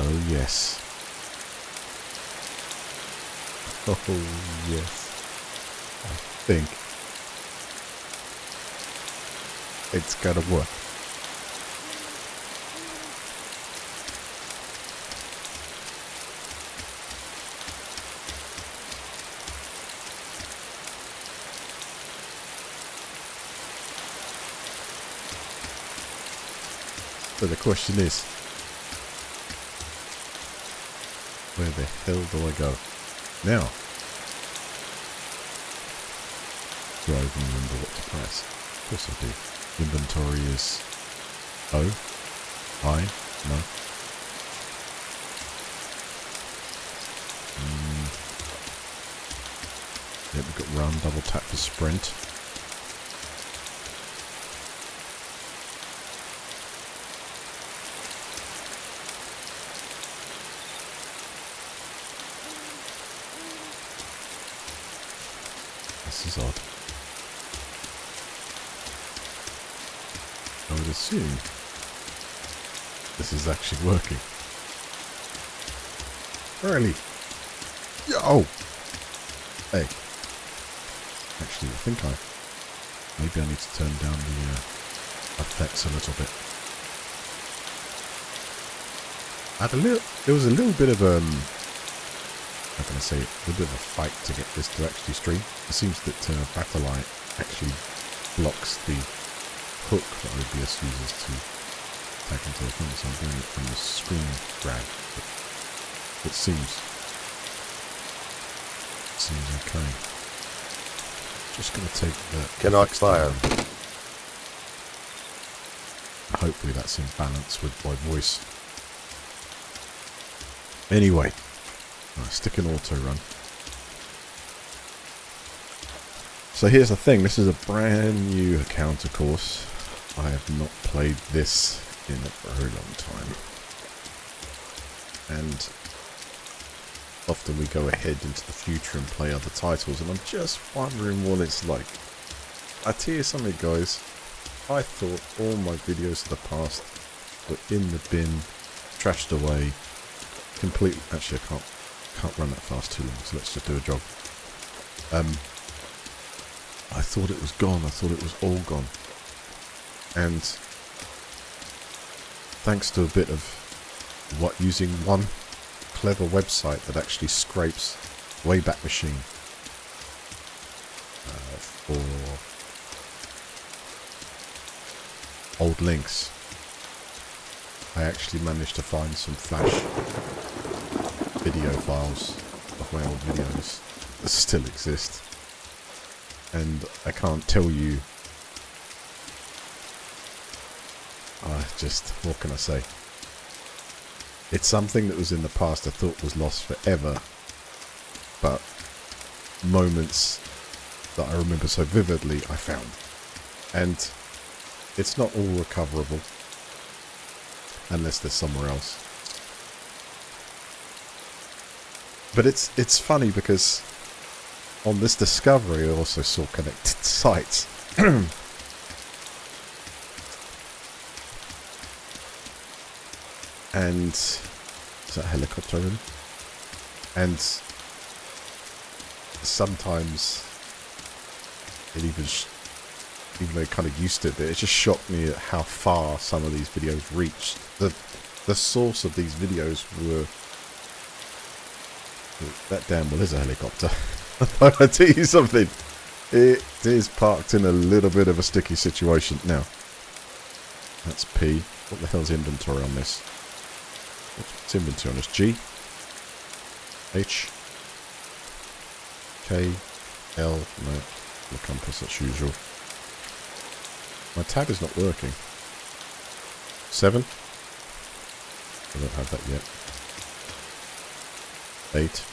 Oh yes. Oh yes. I think it's gonna work. So the question is, where the hell do I go now? Do I even remember what to press? Of course I do. Inventory is O, I, no. Yeah, we've got run, double tap for sprint. This is odd. I would assume this is actually working. Really? Yo! Hey. Actually, I think maybe I need to turn down the effects a little bit. There was a little bit of how can I say it? A little bit of a fight to get this to actually stream. It seems that Battlelight actually blocks the hook that OBS uses to tag into the thing, so I'm doing it from the screen grab. But it seems okay. Just going to take the... Can I fire? Hopefully that's in balance with my voice. Anyway, stick an auto run. So here's the thing, this is a brand new account, of course. I have not played this in a very long time. And often we go ahead into the future and play other titles, and I'm just wondering what it's like. I tell you something, guys. I thought all my videos of the past were in the bin, trashed away, completely. Actually, I can't run that fast too long, so let's just do a jog. I thought it was gone. I thought it was all gone. And thanks to a bit of using one clever website that actually scrapes Wayback Machine for old links, I actually managed to find some flash video files of my old videos that still exist. And I can't tell you, what can I say? It's something that was in the past I thought was lost forever, but moments that I remember so vividly I found. And it's not all recoverable, unless they're somewhere else. But it's funny because on this discovery I also saw connected sites. And is that a helicopter in? And sometimes it even though it kind of used to, but it just shocked me at how far some of these videos reached. The source of these videos were that damn well is a helicopter. I'll tell you something. It is parked in a little bit of a sticky situation now. That's P. What the hell's inventory on this? What's inventory on this? G, H, K, L. No, the compass as usual. My tab is not working. 7. I don't have that yet. 8.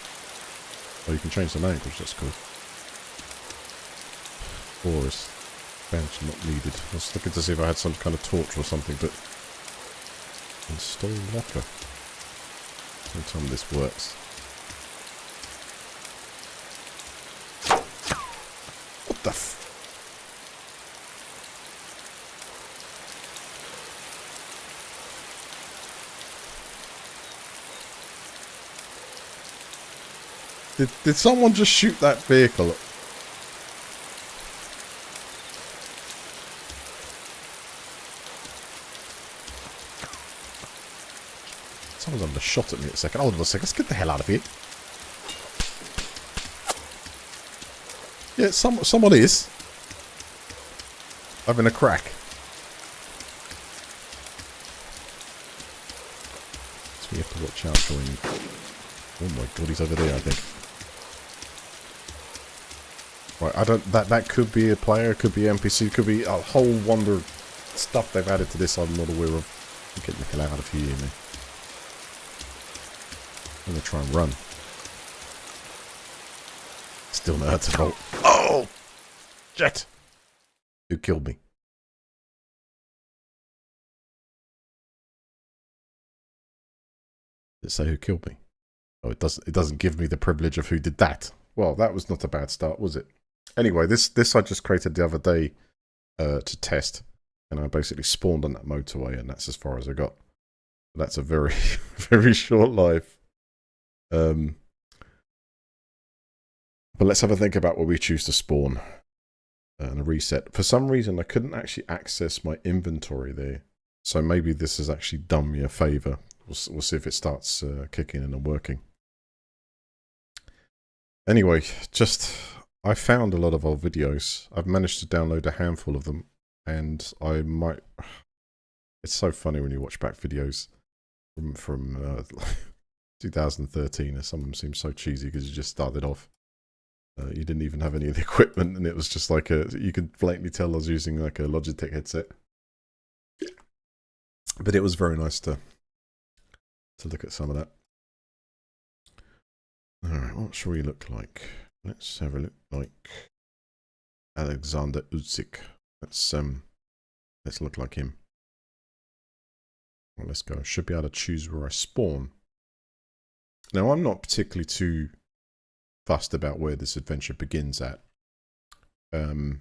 Oh, you can change the language. That's cool. 4 is bench not needed. I was looking to see if I had some kind of torch or something, but install locker. Don't tell me this works. What the f... Did someone just shoot that vehicle? Someone's under shot at me at a second. Hold on a second. Let's get the hell out of here. Yeah, someone is having a crack. So we have to watch out for him. Oh my god, he's over there, I think. Right, I don't. That could be a player, could be NPC, could be a whole wonder of stuff they've added to this I'm not aware of. I'm getting the hell out of here, man. I'm gonna try and run. Still know how to roll. Oh! Shit! Who killed me? Did it say who killed me? Oh, it doesn't give me the privilege of who did that. Well, that was not a bad start, was it? Anyway, this I just created the other day to test, and I basically spawned on that motorway, and that's as far as I got. That's a very, very short life. But let's have a think about where we choose to spawn and a reset. For some reason, I couldn't actually access my inventory there, so maybe this has actually done me a favor. We'll see if it starts kicking in and working. Anyway, I found a lot of old videos. I've managed to download a handful of them, and I might... It's so funny when you watch back videos from 2013, and some of them seem so cheesy because you just started off. You didn't even have any of the equipment, and it was just like you could blatantly tell I was using like a Logitech headset. But it was very nice to look at some of that. Alright, what shall we look like? Let's have a look like Alexander Usyk. Let's look like him. Well, let's go. Should be able to choose where I spawn. Now, I'm not particularly too fussed about where this adventure begins at. 7's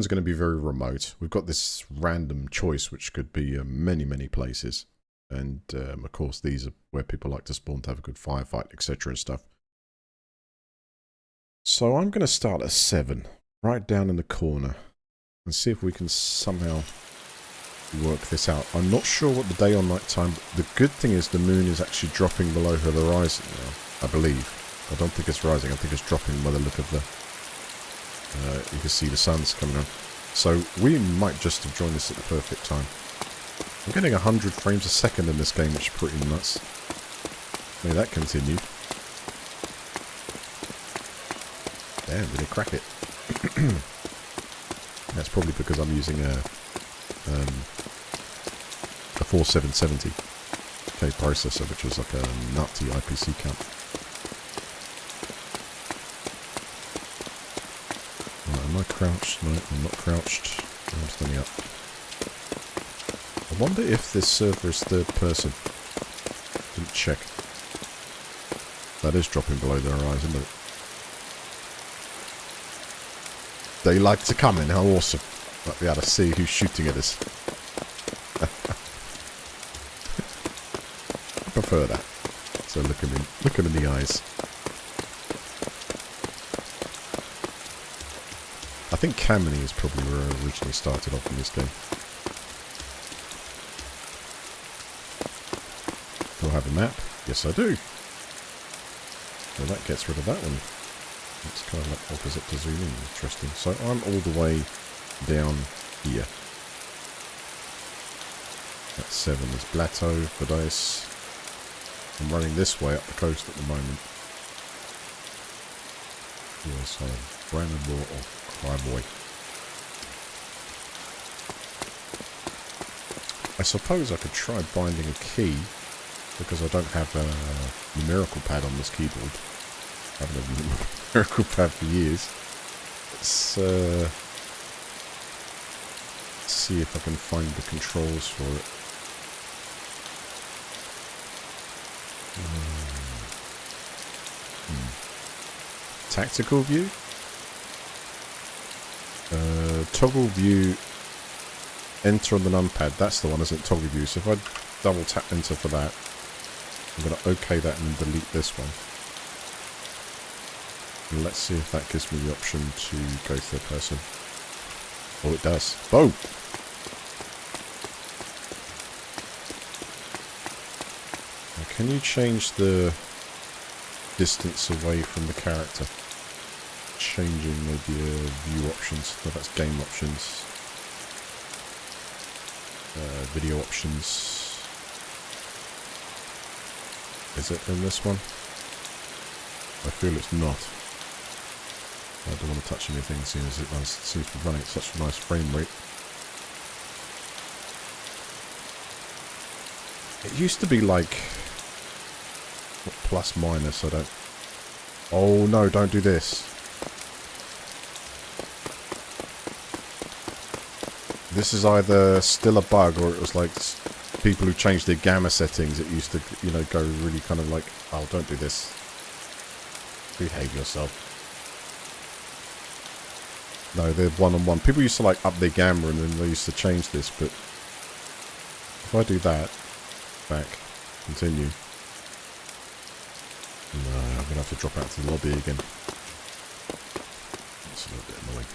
going to be very remote. We've got this random choice, which could be many, many places. And, of course, these are where people like to spawn to have a good firefight, etc. and stuff. So I'm going to start at 7, right down in the corner, and see if we can somehow work this out. I'm not sure what the day or night time. The good thing is the moon is actually dropping below her horizon now, I believe. I don't think it's rising. I think it's dropping by the look of the... you can see the sun's coming on. So we might just have joined this at the perfect time. I'm getting 100 frames a second in this game, which is pretty nuts. May that continue. Damn, did it crack it? That's probably because I'm using a 4770K processor, which was like a nutty IPC count. Right, am I crouched? No, I'm not crouched. I'm standing up. I wonder if this server is third person. Didn't check. That is dropping below the horizon, isn't it? They like to come in, how awesome. Might be able to see who's shooting at us. I prefer that. So look him in the eyes. I think Kamini is probably where I originally started off in this game. Do I have a map? Yes, I do. Well, that gets rid of that one. It's kind of like opposite to zoom in. Interesting. So I'm all the way down here. That's 7 is Plateau for Dayz. I'm running this way up the coast at the moment. Yes, I'm Brandenburg or Cryboy. I suppose I could try binding a key, because I don't have a numerical pad on this keyboard. I haven't had a numerical pad for years. Let's see if I can find the controls for it. Tactical view? Toggle view. Enter on the numpad. That's the one, isn't it? Toggle view. So if I double tap enter for that, I'm going to OK that and then delete this one. And let's see if that gives me the option to go third person. Oh, it does. Boom! Now, can you change the distance away from the character? Changing maybe view options. No, that's game options. Video options. Is it in this one? I feel it's not. I don't want to touch anything as soon as it runs. See if it's running at such a nice frame rate. It used to be like plus minus. I don't. Oh no! Don't do this. This is either still a bug or it was like people who changed their gamma settings. It used to, you know, go really kind of like, oh, don't do this. Behave yourself. No, they're one-on-one. People used to like up their gamma and then they used to change this, but if I do that, back, continue. No, I'm going to have to drop out to the lobby again. That's a little bit annoying.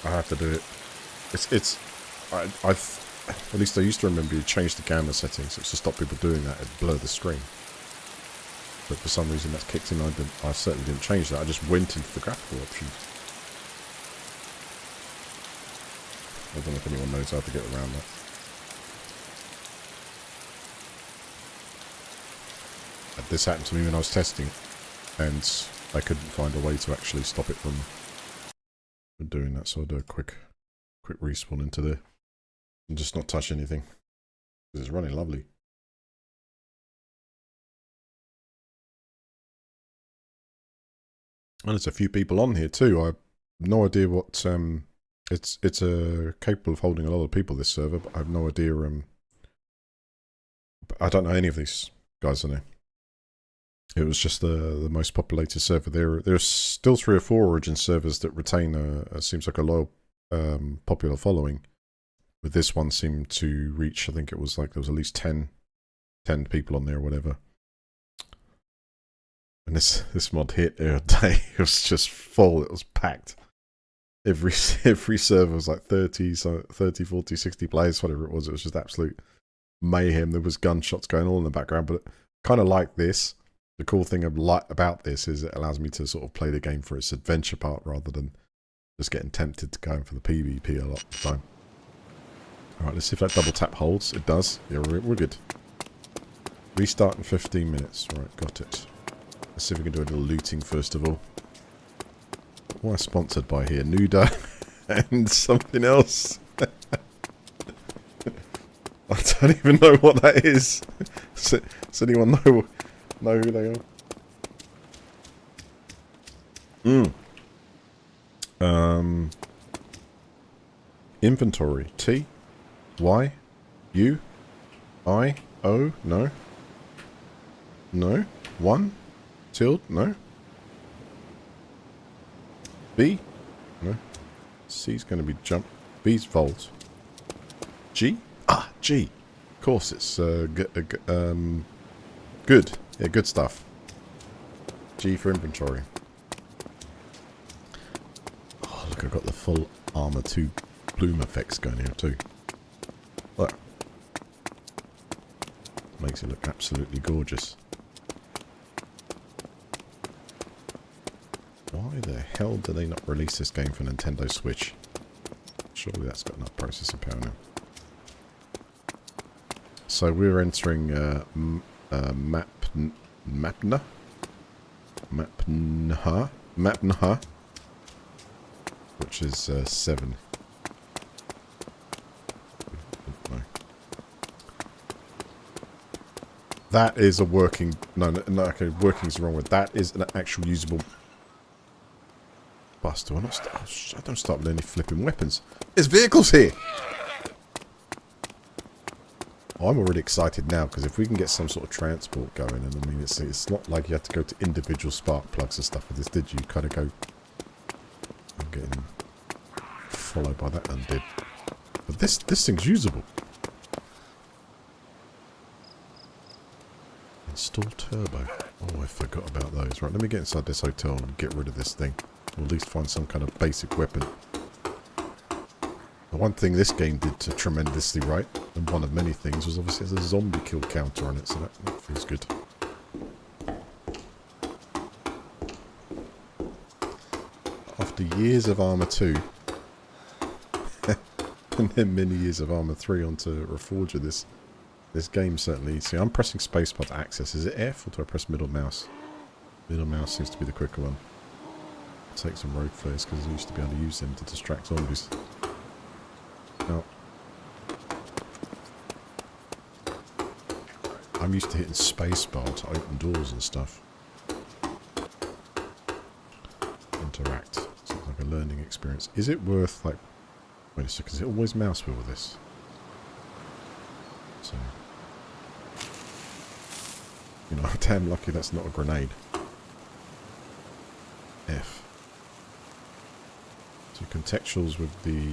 I have to do it. I've at least I used to remember you changed the gamma settings. It's to stop people doing that and blur the screen. But for some reason that's kicked in. I certainly didn't change that. I just went into the graphical options. I don't know if anyone knows how to get around that. This happened to me when I was testing, and I couldn't find a way to actually stop it from doing that. So I'll do a quick respawn into there and just not touch anything because it's running lovely. And there's a few people on here too. I have no idea what it's capable of holding a lot of people, this server, but I have no idea I don't know any of these guys on here. It was just the most populated server. There's still 3 or 4 Origin servers that retain seems like a low popular following. But this one seemed to reach, I think it was like there was at least 10 people on there or whatever. And this mod hit the other day. It was just full. It was packed. Every server was like 30, 40, 60 players, whatever it was. It was just absolute mayhem. There was gunshots going on in the background, but kind of like this. The cool thing about this is it allows me to sort of play the game for its adventure part rather than just getting tempted to go in for the PvP a lot of the time. Alright, let's see if that double tap holds. It does. Yeah, we're good. Restart in 15 minutes. Right, got it. Let's see if we can do a little looting first of all. What am I sponsored by here? Nuda and something else. I don't even know what that is. Does anyone know who they are? Inventory. T Y U I O. No. No. 1 tilde. No. B. No. C's going to be jump. B's vault. G. Ah, G. Of course, it's good. Yeah, good stuff. G for inventory. Oh, look, I've got the full armor 2 bloom effects going here too. Look. Makes it look absolutely gorgeous. Why the hell do they not release this game for Nintendo Switch? Surely that's got enough processing power now. So we're entering Mapna, which is 7. No. That is a working. No, okay, working is the wrong word. That is an actual usable. Buster. I don't start with any flipping weapons. There's vehicles here. Oh, I'm already excited now because if we can get some sort of transport going, and I mean, it's not like you had to go to individual spark plugs and stuff with this, did you? Kind of go. I'm getting followed by that undid. But this thing's usable. Install turbo. Oh, I forgot about those. Right, let me get inside this hotel and get rid of this thing. Or at least find some kind of basic weapon. The one thing this game did to tremendously right, and one of many things, was obviously there's a zombie kill counter on it, so that feels good. After years of Arma 2, and then many years of Arma 3 onto Reforger, this game certainly... See, I'm pressing spacebar to access. Is it F or do I press middle mouse? Middle mouse seems to be the quicker one. I'll take some road flares because I used to be able to use them to distract zombies. Now, I'm used to hitting spacebar to open doors and stuff. Interact. Sounds like a learning experience. Is it worth, like... Wait a second, is it always mouse wheel with this? So... You know, I'm damn lucky that's not a grenade. F. So contextuals with the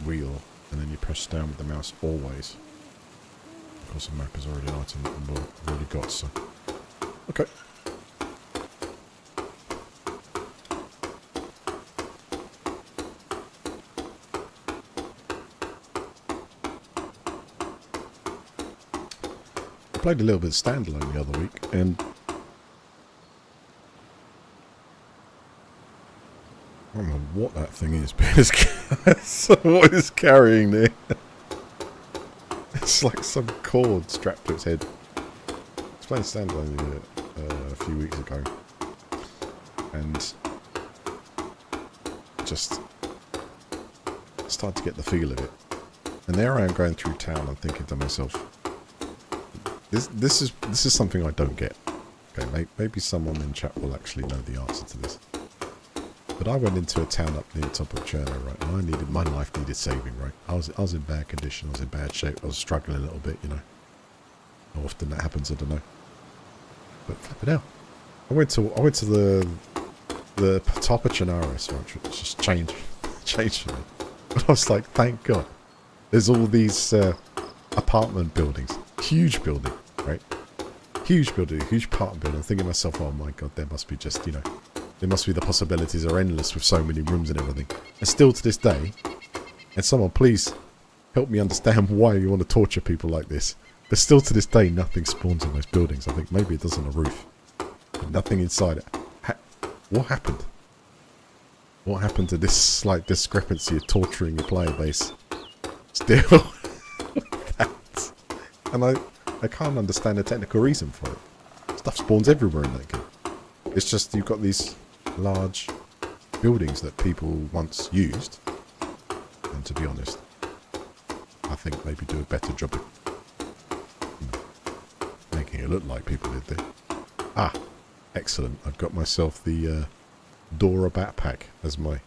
wheel, and then you press down with the mouse always. Of course, the map is already an item that I've already got, so... Okay. I played a little bit of standalone the other week, and I don't know what that thing is, but so what is carrying there? It's like some cord strapped to its head. I was playing standalone a few weeks ago, and just started to get the feel of it. And there I am going through town and thinking to myself, This is something I don't get. Okay, maybe someone in chat will actually know the answer to this. But I went into a town up near the top of Cherno, right? And my life needed saving, right? I was in bad condition. I was in bad shape. I was struggling a little bit, you know. How often that happens, I don't know. But flip it out. I went to the top of Chernarus, right? It's just changed for me. But I was like, thank God. There's all these apartment buildings. Huge building, right? Huge building, huge apartment building. I'm thinking to myself, oh my God, there must be just, you know, there must be the possibilities are endless with so many rooms and everything. And still to this day, and someone please help me understand why you want to torture people like this. But still to this day, nothing spawns in those buildings. I think maybe it does on a roof. But nothing inside it. What happened? What happened to this slight discrepancy of torturing your player base? Still... And I can't understand the technical reason for it. Stuff spawns everywhere in that game. It's just you've got these large buildings that people once used. And to be honest, I think maybe do a better job of making it look like people did there. Ah, excellent. I've got myself the Dora backpack as my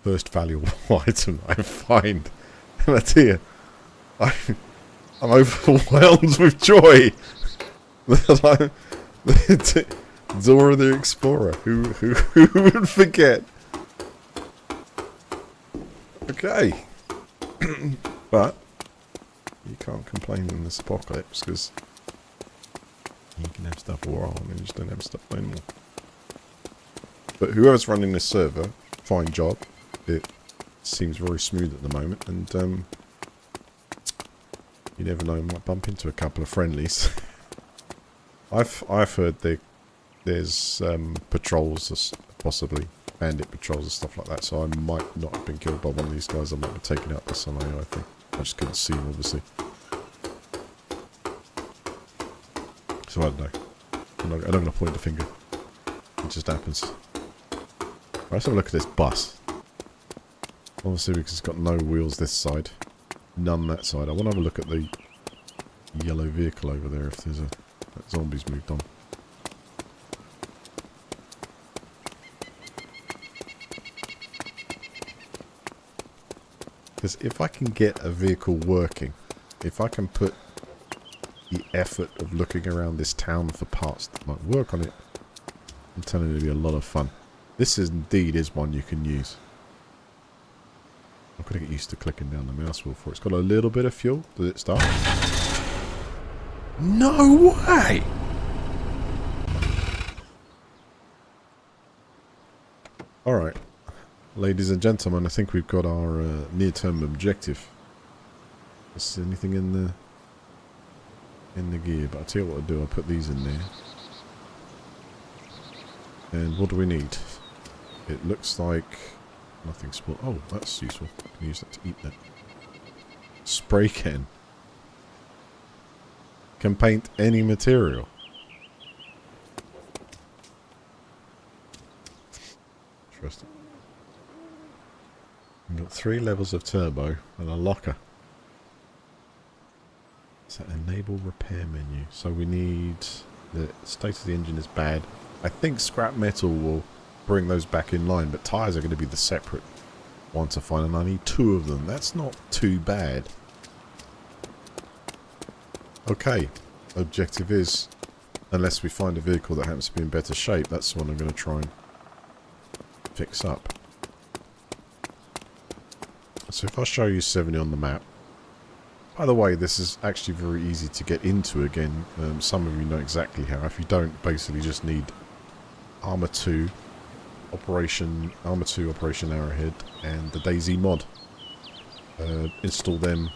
first valuable item I find. And I tell you, I'm overwhelmed with joy. Dora the Explorer. Who would forget? Okay. But you can't complain in this apocalypse because you can have stuff war on and you just don't have stuff anymore. But whoever's running this server, fine job. It seems very smooth at the moment, and you never know, might bump into a couple of friendlies. I've heard there's patrols, possibly bandit patrols and stuff like that. So I might not have been killed by one of these guys. I might have taken out by some AI, I think. I just couldn't see him, obviously. So I don't know. I'm not going to point the finger. It just happens. Right, let's have a look at this bus. Obviously, because it's got no wheels this side. None that side. I want to have a look at the yellow vehicle over there if there's that zombie's moved on. Because if I can get a vehicle working, if I can put the effort of looking around this town for parts that might work on it, I'm telling you, it'll be a lot of fun. This indeed is one you can use. I've got to get used to clicking down the mouse wheel for it. It's got a little bit of fuel. Does it start? No way! Alright, ladies and gentlemen, I think we've got our near-term objective. Is there anything in the gear? But I'll tell you what I'll do, I'll put these in there. And what do we need? It looks like nothing small. Oh, that's useful. Can use that to eat that. Spray can. Can paint any material. Interesting. We've got 3 levels of turbo and a locker. It's that enable repair menu. So we need the state of the engine is bad. I think scrap metal will bring those back in line, but tyres are going to be the separate one to find, and I need 2 of them. That's not too bad. Okay, objective is, unless we find a vehicle that happens to be in better shape, that's the one I'm going to try and fix up. So if I show you 70 on the map, by the way, this is actually very easy to get into again. Some of you know exactly how. If you don't, basically just need Armour 2, Operation Arrowhead, and the Dayz mod. Install them,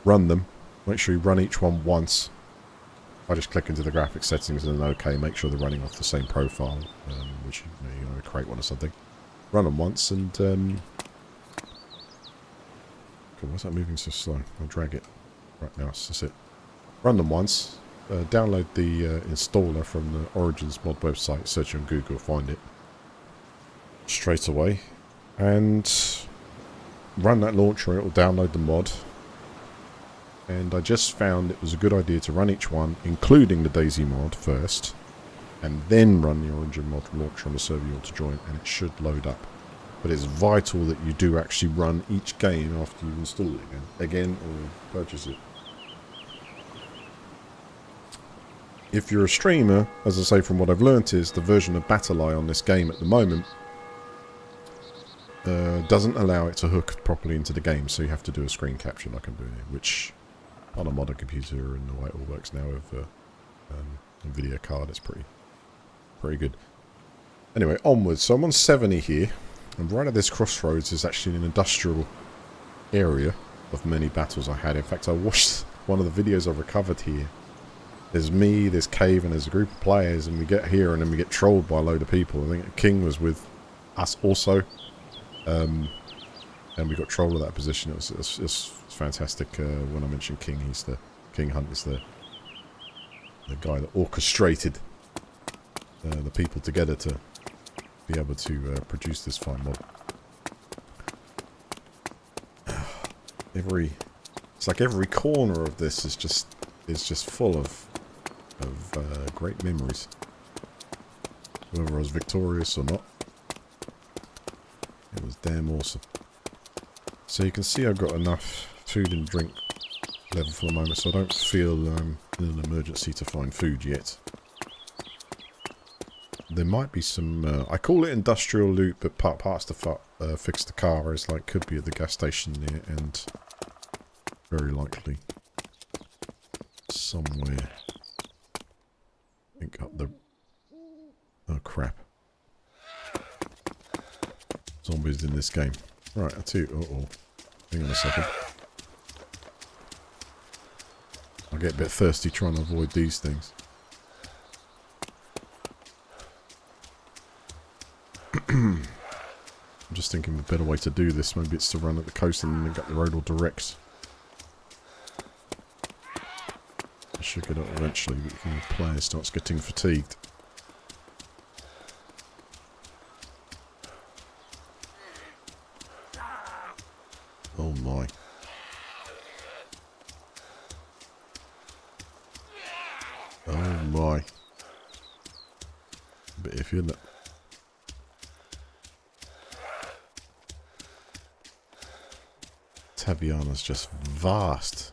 run them. Make sure you run each one once. I just click into the graphics settings and then OK. Make sure they're running off the same profile, which you know, create one or something. Run them once and. God, why's that moving so slow? I'll drag it. Right now, that's it. Run them once. Download the installer from the Origins mod website. Search on Google, find it straight away, and run that launcher. It will download the mod. And I just found it was a good idea to run each one, including the Dayz mod first, and then run the Origin mod launcher on the server you want to join, and it should load up. But it's vital that you do actually run each game after you install it again or purchase it. If you're a streamer, as I say, from what I've learnt, is the version of BattlEye on this game at the moment doesn't allow it to hook properly into the game, so you have to do a screen capture like I'm doing here, which on a modern computer and the way it all works now with a video card, it's pretty good. Anyway, onwards. So I'm on 70 here, and right at this crossroads is actually an industrial area of many battles I had. In fact, I watched one of the videos I've recovered here. There's me, there's Cave, and there's a group of players, and we get here and then we get trolled by a load of people. I think King was with us also. And we got trolled at that position. It was fantastic. When I mentioned King, he's the King Hunt is the guy that orchestrated the people together to be able to produce this fine mod. It's like every corner of this is just full of great memories. Whether I was victorious or not. It was damn awesome. So you can see I've got enough food and drink level for the moment, so I don't feel in an emergency to find food yet. There might be some, I call it industrial loot, but parts to fix the car is like, could be at the gas station near, and very likely somewhere. I think up the, oh crap. Zombies in this game. Right, I'll tell you. Hang on a second. I get a bit thirsty trying to avoid these things. I'm just thinking of a better way to do this. Maybe it's to run at the coast and then get the road all direct. I should get up eventually, but the player starts getting fatigued. Oh my. Oh my. A bit iffy, isn't it? Tabiana's just vast.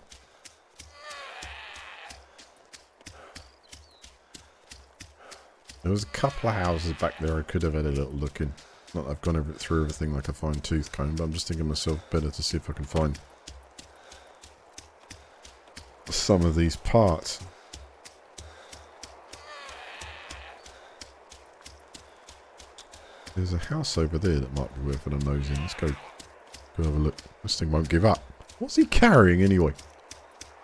There was a couple of houses back there I could have had a little look in. Not that I've gone through everything like a fine tooth comb, but I'm just thinking myself better to see if I can find some of these parts. There's a house over there that might be worth a nose in. Let's go have a look. This thing won't give up. What's he carrying anyway?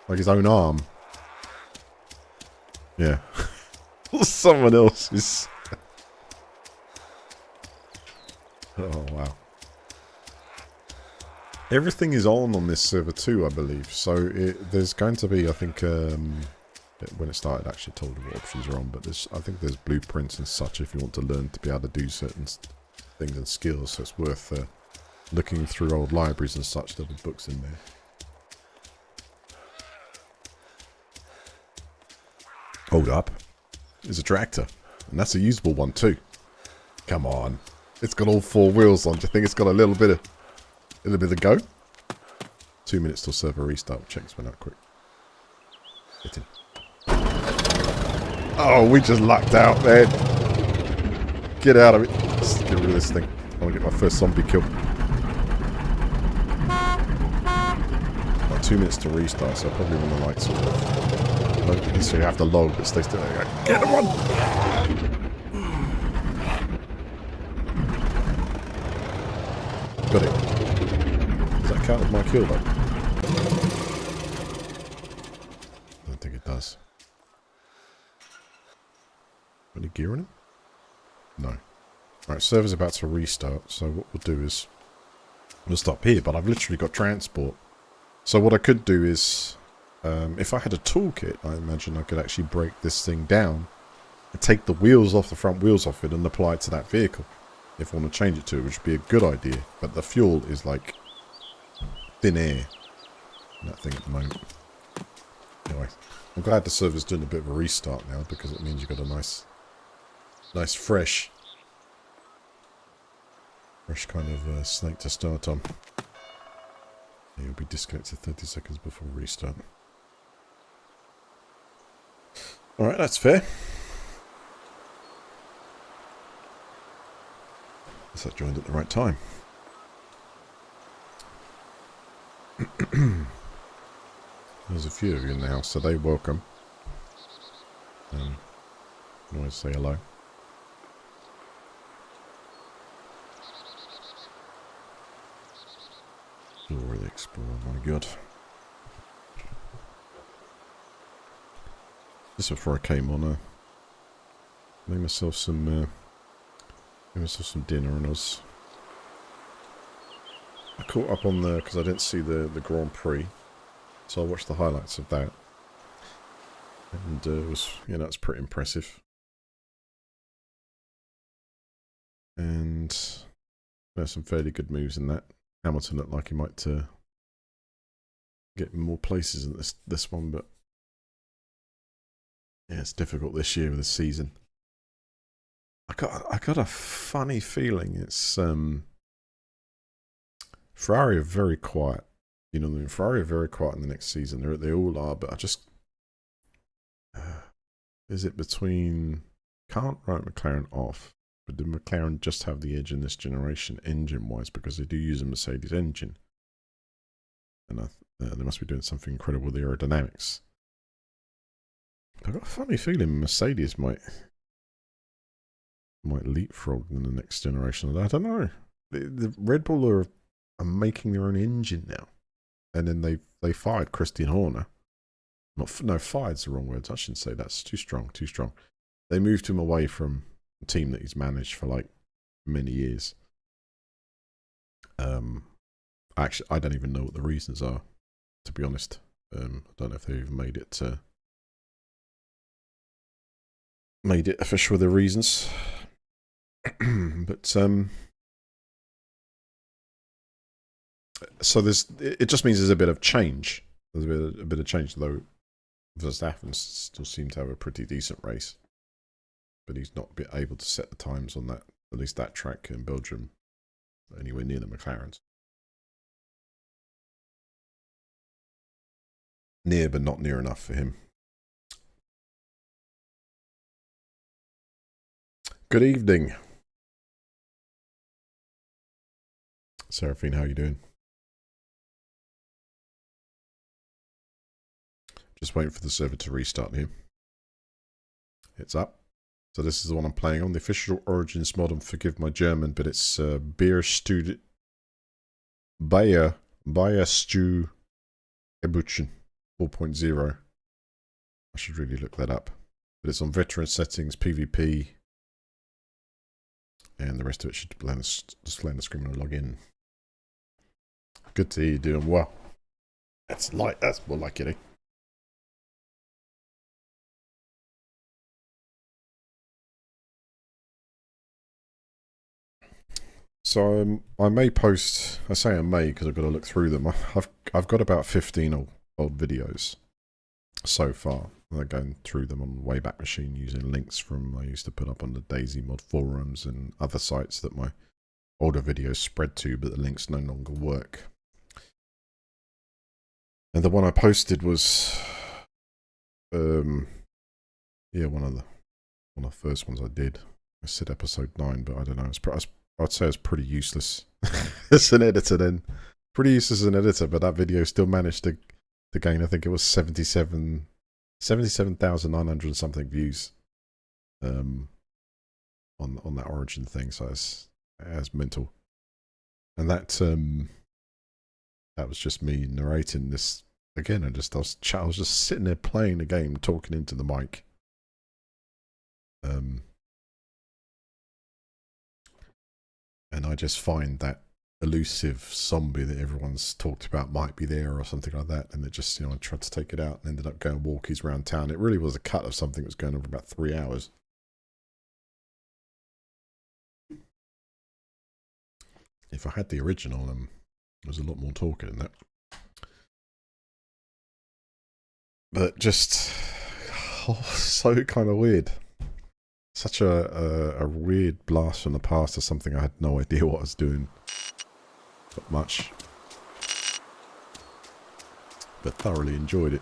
Like his own arm. Yeah. Someone else's. Oh, wow. Everything is on this server too, I believe. So there's going to be, I think, when it started, actually told you what options are on. But I think there's blueprints and such if you want to learn to be able to do certain things and skills. So it's worth looking through old libraries and such. There'll be books in there. Hold up. There's a tractor. And that's a usable one too. Come on. It's got all 4 wheels on. Do you think it's got a little bit of go? 2 minutes till server restart. Check this one out quick. Get in. Oh, we just lucked out, man. Get out of it. Let's get rid of this thing. I want to get my first zombie kill. About 2 minutes to restart, so I probably want to like sort of... Don't necessarily have to log, but stay still. Get him on! Got it. Does that count as my kill though? I don't think it does. Any gear on it? No. Right, server's about to restart, so what we'll do is we'll stop here, but I've literally got transport. So what I could do is, if I had a toolkit, I imagine I could actually break this thing down and take the wheels off, the front wheels off it, and apply it to that vehicle. If I want to change it to it, which would be a good idea. But the fuel is like thin air in that thing at the moment. Anyway, I'm glad the server's doing a bit of a restart now, because it means you've got a nice fresh kind of snake to start on. You'll be disconnected 30 seconds before restart. Alright, that's fair. Guess I joined at the right time. There's a few of you in the house today. Welcome. Always say hello. Really explore, my god. Just before I came on, made myself some dinner, and I caught up on because I didn't see the Grand Prix, so I watched the highlights of that, and it was, it's pretty impressive, and there's some fairly good moves in that. Hamilton looked like he might get more places in this one, but yeah, it's difficult this year with the season. I got a funny feeling it's Ferrari are very quiet. Ferrari are very quiet in the next season. They all are, but I just is it between can't write McLaren off. But did McLaren just have the edge in this generation, engine-wise, because they do use a Mercedes engine? And they must be doing something incredible with the aerodynamics. But I've got a funny feeling Mercedes might leapfrog in the next generation. I don't know. The Red Bull are making their own engine now. And then they fired Christian Horner. No, fired's the wrong words. I shouldn't say that's too strong. They moved him away from team that he's managed for like many years. Actually, I don't even know what the reasons are, to be honest. I don't know if they even made it official with the reasons. But so it just means there's a bit of change. There's a bit of change, though Verstappen still seemed to have a pretty decent race. But he's not been able to set the times on that, at least that track in Belgium, anywhere near the McLarens. Near, but not near enough for him. Good evening. Seraphine, how are you doing? Just waiting for the server to restart here. It's up. So this is the one I'm playing on, the official Origins mod, and forgive my German, but it's Beer Stew... Bayer Stew Ebuchen 4.0. I should really look that up. But it's on veteran settings, PvP, and the rest of it should display on the screen when I log in. Good to hear you doing well. That's more like it, eh? So I may post. I say I may because I've got to look through them. I've got about 15 old videos so far. I'm going through them on Wayback Machine using links from I used to put up on the DayZ mod forums and other sites that my older videos spread to, but the links no longer work. And the one I posted was, yeah, one of the first ones I did. I said episode 9, but I don't know. I'd say it's pretty useless as an editor then. Pretty useless as an editor, but that video still managed to gain, I think it was 77,900 something views on that Origin thing, so it's mental. And that was just me narrating this again. I was just sitting there playing the game, talking into the mic. And I just find that elusive zombie that everyone's talked about might be there or something like that, and it just, I tried to take it out and ended up going walkies around town. It really was a cut of something that was going on for about 3 hours. If I had the original, there was a lot more talking in that. But just so kind of weird. Such a weird blast from the past of something I had no idea what I was doing. Not much. But thoroughly enjoyed it.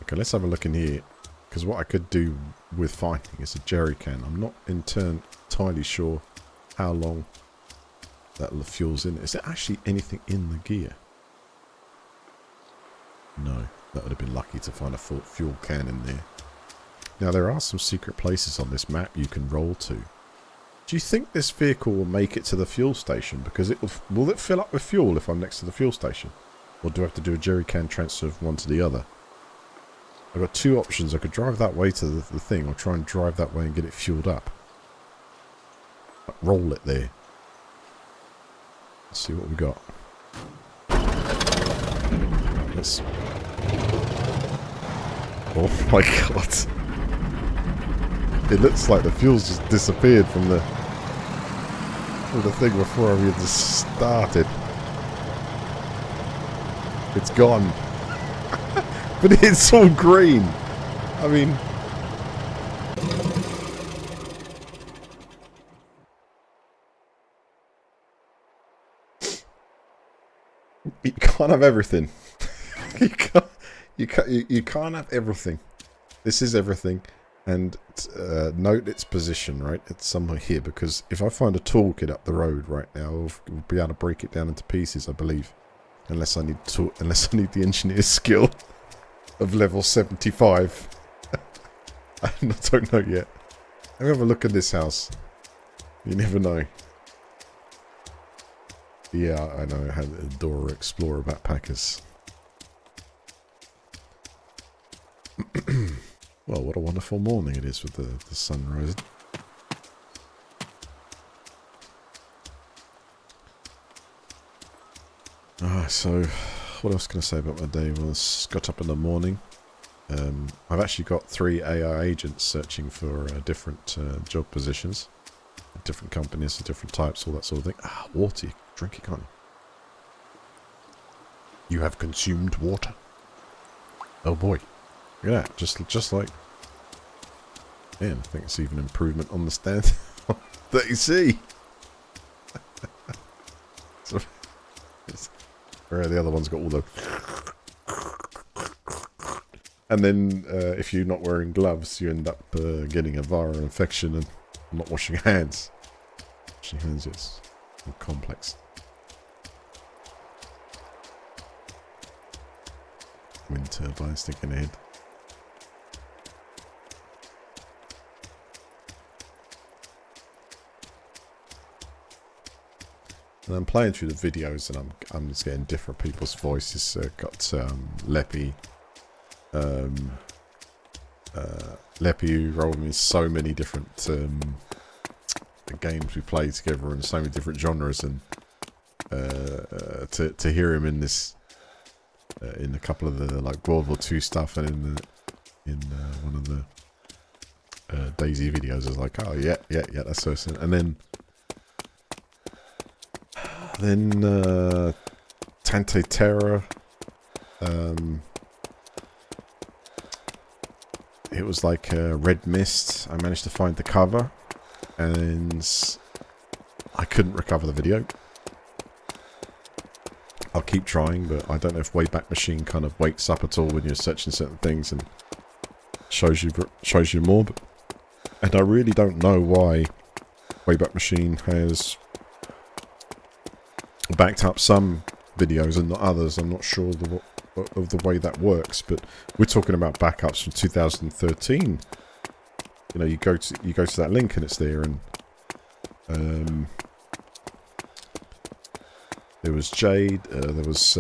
Okay, let's have a look in here. Because what I could do with finding is a jerry can. I'm not entirely sure how long that fuel's in it. Is there actually anything in the gear? No. That would have been lucky to find a full fuel can in there. Now, there are some secret places on this map you can roll to. Do you think this vehicle will make it to the fuel station? Because will it fill up with fuel if I'm next to the fuel station? Or do I have to do a jerry can transfer from one to the other? I've got two options. I could drive that way to the thing, or try and drive that way and get it fueled up. Roll it there. Let's see what we got. Let's... Oh my god. It looks like the fuel's just disappeared from the thing before I even started. It's gone. But it's all green. I mean... You can't have everything. You can't have everything. This is everything. And note its position, right? It's somewhere here, because if I find a toolkit up the road right now, we'll be able to break it down into pieces, I believe. Unless I need the engineer's skill of level 75. I don't know yet. Have a look at this house. You never know. Yeah, I know. I had a Dora Explorer backpackers. Well, what a wonderful morning it is with the sun rising. So what else can I say about my day? Well, I got up in the morning. I've actually got 3 AI agents searching for different job positions. Different companies, different types, all that sort of thing. Ah, water. Drink it, can't you? You have consumed water. Oh boy. Look at that. Just like... Man, I think it's even improvement on the stand that you see. So, where the other one's got all the... And then, if you're not wearing gloves, you end up getting a viral infection and not washing your hands. Washing hands is complex. Wind turbines sticking ahead. And I'm playing through the videos, and I'm just getting different people's voices. Got Leppy, Leppy, who rolled me so many different games we played together in so many different genres, and to hear him in this in a couple of the like World War II stuff, and in one of the Daisy videos, I was like, oh yeah, that's so simple. And then Tante Terra, it was like Red Mist. I managed to find the cover, and I couldn't recover the video. I'll keep trying, but I don't know if Wayback Machine kind of wakes up at all when you're searching certain things and shows you more. And I really don't know why Wayback Machine has backed up some videos and not others. I'm not sure of the way that works, but we're talking about backups from 2013. You know, you go to that link and it's there, and there was Jade, there was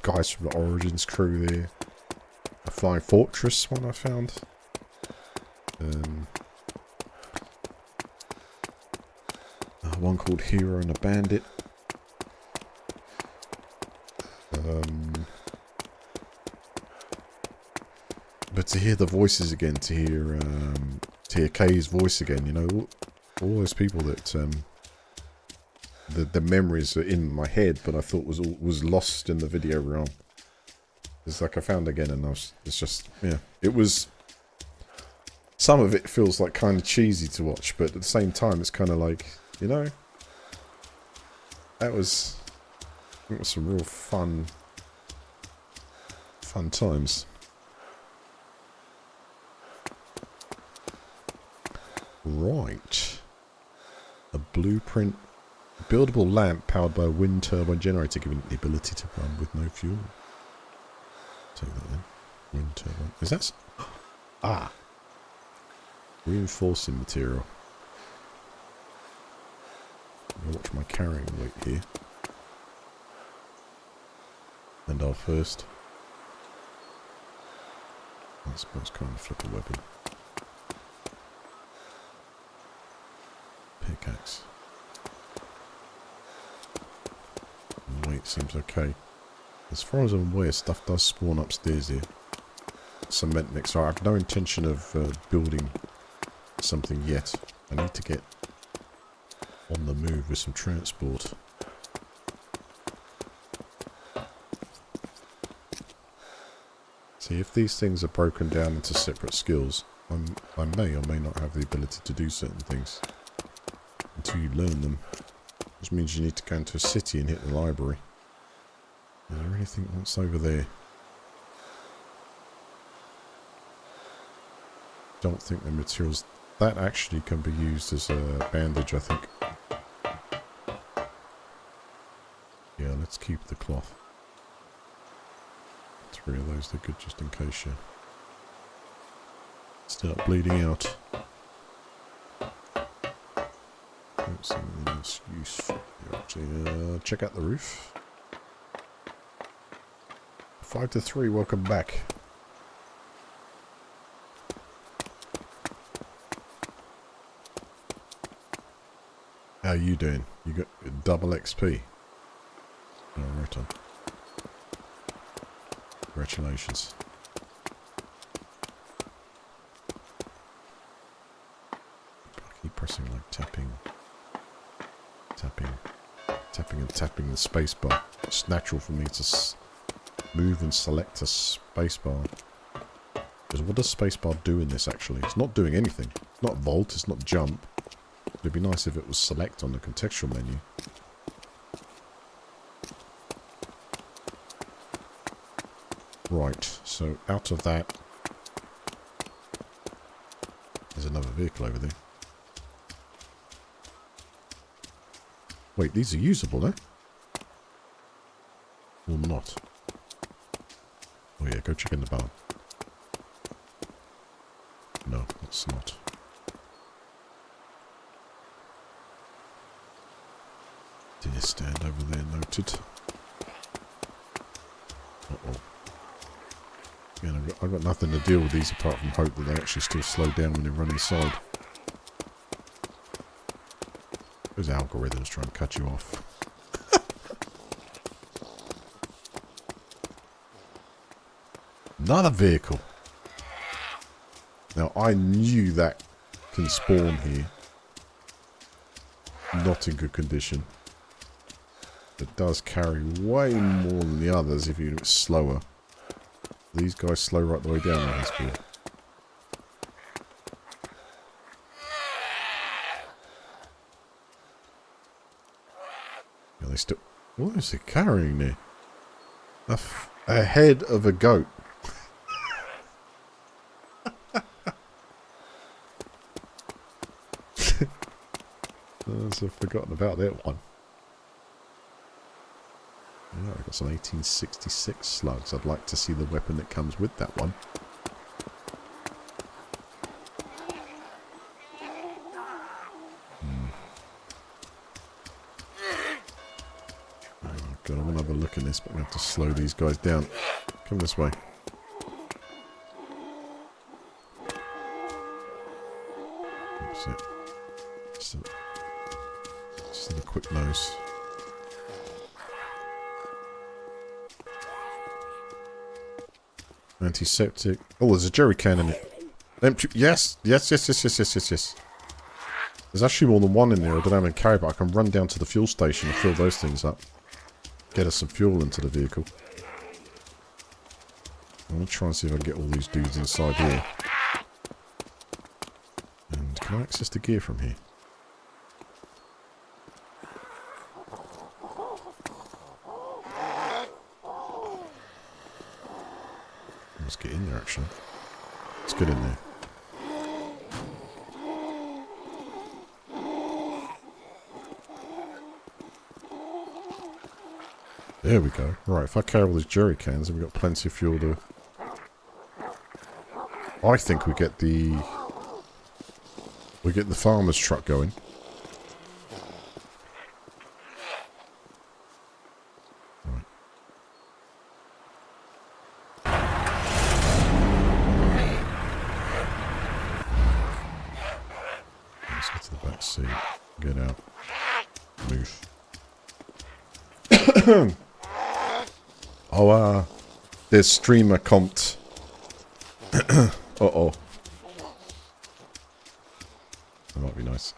guys from the Origins crew there. A Flying Fortress one I found. One called Hero and a Bandit. But to hear the voices again, to hear Kay's voice again, you know, all those people that the memories are in my head, but I thought was lost in the video realm. It's like I found again, and it's just, yeah, it was. Some of it feels like kind of cheesy to watch, but at the same time, it's kind of like, you know, it was some real fun times. Right. A blueprint. Buildable lamp powered by a wind turbine generator, giving it the ability to run with no fuel. Take that then. Wind turbine. Is that... Ah! Reinforcing material. I'm gonna watch my carrying weight here. And our first. I suppose kind of flip a weapon. Pickaxe. Weight seems okay. As far as I'm aware, stuff does spawn upstairs here. Cement mix. I have no intention of building something yet. I need to get on the move with some transport. See, if these things are broken down into separate skills, I may or may not have the ability to do certain things until you learn them. Which means you need to go into a city and hit the library. Is there anything else over there? Don't think the materials... That actually can be used as a bandage, I think. Yeah, let's keep the cloth. 3 of those, they're good just in case you start bleeding out. Don't see anything else useful. Actually, check out the roof. 5 to 3, welcome back. How you doing? You got double XP. Oh, right on. Congratulations. I keep pressing like tapping the space bar. It's natural for me to move and select a space bar. Because what does space bar do in this actually? It's not doing anything. It's not vault, it's not jump. It'd be nice if it was select on the contextual menu. Right, so out of that, there's another vehicle over there. Wait, these are usable, eh? Or not? Oh yeah, go check in the barn. No, that's not. Deer stand over there noted. Uh-oh. Again, I've got nothing to deal with these apart from hope that they actually still slow down when they run inside. Those algorithms trying to cut you off. Another vehicle. Now, I knew that can spawn here. Not in good condition. It does carry way more than the others if it's slower. These guys slow right the way down on this board. Yeah, they still... What is it carrying there? A head of a goat. I've forgotten about that one. Yeah, I've got some 1866 slugs. I'd like to see the weapon that comes with that one. Oh god, I want to have a look at this, but we have to slow these guys down. Come this way. That's it. Just a quick nose. Antiseptic. Oh, there's a jerry can in it. Empty. Yes. Yes. There's actually more than one in there. I don't know how many carry, but I can run down to the fuel station and fill those things up. Get us some fuel into the vehicle. I'm going to try and see if I can get all these dudes inside here. And can I access the gear from here? Let's get in there, actually. Let's get in there. There we go. Right, if I carry all these jerry cans, then we've got plenty of fuel to... I think we get the farmer's truck going. Right. Let's get to the back seat. Get out. Move. Oh, there's streamer comped. Uh-oh. That might be nice.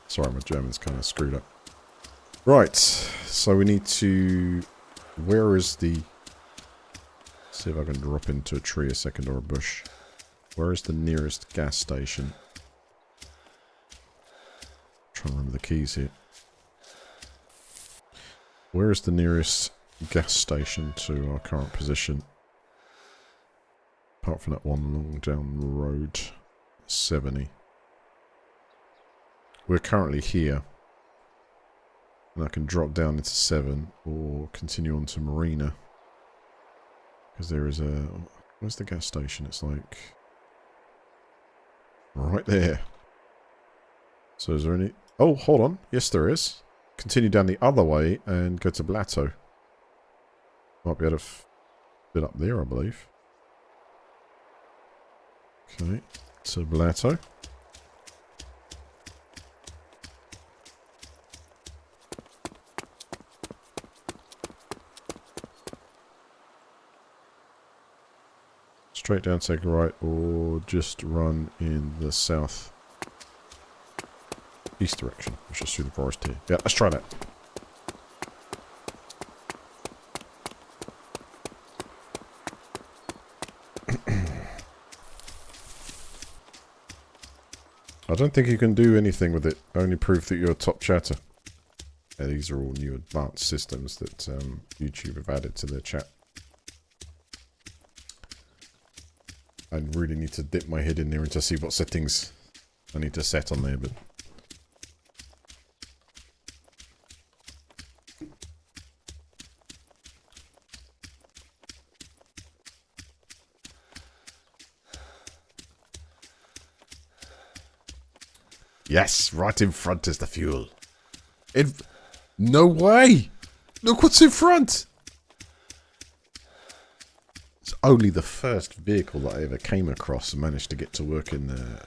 Sorry, my German's kind of screwed up. Right, so we need to... Where is the... See if I can drop into a tree a second or a bush. Where is the nearest gas station? Trying to remember the keys here. Where is the nearest gas station to our current position? Apart from that one along down the road. 70. We're currently here. And I can drop down into 7 or continue on to Marina. Because there is a... Where's the gas station? It's like... Right there. So is there any... Oh, hold on. Yes, there is. Continue down the other way and go to Blato. Might be able to fit up there, I believe. Okay, to Blato. Straight down, take a right, or just run in the south east direction, which is through the forest here. Yeah, let's try that. I don't think you can do anything with it. Only proof that you're a top chatter. Yeah, these are all new advanced systems that YouTube have added to their chat. I really need to dip my head in there and to see what settings I need to set on there, but... Yes, right in front is the fuel. No way! Look what's in front! It's only the first vehicle that I ever came across and managed to get to work in the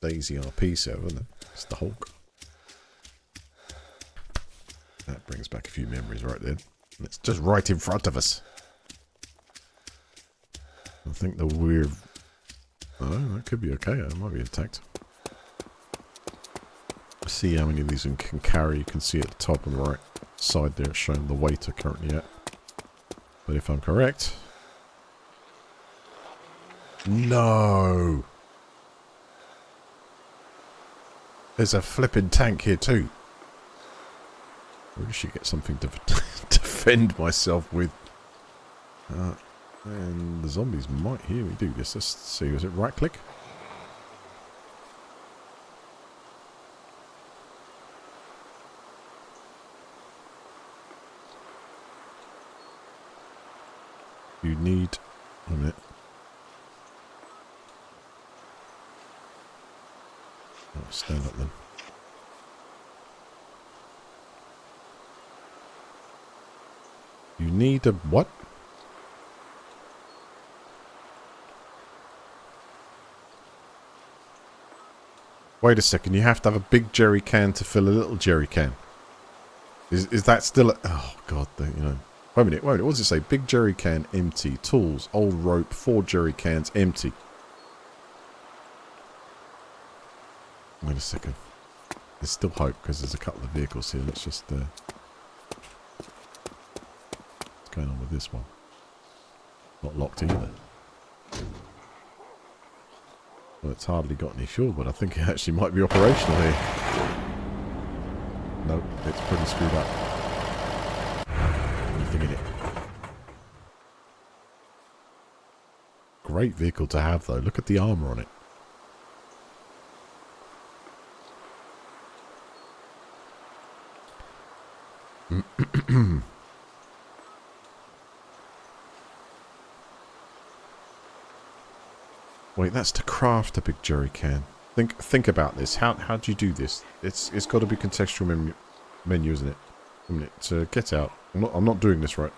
Dayz RP server, isn't it? It's the Hulk. That brings back a few memories right there. And it's just right in front of us. I think the weird... Oh, that could be okay. It might be attacked. See how many of these can carry. You can see at the top on the right side there, it's showing the weight are currently at. But if I'm correct... No! There's a flipping tank here too. I really should get something to defend myself with. And the zombies might hear me do this. Let's see, is it right click? You need a minute. Oh, stand up then. You need a what? Wait a second, you have to have a big jerry can to fill a little jerry can. Is that still a... Oh, God, you know... Wait a minute, what does it say? Big jerry can, empty. Tools, old rope, 4 jerry cans, empty. Wait a second. There's still hope, because there's a couple of vehicles here. Let's just... What's going on with this one? Not locked either. Well, it's hardly got any fuel, but I think it actually might be operational here. Nope, it's pretty screwed up. Anything in it. Great vehicle to have, though. Look at the armour on it. Wait, that's to craft a big jerry can. Think about this. How do you do this? It's got to be contextual menu, isn't it? A minute. Get out. I'm not doing this right.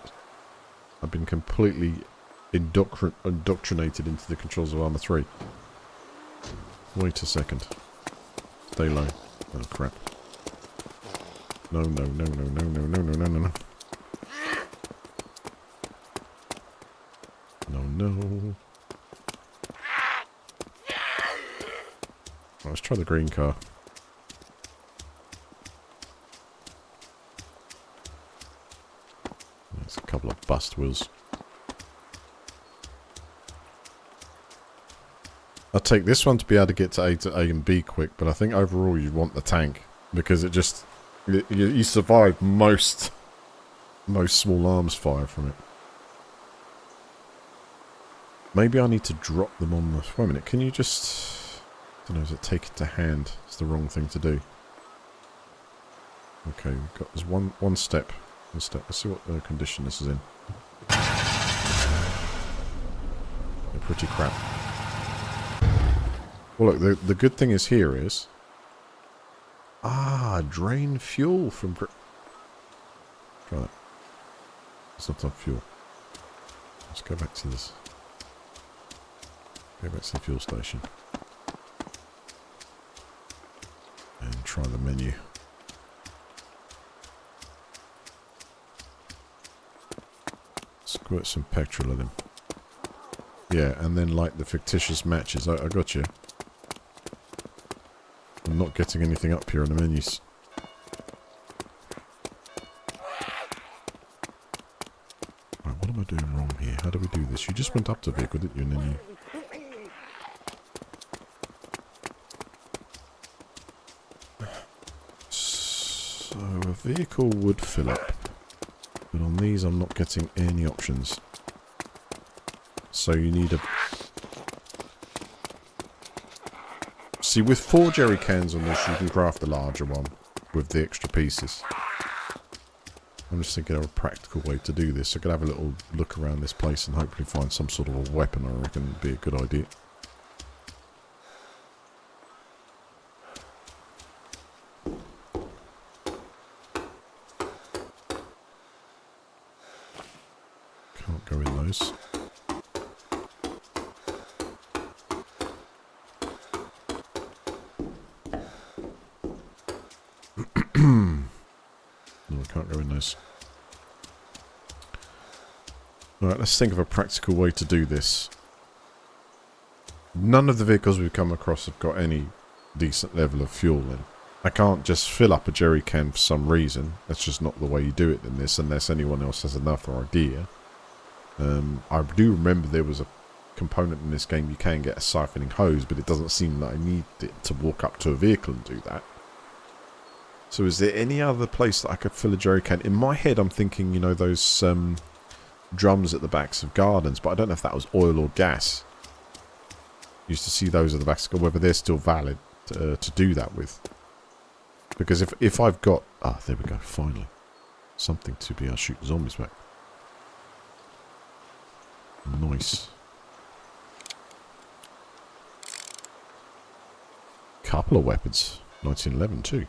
I've been completely indoctrinated into the controls of Arma 3. Wait a second. Stay low. Oh crap. No. No. Let's try the green car. There's a couple of bust wheels. I'll take this one to be able to get to A and B quick, but I think overall you want the tank because it just you survive most small arms fire from it. Maybe I need to drop them on the... Wait a minute, can you just... I don't know, is it take it to hand? It's the wrong thing to do. Okay, we've got... There's one step. Let's see what condition this is in. They're pretty crap. Well, look, the good thing is here is... drain fuel from... Try that. It's not enough fuel. Let's go back to this. Go back to the fuel station. And try the menu. Squirt some petrol at him. Yeah, and then light the fictitious matches. I got you. I'm not getting anything up here on the menus. Right, what am I doing wrong here? How do we do this? You just went up to vehicle, didn't you? And then you... So a vehicle would fill up. But on these I'm not getting any options. So you need a... See, with 4 jerry cans on this, you can craft a larger one with the extra pieces. I'm just thinking of a practical way to do this. I could have a little look around this place and hopefully find some sort of a weapon. I reckon would be a good idea. No, I can't go in those. Alright, let's think of a practical way to do this. None of the vehicles we've come across have got any decent level of fuel in. I can't just fill up a jerry can for some reason. That's just not the way you do it in this, unless anyone else has another idea. I do remember there was a component in this game you can get a siphoning hose, but it doesn't seem that I need it to walk up to a vehicle and do that. So is there any other place that I could fill a jerry can? In my head I'm thinking, you know, those drums at the backs of gardens, but I don't know if that was oil or gas. Used to see those at the backs, whether they're still valid to do that with. Because if I've got... Ah, there we go, finally. Something to be able to shoot zombies back. Nice. Couple of weapons. 1911 too.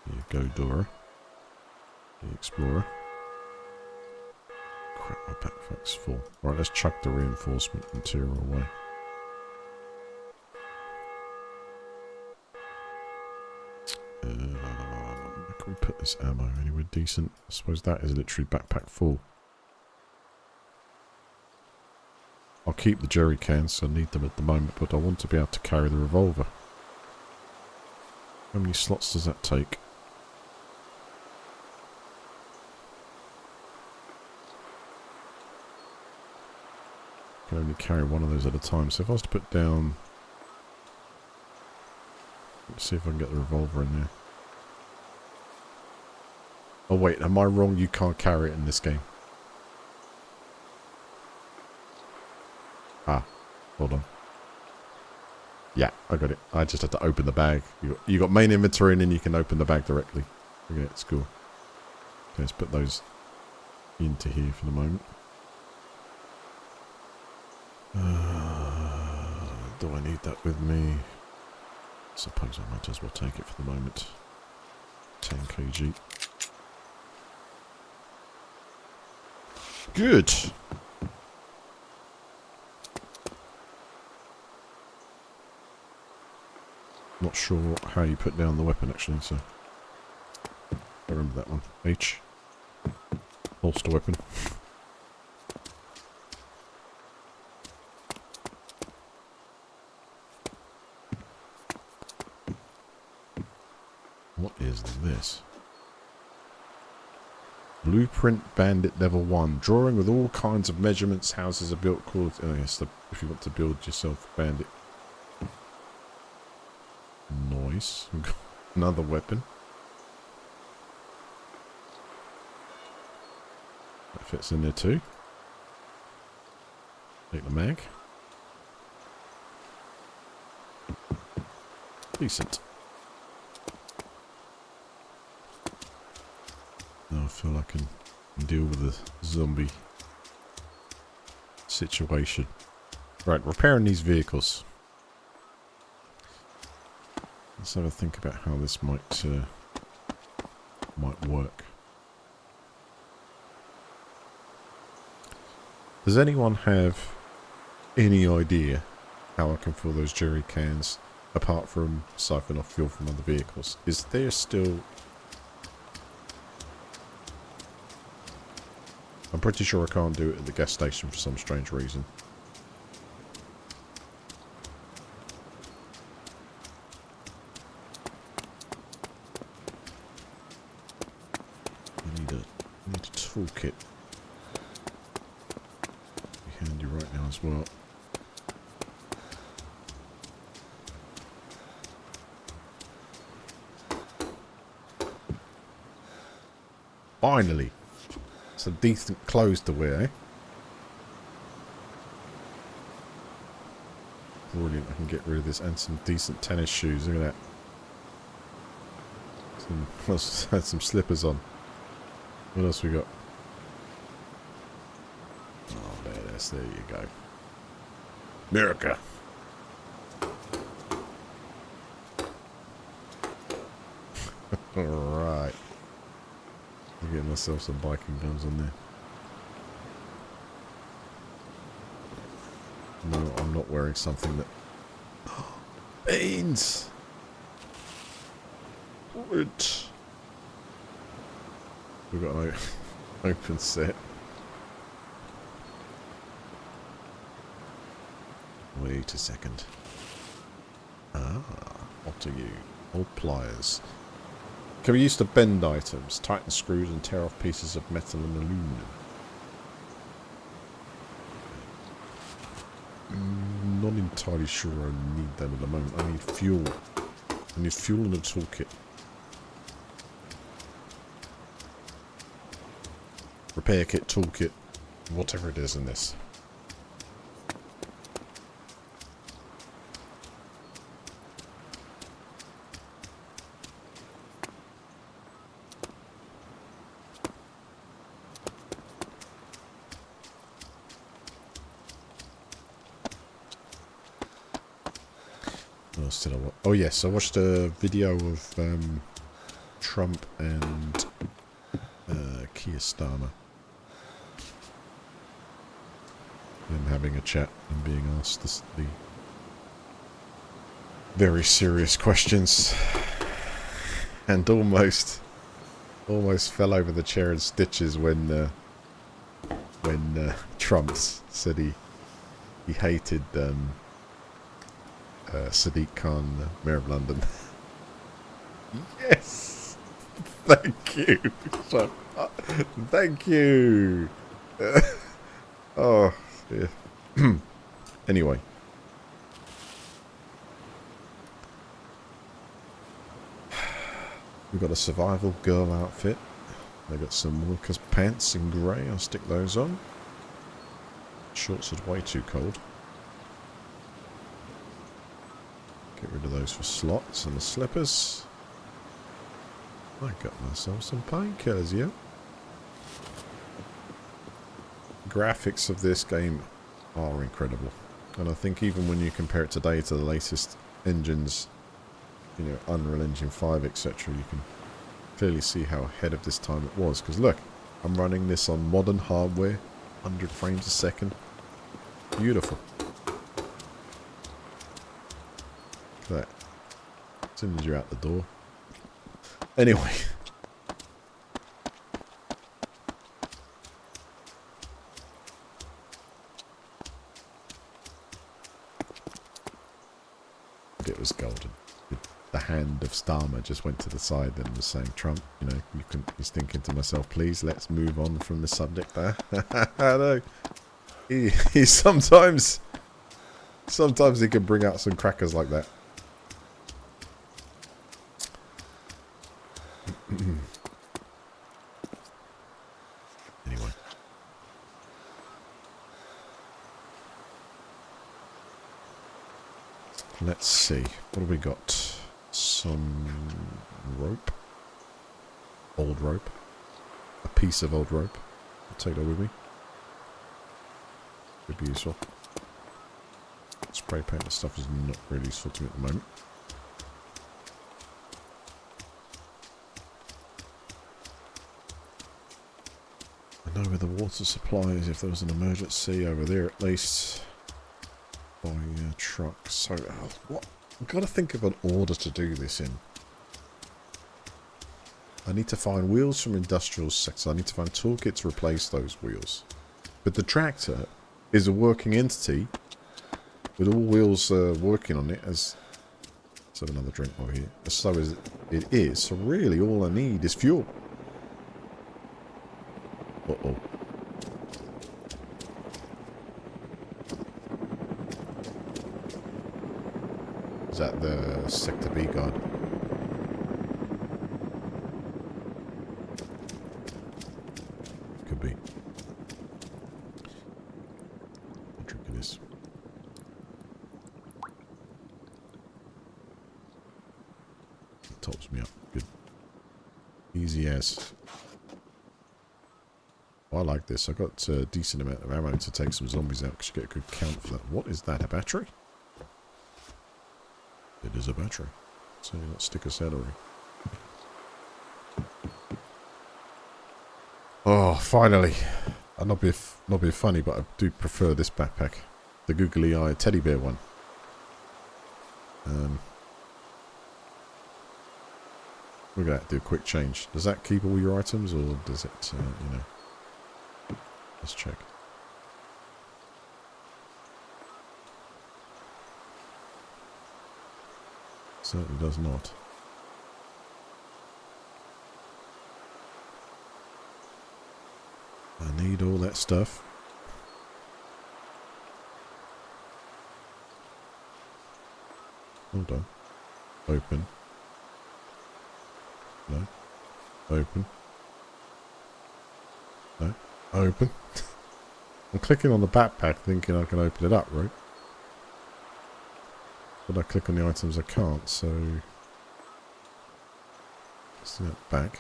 Here you go, Dora. The Explorer. Crap, my backpack's full. Right, let's chuck the reinforcement material away. Where can we put this ammo? Anywhere decent? I suppose that is literally backpack full. I'll keep the jerry cans, I need them at the moment, but I want to be able to carry the revolver. How many slots does that take? I can only carry one of those at a time, so if I was to put down... Let's see if I can get the revolver in there. Oh wait, am I wrong? You can't carry it in this game. Ah, hold on. Yeah, I got it. I just had to open the bag. You got main inventory and then you can open the bag directly. Okay, it's cool. Okay, let's put those into here for the moment. Do I need that with me? Suppose I might as well take it for the moment. 10 kg. Good. Not sure how you put down the weapon actually, so I remember that one. H. Holster weapon. What is this? Blueprint Bandit Level 1. Drawing with all kinds of measurements. Houses are built called... Oh yes, if you want to build yourself a bandit. Nice. Another weapon. That fits in there too. Take the mag. Decent. Now I feel I can deal with the zombie situation. Right, repairing these vehicles. Let's have a think about how this might work. Does anyone have any idea how I can fill those jerry cans apart from siphon off fuel from other vehicles? Is there still... I'm pretty sure I can't do it at the gas station for some strange reason. I need a toolkit. Be handy right now as well. Finally! Some decent clothes to wear, eh? Brilliant, I can get rid of this and some decent tennis shoes, look at that. Had some slippers on. What else we got? Oh, there you go. America! Alright. I'm getting myself some biking guns on there. No, I'm not wearing something that... Beans! Wood! We've got an open set. Wait a second. Ah, what are you? Old pliers. Can be used to bend items, tighten screws and tear off pieces of metal and aluminum. Not entirely sure I need that at the moment. I need fuel. I need fuel and a toolkit. Repair kit, toolkit, whatever it is in this. Oh yes, I watched a video of Trump and Keir Starmer. Them having a chat and being asked the very serious questions. And almost fell over the chair in stitches when Trump said he hated Sadiq Khan, Mayor of London. Yes! Thank you! Thank you! Oh, dear. Anyway. We've got a survival girl outfit. They got some workers' pants in grey. I'll stick those on. Shorts are way too cold. Get rid of those for slots and the slippers. I got myself some painkillers, yeah. Graphics of this game are incredible. And I think even when you compare it today to the latest engines, you know, Unreal Engine 5, etc., you can clearly see how ahead of this time it was. Because look, I'm running this on modern hardware, 100 frames a second. Beautiful. That. As soon as you're out the door. Anyway. It was golden. The hand of Starmer just went to the side and was saying, Trump, you know, he's thinking to myself, please, let's move on from the subject there. I know. He sometimes he can bring out some crackers like that. Anyway. Let's see. What have we got? Some rope. Old rope. A piece of old rope. I'll take that with me. Could be useful. Spray paint and stuff is not really useful to me at the moment. I know where the water supply is if there was an emergency over there at least. By truck. So, what? I've got to think of an order to do this in. I need to find wheels from industrial sector. I need to find a toolkit to replace those wheels. But the tractor is a working entity with all wheels working on it as... Let's have another drink over here. As slow as it is. So really all I need is fuel. Uh-oh. Is that the Sector B guard? Could be. I'm drinking this. It tops me up. Good. Easy as. Oh, I like this. I got a decent amount of ammo to take some zombies out because you get a good count for that. What is that? A battery? It is a battery. So you got sticker celery. Oh, finally. I'll not be funny, but I do prefer this backpack. The googly eye teddy bear one. We're going to have to do a quick change. Does that keep all your items, or does it, you know... Let's check. Certainly does not. I need all that stuff. Hold on. Open. No. Open. No. Open. I'm clicking on the backpack thinking I can open it up, right? But I click on the items I can't, so... See that back.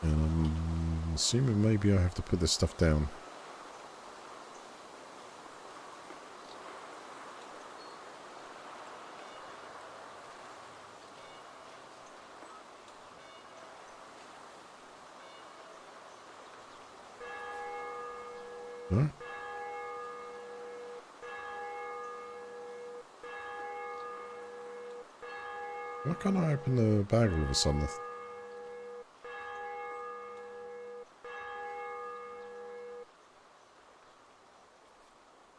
And I'm assuming maybe I have to put this stuff down. Huh? Why can't I open the bag all of a sudden?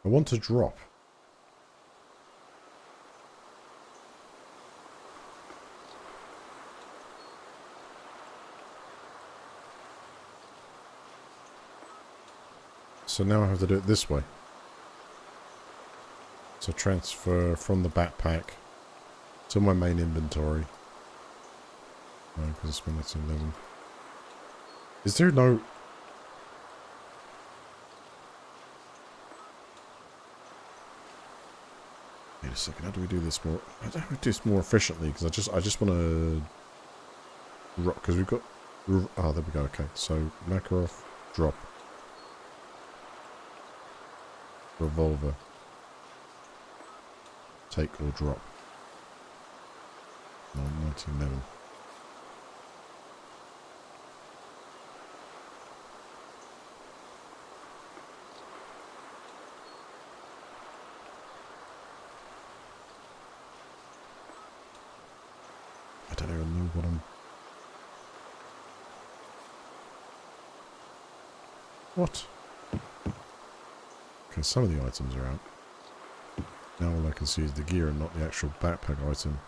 I want to drop. So now I have to do it this way. So transfer from the backpack to my main inventory. No, because it's when it's 11. Is there no... Wait a second, how do we do this more... How do we do this more efficiently? Because I just want to... Because we've got... Oh, there we go, okay. So, Makarov, drop. Revolver. Take or drop. No, 1911. I don't even know what I'm... What? Okay, some of the items are out. Now all I can see is the gear and not the actual backpack item.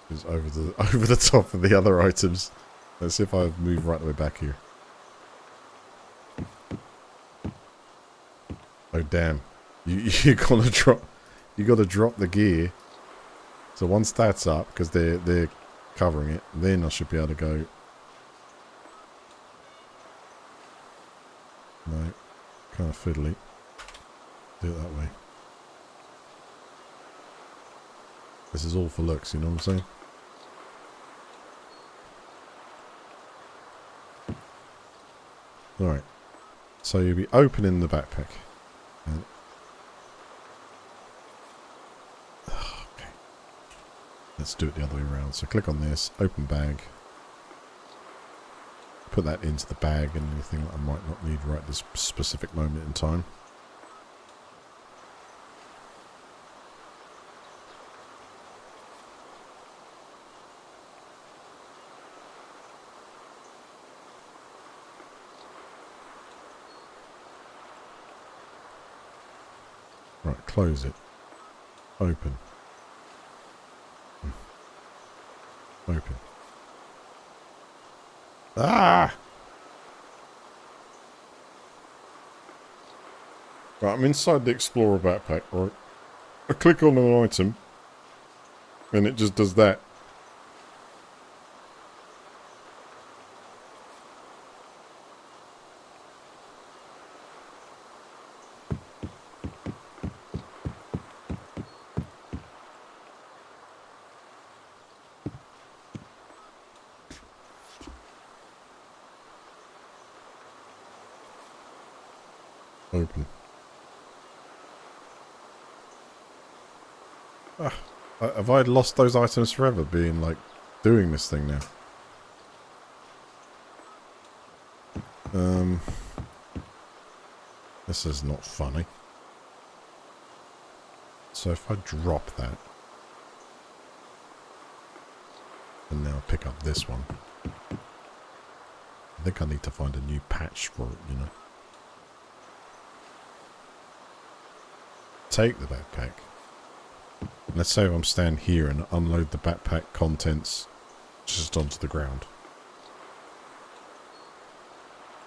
Is over the top of the other items. Let's see if I move right the way back here. Oh damn! You gotta drop the gear. So once that's up, because they're covering it, then I should be able to go. No, kind of fiddly. Do it that way. This is all for looks, you know what I'm saying? Alright. So you'll be opening the backpack. And okay. Let's do it the other way around. So click on this, open bag. Put that into the bag and anything that I might not need right at this specific moment in time. Right, close it. Open. Open. Ah! Right, I'm inside the Explorer backpack, right? I click on an item, and it just does that. Open. Ah, have I lost those items forever being like doing this thing now? This is not funny. So if I drop that, and now pick up this one, I think I need to find a new patch for it, you know. Take the backpack. Let's say I'm standing here and unload the backpack contents just onto the ground.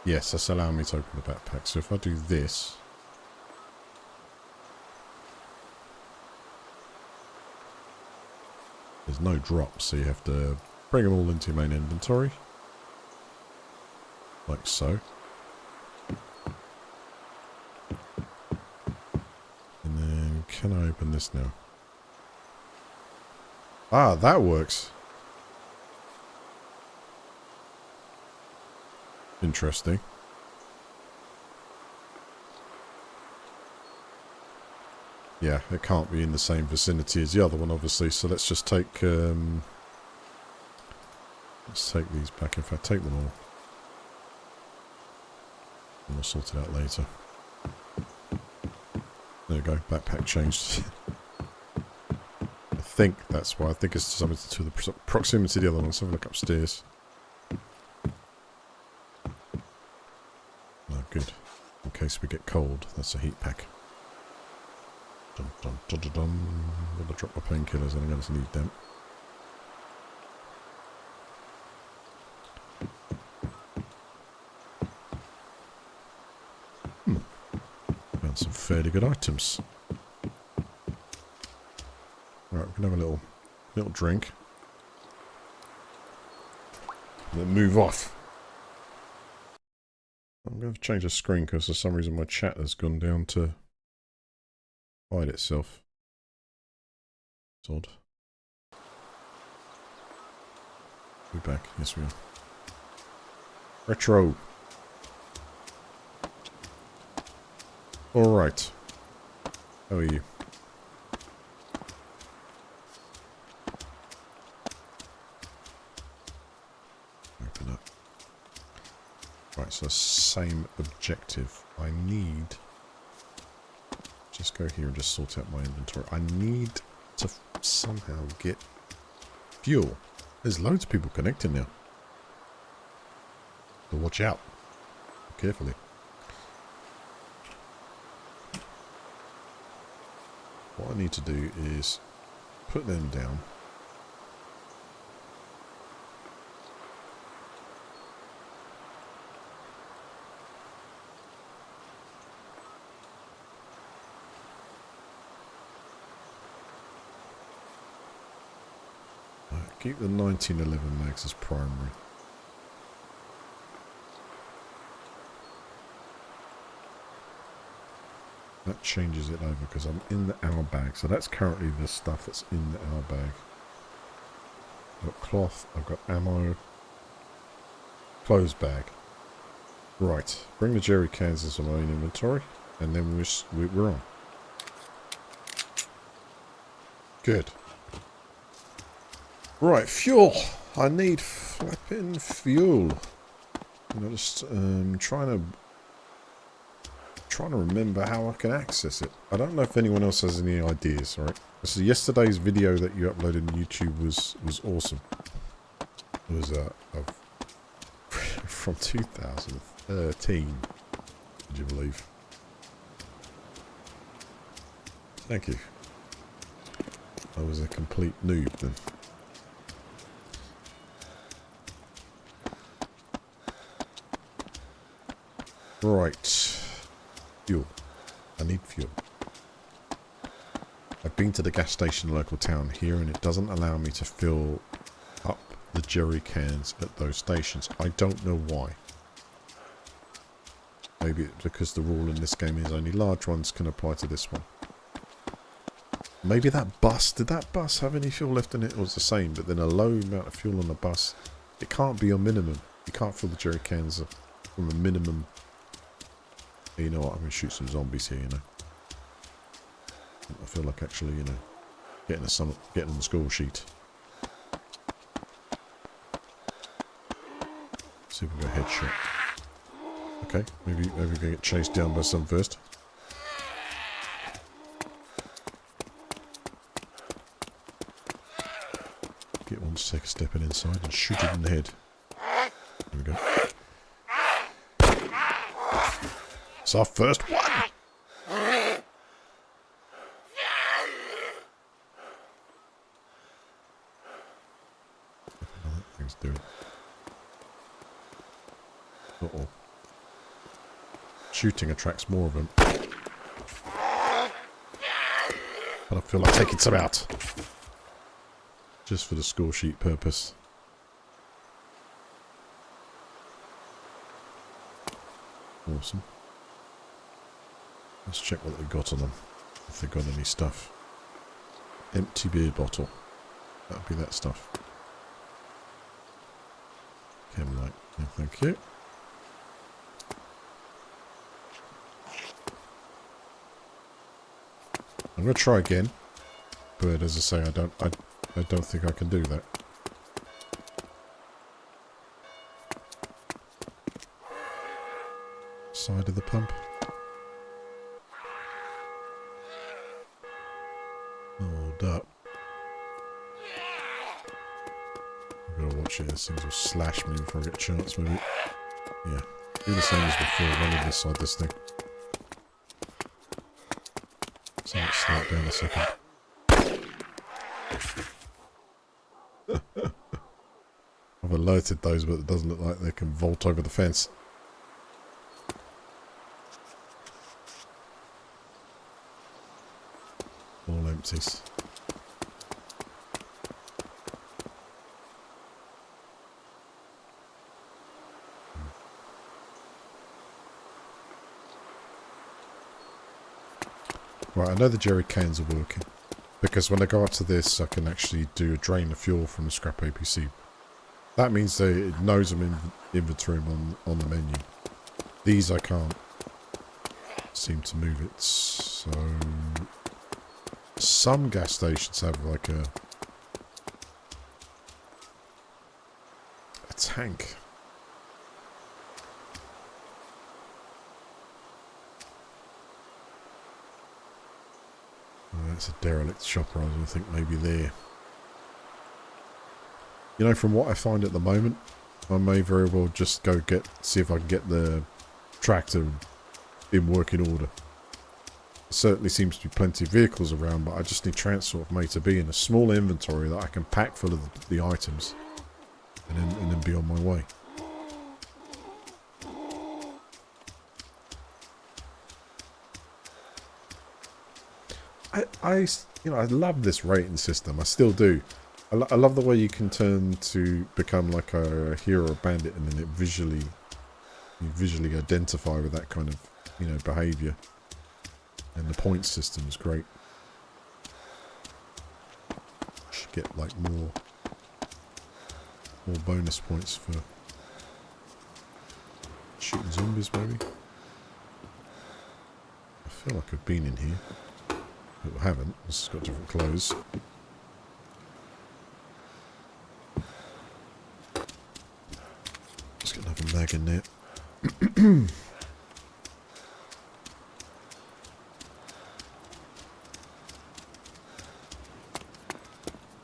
Yes, that's allowing me to open the backpack. So if I do this, there's no drops, so you have to bring them all into your main inventory. Like so. And then, can I open this now? Ah, that works. Interesting. Yeah, it can't be in the same vicinity as the other one, obviously. So let's just take let's take these back. In fact, take them all. And we'll sort it out later. There we go. Backpack changed. I think that's why. I think it's something to the proximity of the other one. Let's have a look upstairs. Oh, good. In case we get cold, that's a heat pack. Dum, dum, dum, dum, dum. I'm going to drop my painkillers and I'm going to need them. Found some fairly good items. Right, we're going to have a little drink. And then move off. I'm going to change the screen because for some reason my chat has gone down to hide itself. It's odd. We're back. Yes, we are. Retro. Alright. How are you? Open up. Right, so same objective. I need... Just go here and just sort out my inventory. I need to somehow get fuel. There's loads of people connecting now. So watch out. Carefully. What I need to do is put them down. Keep the 1911 mags as primary. That changes it over because I'm in the hour bag. So that's currently the stuff that's in the hour bag. I've got cloth, I've got ammo, clothes bag. Right, bring the jerry cans into my own inventory and then we're on. Good. Right, fuel. I need flipping fuel. I'm just trying to remember how I can access it. I don't know if anyone else has any ideas. Right. So yesterday's video that you uploaded on YouTube was awesome. It was from 2013. Would you believe? Thank you. I was a complete noob then. Right. Fuel. I need fuel. I've been to the gas station in the local town here and it doesn't allow me to fill up the jerry cans at those stations. I don't know why. Maybe it's because the rule in this game is only large ones can apply to this one. Maybe that bus, did that bus have any fuel left in it? It was the same, but then a low amount of fuel on the bus. It can't be your minimum. You can't fill the jerry cans from a minimum. You know what, I'm going to shoot some zombies here, you know. I feel like actually, you know, getting on the score sheet. See if we can go headshot. Okay, maybe we can get chased down by some first. take a step in inside and shoot it in the head. There we go. It's our first one! That thing's doing. Uh-oh. Shooting attracts more of them. But I feel like taking some out. Just for the score sheet purpose. Awesome. Let's check what they've got on them. If they've got any stuff. Empty beer bottle. That would be that stuff. Chem light. Yeah, thank you. I'm going to try again. But as I say, I don't think I can do that. Side of the pump. Hold up. I've got to watch it. These things will slash me before I get a chance, maybe. Yeah. Do the same as before. Run inside this thing. So let's slow it down a second. I've alerted those, but it doesn't look like they can vault over the fence. All empties. Right, I know the jerry cans are working. Because when I go up to this, I can actually do a drain of fuel from the scrap APC. That means that it knows I'm in inventory on the menu. These I can't seem to move it, so... Some gas stations have like a tank. Oh, that's a derelict shopper. I was going to think maybe there. You know, from what I find at the moment, I may very well just go see if I can get the tractor in working order. There certainly seems to be plenty of vehicles around, but I just need transport from A to B in a small inventory that I can pack full of the items and then be on my way. I love this rating system. I still do. I love the way you can turn to become like a hero or bandit, and then you visually identify with that kind of, behaviour. And the point system is great. Should get like more bonus points for shooting zombies, maybe. I feel like I've been in here, but I haven't. It's got different clothes. Let's get another mag in there.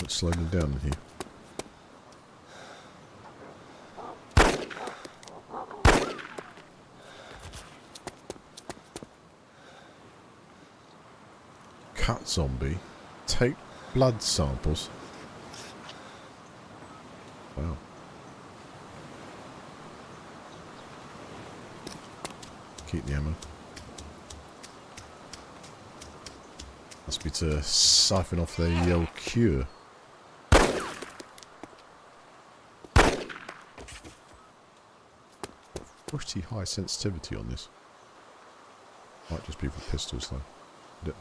Let's slow them down in here. Cut zombie. Take blood samples. Wow. Keep the ammo. Must be to siphon off their yellow cure. Pretty high sensitivity on this. Might just be for pistols though.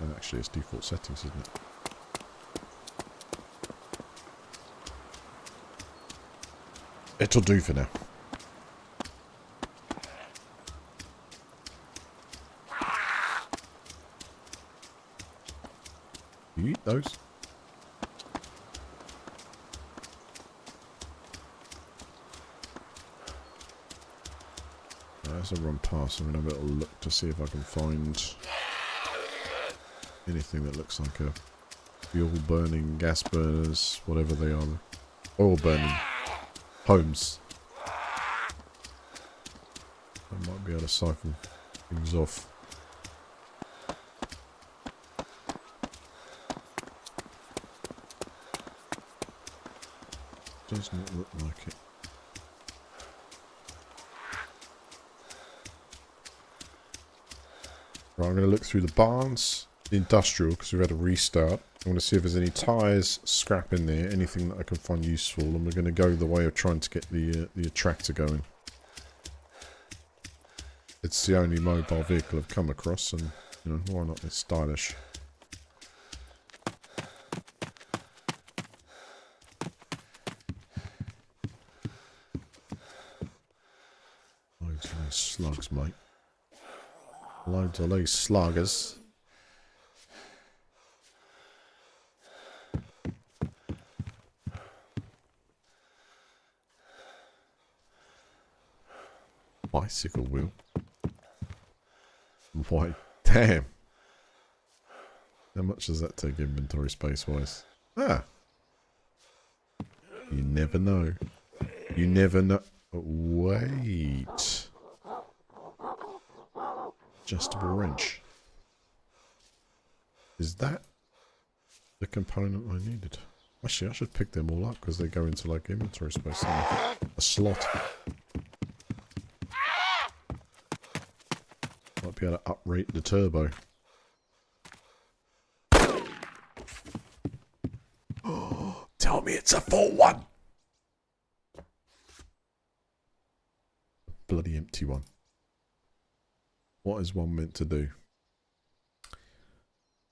And actually it's default settings, isn't it? It'll do for now. You eat those? As I run past, I'm going to have a little look to see if I can find anything that looks like a fuel burning, gas burners, whatever they are. oil burning homes. I might be able to siphon things off. Does not look like it. Right, I'm going to look through the barns, the industrial, because we've had a restart. I'm going to see if there's any tyres, scrap in there, anything that I can find useful, and we're going to go the way of trying to get the tractor going. It's the only mobile vehicle I've come across, and you know, why not? It's stylish. Loads of these slugs, mate. Loads of these sluggers. Bicycle wheel. Why, damn. How much does that take inventory space wise? Ah. You never know. You never know. Wait. Adjustable wrench. Is that the component I needed? Actually, I should pick them all up because they go into like inventory space. A slot. Might be able to uprate the turbo. Oh, tell me it's a full one. Bloody empty one. What is one meant to do?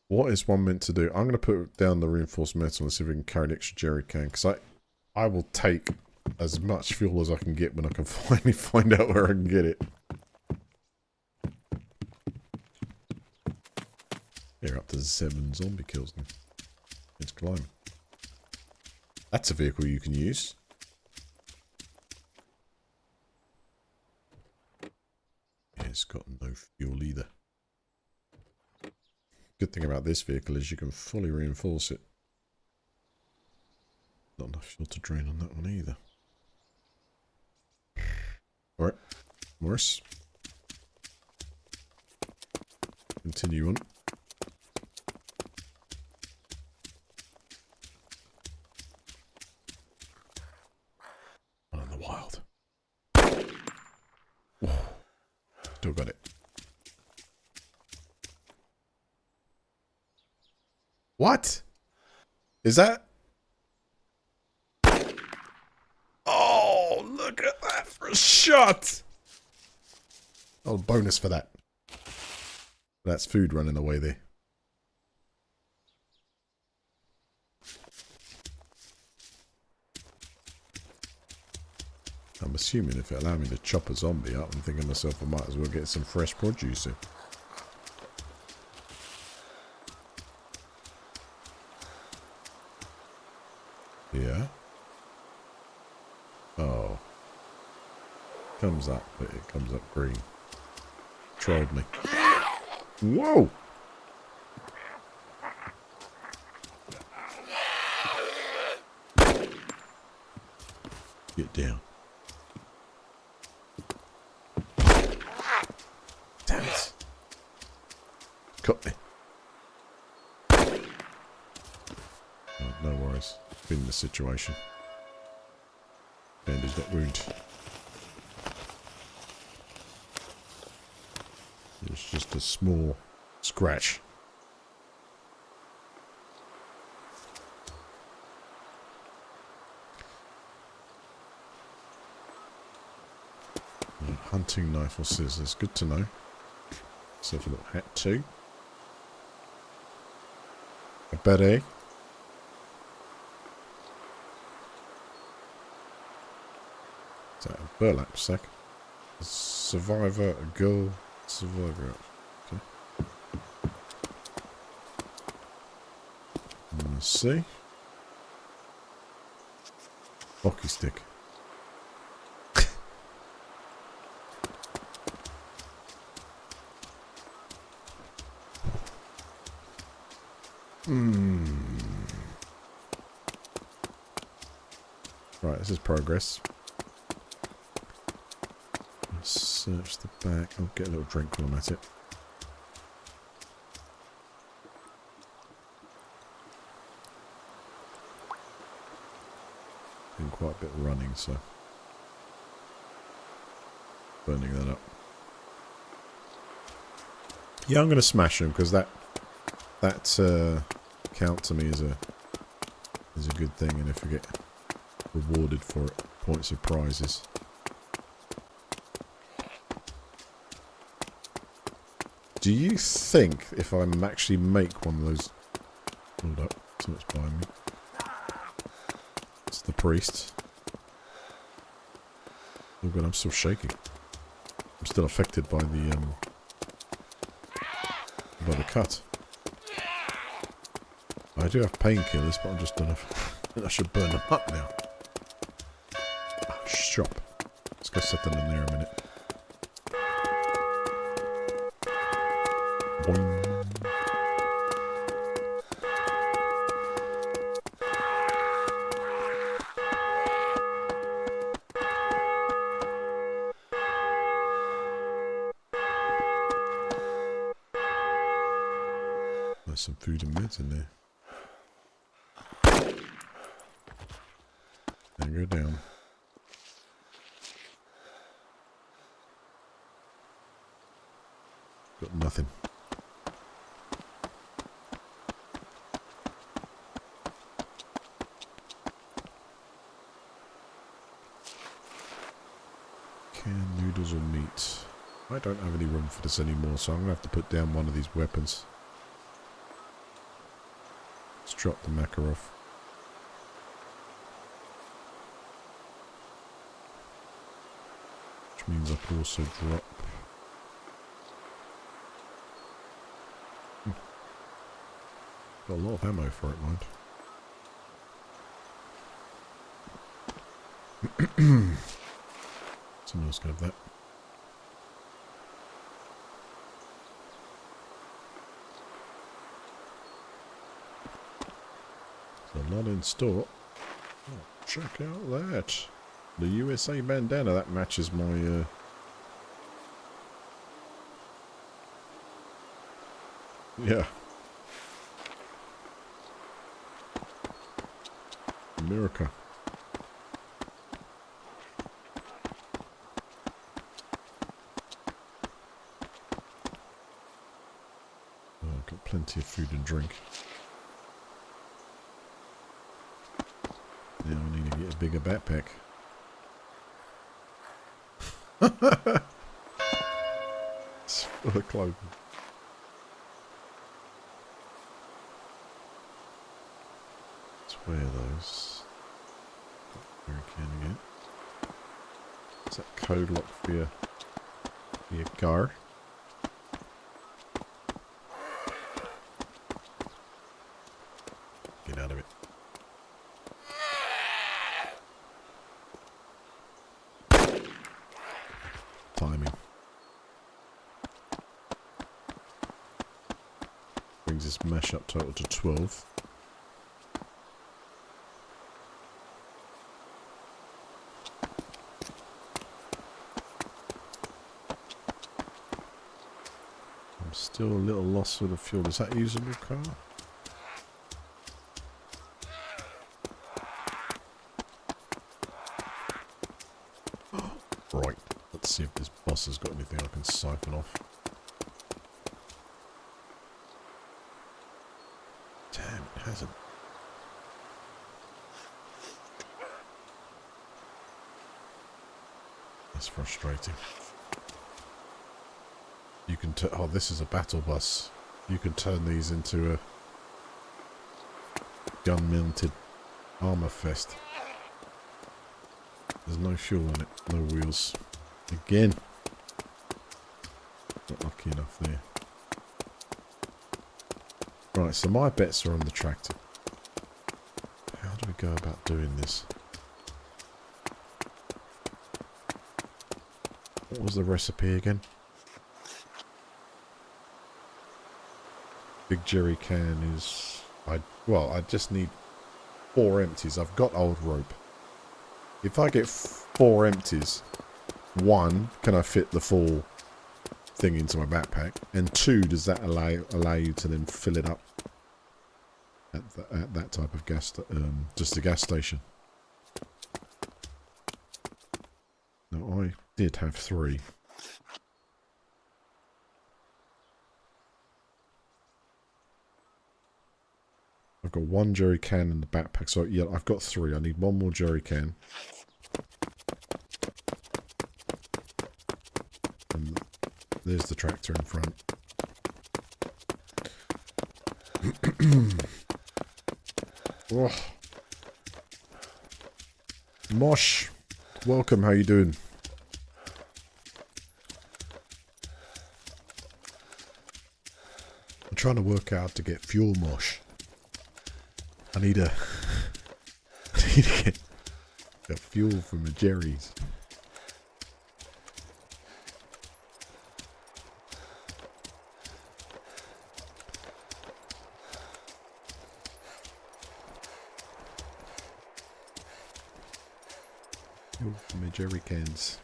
What is one meant to do? I'm going to put down the reinforced metal and see if we can carry an extra jerry can. Because I will take as much fuel as I can get when I can finally find out where I can get it. They're up to 7 zombie kills now. Let's climb. That's a vehicle you can use. Yeah, it's got no fuel either. Good thing about this vehicle is you can fully reinforce it. Not enough fuel to drain on that one either. Alright, Morris. Continue on. On in the wild. Whoa. Still got it. What? Is that? Oh, look at that for a shot. Oh, bonus for that. That's food running away there. I'm assuming if it allowed me to chop a zombie up, I'm thinking to myself I might as well get some fresh produce in. Yeah. Oh. Comes up, but it comes up green. Trolled me. Whoa! Get down. Damn it. Got me. Oh, no worries. Been in the situation. Bandage that wound. It's just a small scratch. Hunting knife or scissors. Good to know. Let's have a little hat too. A beret. Is that a burlap sack? A survivor, a girl, survivor. Okay. Let's see. Hockey stick. Right, this is progress. Let's search the back. I'll get a little drink while I'm at it. Been quite a bit running, so burning that up. Yeah, I'm going to smash them because that count to me is a good thing, and if I get rewarded for it, points of prizes. Do you think if I actually make one of those... Hold up, someone's behind me. It's the priest. Oh god, I'm still shaking. I'm still affected by the cut. I do have painkillers, but I'm just don't know if I should burn them up now. Oh, shop. Let's go set them in there a minute. Boing. There's some food and meds in there. And go down. Got nothing. Canned noodles or meat. I don't have any room for this anymore, so I'm going to have to put down one of these weapons. Let's drop the Makarov. Which means I can also drop... Got a lot of ammo for it, mind. Someone else can have that. There's a lot in store. Oh, check out that. The USA bandana, that matches my... Yeah. America. Oh, I've got plenty of food and drink. Now I need to get a bigger backpack. It's full of clothing. Let's wear those. Where I can again. Is that code lock for your car? Get out of it. Timing. Brings this mash up total to 12. I'm still a little lost with the fuel. Is that a usable car? Right. Let's see if this boss has got anything I can siphon off. Damn, it hasn't. That's frustrating. You can oh, this is a battle bus. You can turn these into a gun-mounted armor fest. There's no fuel in it, no wheels. Again. Not lucky enough there. Right, so my bets are on the tractor. How do we go about doing this? What was the recipe again? Big jerry can is... I just need 4 empties. I've got old rope. if I get 4 empties, 1, can I fit the full thing into my backpack? And 2, does that allow you to then fill it up at that type of gas, just a gas station? Now I did have 3. I've got 1 jerry can in the backpack, so yeah, I've got 3. I need 1 more jerry can. And there's the tractor in front. Oh. Mosh, welcome, how you doing? I'm trying to work out to get fuel, Mosh. I need to get fuel from the Jerry's. Fuel from the jerry cans.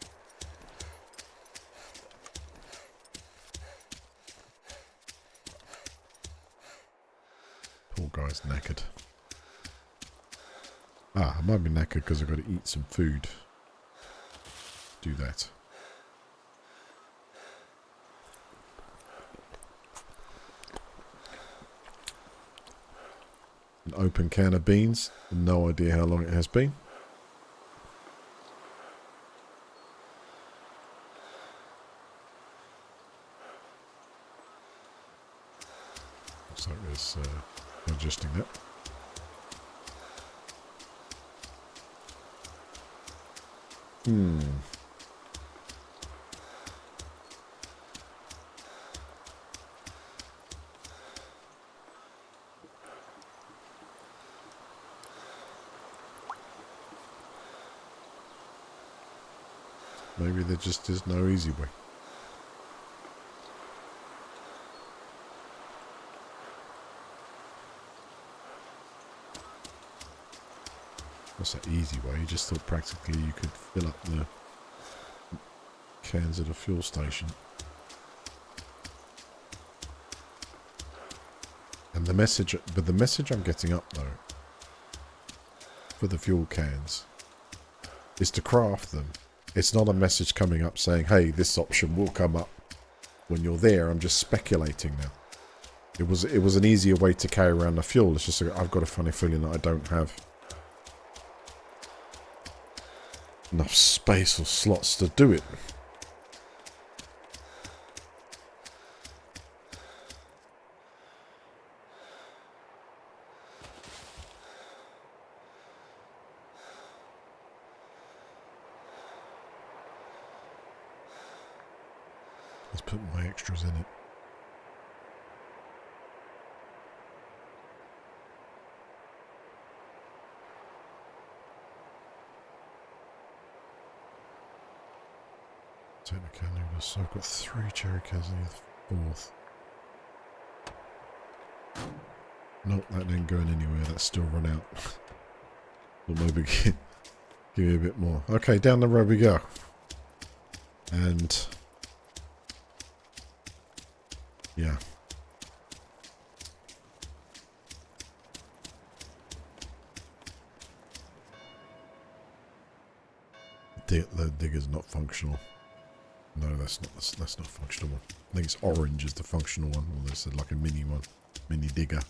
Poor guy's knackered. I might be knackered because I've got to eat some food. Do that. An open can of beans. No idea how long it has been. Looks like there's adjusting that. Maybe there just is no easy way. What's that easy way? You just thought practically you could fill up the cans at a fuel station. And the message, but the message I'm getting up though, for the fuel cans, is to craft them. It's not a message coming up saying, hey, this option will come up when you're there. I'm just speculating now. It was an easier way to carry around the fuel. It's just I've got a funny feeling that I don't have enough space or slots to do it. Let's put my extras in it. Technically, so I've got 3 cherry cans and the 4th. Nope, that didn't go in anywhere. That's still run out. Well, maybe give me a bit more. Okay, down the road we go. And yeah. The digger's not functional. No, that's not functional one. I think it's orange is the functional one, or there's like a mini one, mini digger.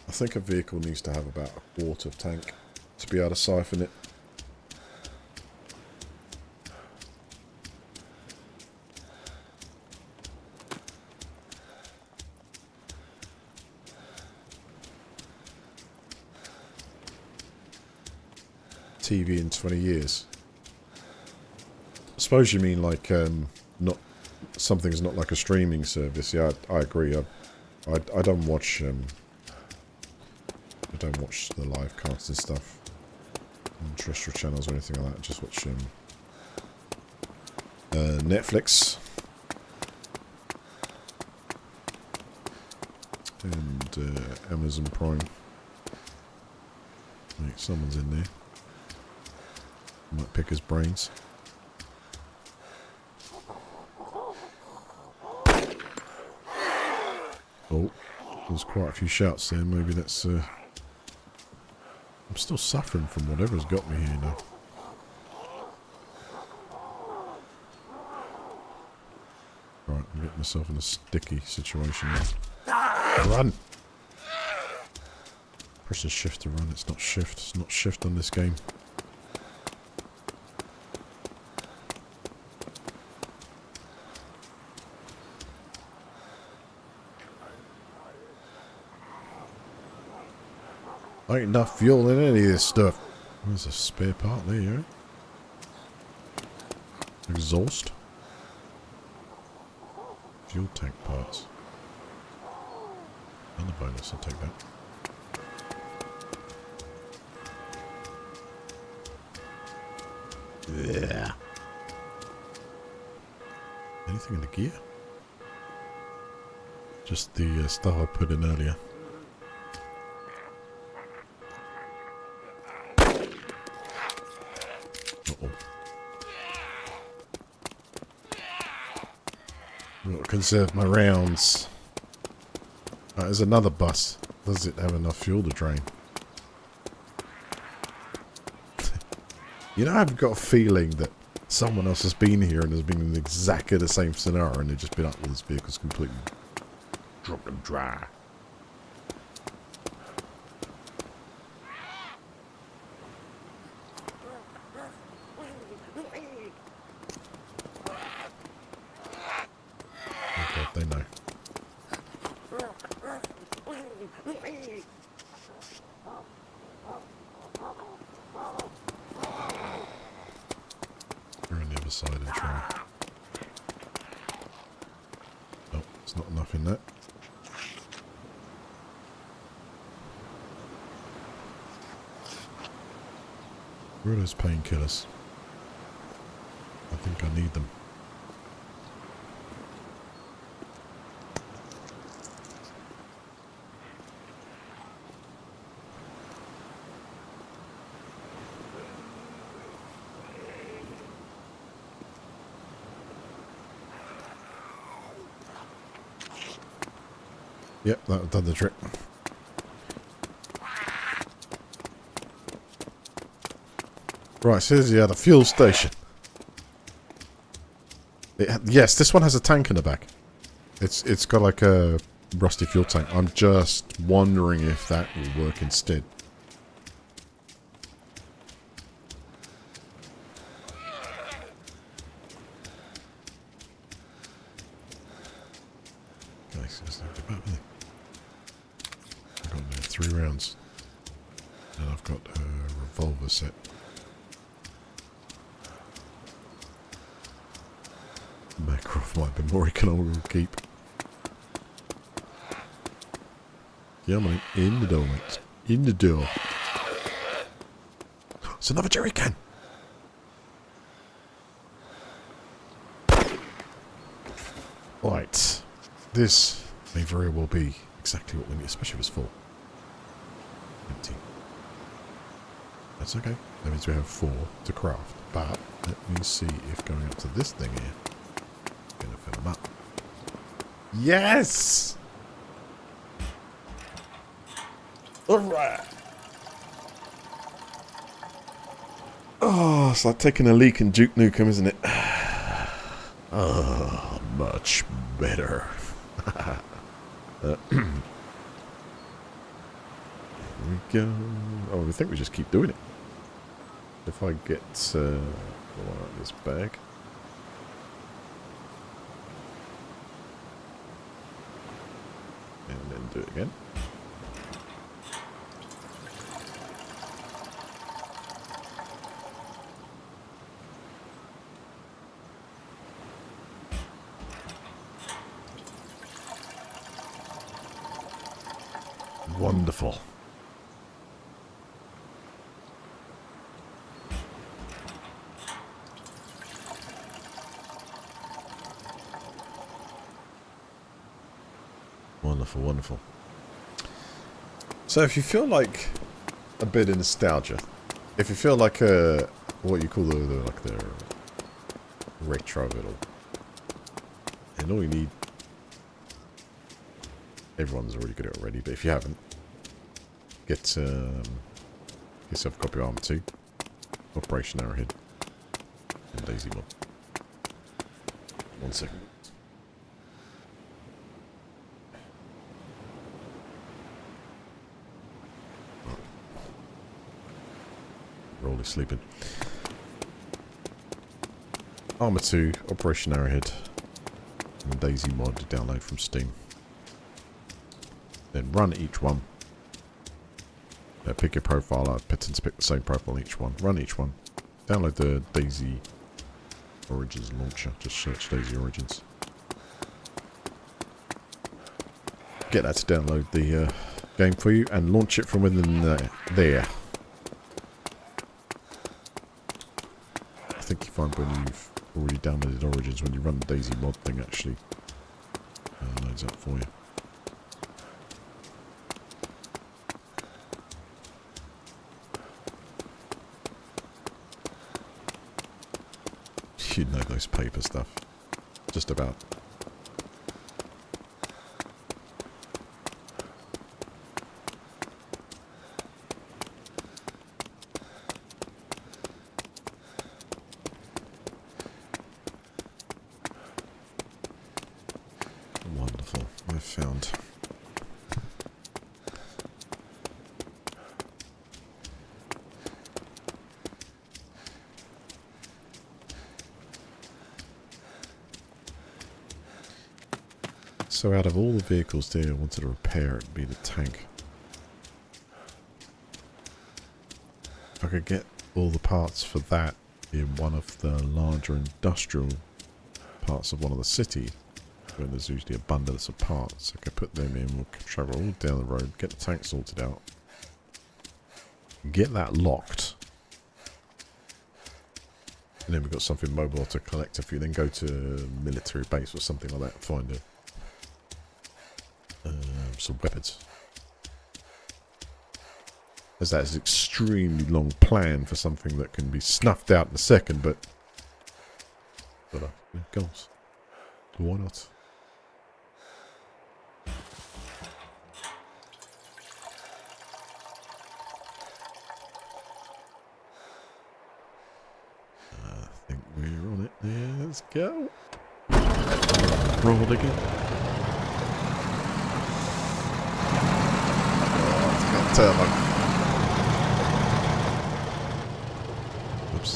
I think a vehicle needs to have about a quarter tank to be able to siphon it. TV in 20 years. I suppose you mean like not something's not like a streaming service. Yeah, I agree. I don't watch I don't watch the live casts and stuff on terrestrial channels or anything like that. I just watch Netflix. And Amazon Prime. Wait, someone's in there. Might pick his brains. Oh, there's quite a few shouts there. Maybe that's... I'm still suffering from whatever's got me here now. Right, I'm getting myself in a sticky situation now. Run! Pressing shift to run. It's not shift. It's not shift on this game. Ain't enough fuel in any of this stuff. There's a spare part there, yeah? Exhaust. Fuel tank parts. Another bonus, I'll take that. Yeah. Anything in the gear? Just the stuff I put in earlier. Uh-oh. I've got to conserve my rounds. There's another bus. Does it have enough fuel to drain? You know, I've got a feeling that someone else has been here and has been in exactly the same scenario and they've just been up with this vehicle's completely dropped them dry. Okay, they know. We're on the other side and try. Oh, it's not enough in that. Where are those painkillers? I think I need them. Yep, that done the trick. Right, so here's the other fuel station. Yes, this one has a tank in the back. It's got like a rusty fuel tank. I'm just wondering if that will work instead. Okay, so it's not about me. I've got 3 rounds. And I've got a revolver set. Backcroft might be more economical to keep. Yeah, man, in the door, mate. In the door. It's another jerry can. Right. This may very well be exactly what we need, especially if it's full. Empty. That's okay. That means we have 4 to craft. But let me see if going up to this thing here is going to fill them up. Yes! Alright! Oh, it's like taking a leak in Duke Nukem, isn't it? Oh, much better. Here we go. Oh, I think we just keep doing it. If I get one out of this bag. And then do it again. Wonderful. Wonderful, wonderful. So if you feel like a bit of nostalgia, if you feel like what you call the retro of it all, and all you need, everyone's already got it already, but if you haven't, get yourself a copy of Arma 2, Operation Arrowhead, and Daisy mod. 1 second. Rolly sleeping. Arma 2, Operation Arrowhead, and Daisy mod to download from Steam. Then run each one. Pick your profile. I pick the same profile on each one. Run each one. Download the Dayz Origins launcher. Just search Dayz Origins. Get that to download the game for you and launch it from within there. I think you find when you've already downloaded Origins, when you run the Dayz mod thing, actually loads up for you. You know those paper stuff. Just about. Wonderful. I've found. So out of all the vehicles there, I wanted to repair it and be the tank. If I could get all the parts for that in one of the larger industrial parts of one of the city, where there's usually abundance of parts, I could put them in, we'll travel all down the road, get the tank sorted out, get that locked, and then we've got something mobile to collect a few, then go to a military base or something like that and find some weapons. As that is an extremely long plan for something that can be snuffed out in a second, but goals. Why not? I think we're on it. Yeah, let's go. Roll again. Turbo. Oops.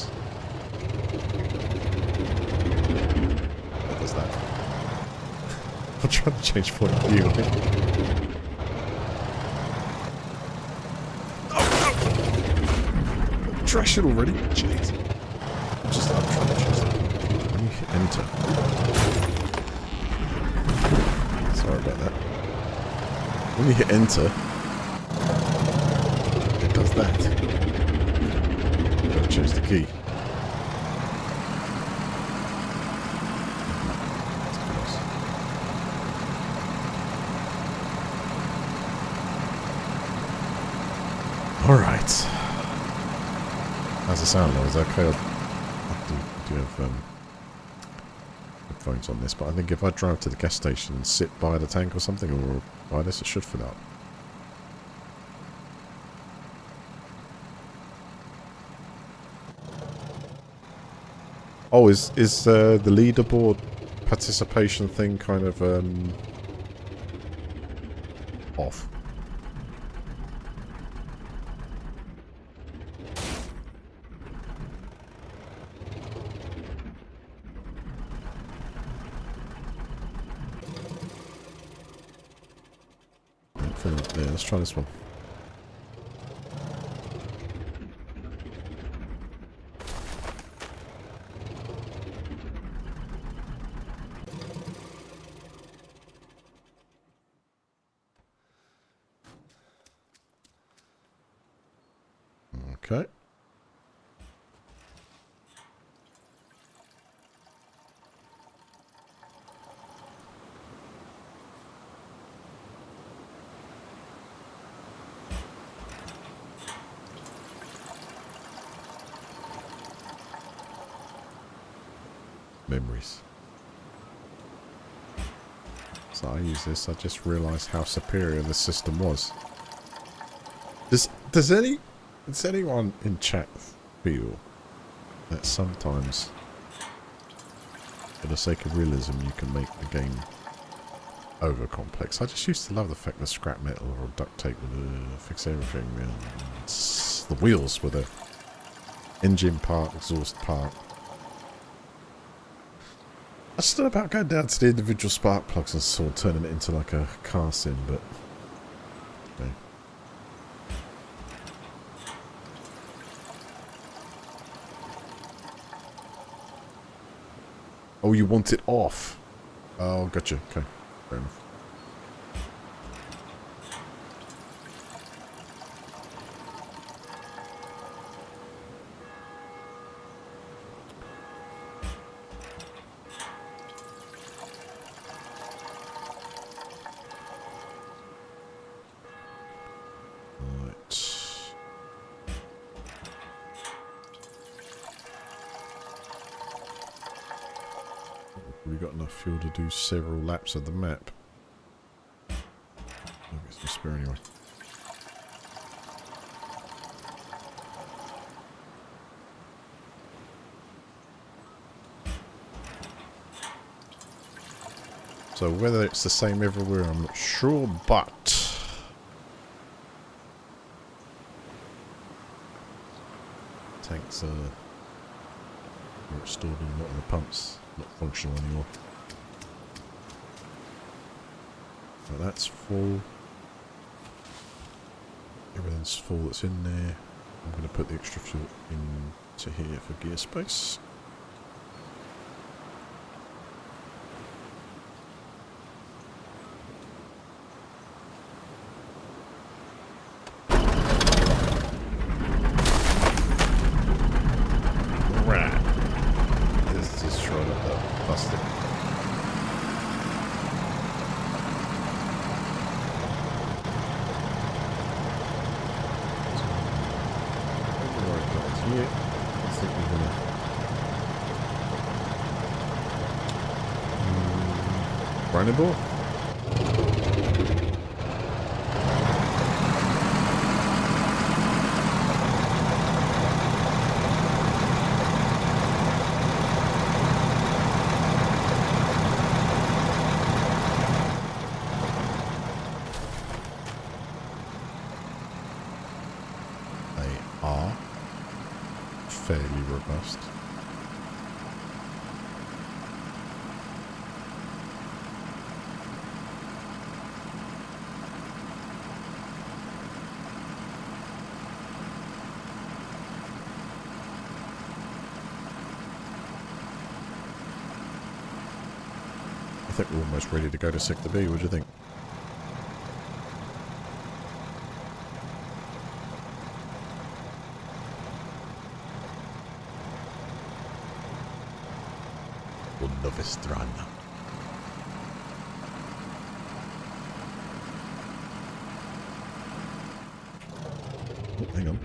What does that? I'm trying to change point of view. Oh no! Trash it already. Jeez. I'm trying to choose it. When you hit enter. Sorry about that. When you hit enter, does that. Gotta choose the key. Alright. How's the sound level? Is that okay? I do have headphones on this, but I think if I drive to the gas station and sit by the tank or something, or by this, it should fill out. Oh, is the leaderboard participation thing kind of off? Yeah, let's try this one. Okay. memories. So I use this, I just realised how superior the system was. Does anyone in chat feel that sometimes, for the sake of realism, you can make the game over complex? I just used to love the fact that scrap metal or duct tape would fix everything. And the wheels with a engine part, exhaust part. I just thought about going down to the individual spark plugs and sort of turning it into like a car sim, but okay. Oh, you want it off? Oh, gotcha. Okay, fair enough. We got enough fuel to do several laps of the map. I'll get some spare anyway. So whether it's the same everywhere, I'm not sure, but tanks are stored in a lot of the pumps. Not functional anymore. So that's full. Everything's full that's in there. I'm going to put the extra fuel into here for gear space. Runnable? They are fairly robust. I think we're almost ready to go to Sector B. What do you think? Novistrana. Oh, hang on.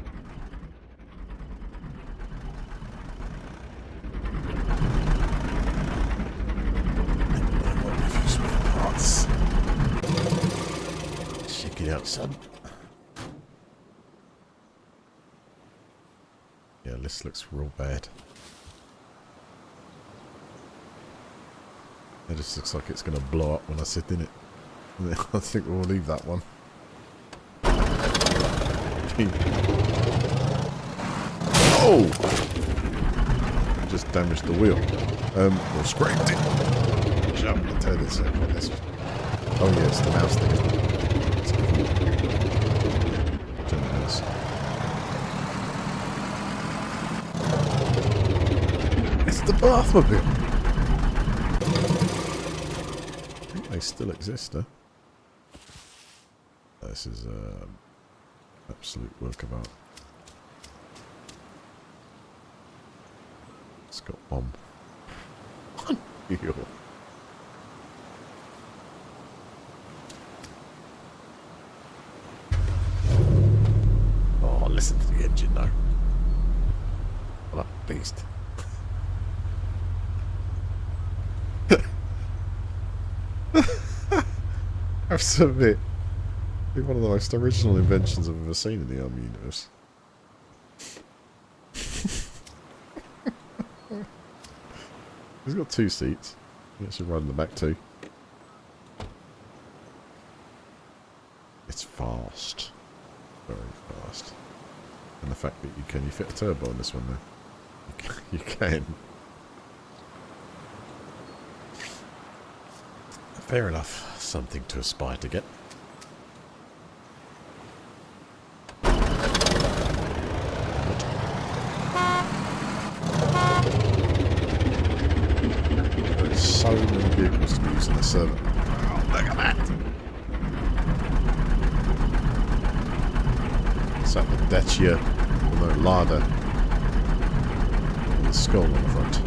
Check it out, son. Yeah, this looks real bad. It just looks like it's going to blow up when I sit in it. I think we'll leave that one. Oh! Just damaged the wheel. Or scraped it. Jump the turn it on this. Oh yeah, it's the mouse thing, isn't it? Turn the mouse. It's the Bathmobile! They still exist, huh? This is absolute work of art. It's got bomb. Unreal. Oh, listen to the engine though. What a beast. I have to admit, it's one of the most original inventions I've ever seen in the Army universe. He's got 2 seats. You actually ride in the back too. It's fast. Very fast. And the fact that you fit a turbo on this one though. You can. Fair enough. Something to aspire to get. There's so many vehicles to be used in the server. Oh, look at that! Is that the Dacia? No, Lada. With a skull on the front.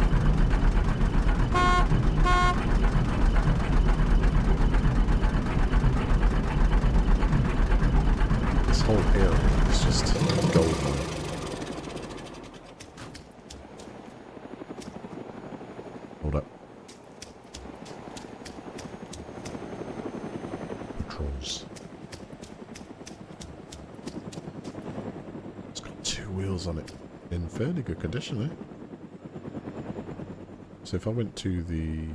This whole area is just golden. Hold up. Controls. It's got 2 wheels on it. In fairly good condition, eh? So if I went to the...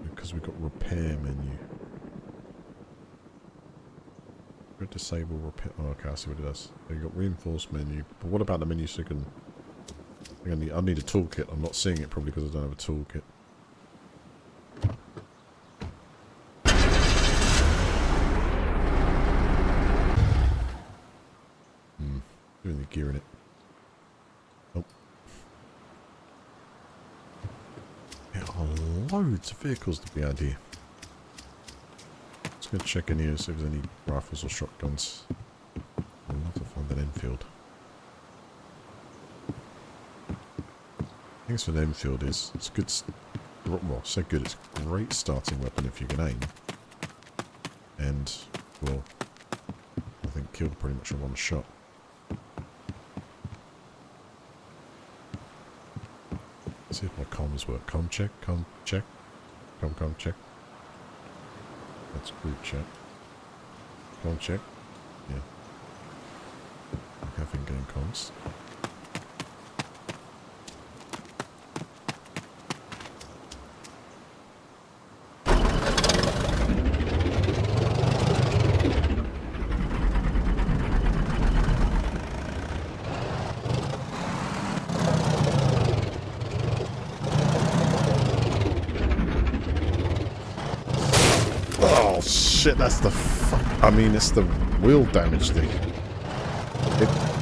Because we've got repair menu. Go disable repair... Oh, okay, I see what it does. So you've got reinforced menu. But what about the menu so you can... I need a toolkit. I'm not seeing it probably because I don't have a toolkit. Doing the gear in it. Oh. There are loads of vehicles to be had here. Just gonna check in here, see if there's any rifles or shotguns. I'd love to find an Enfield. Things for an Enfield is it's good. Well, so good. It's a great starting weapon if you can aim, and well, I think kill pretty much in one shot. Let's see if my comms work. Com check. Com check. Com check. That's group check. Com check. Yeah. I'm having game comms. Shit, that's the fuck. I mean, it's the wheel damage thing.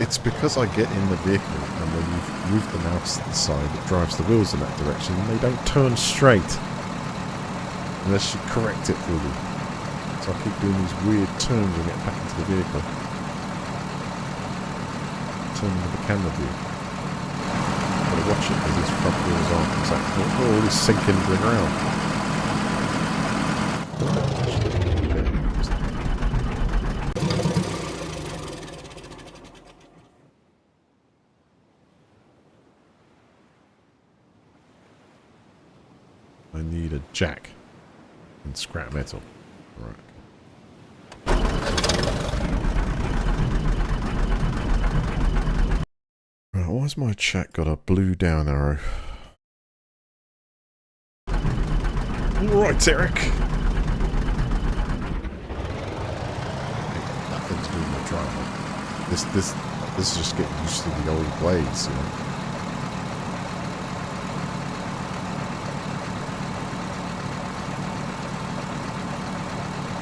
It's because I get in the vehicle and when you move the mouse to the side, it drives the wheels in that direction and they don't turn straight. Unless you correct it for you. So I keep doing these weird turns and get back into the vehicle. Turning with the camera view. Gotta watch it because these front wheels aren't exactly. Oh, all this sinking to the ground. I need a jack and scrap metal. Right. Right, why's my chat got a blue down arrow? Right, Eric. Nothing to do with my driver. This is just getting used to the old ways, you know.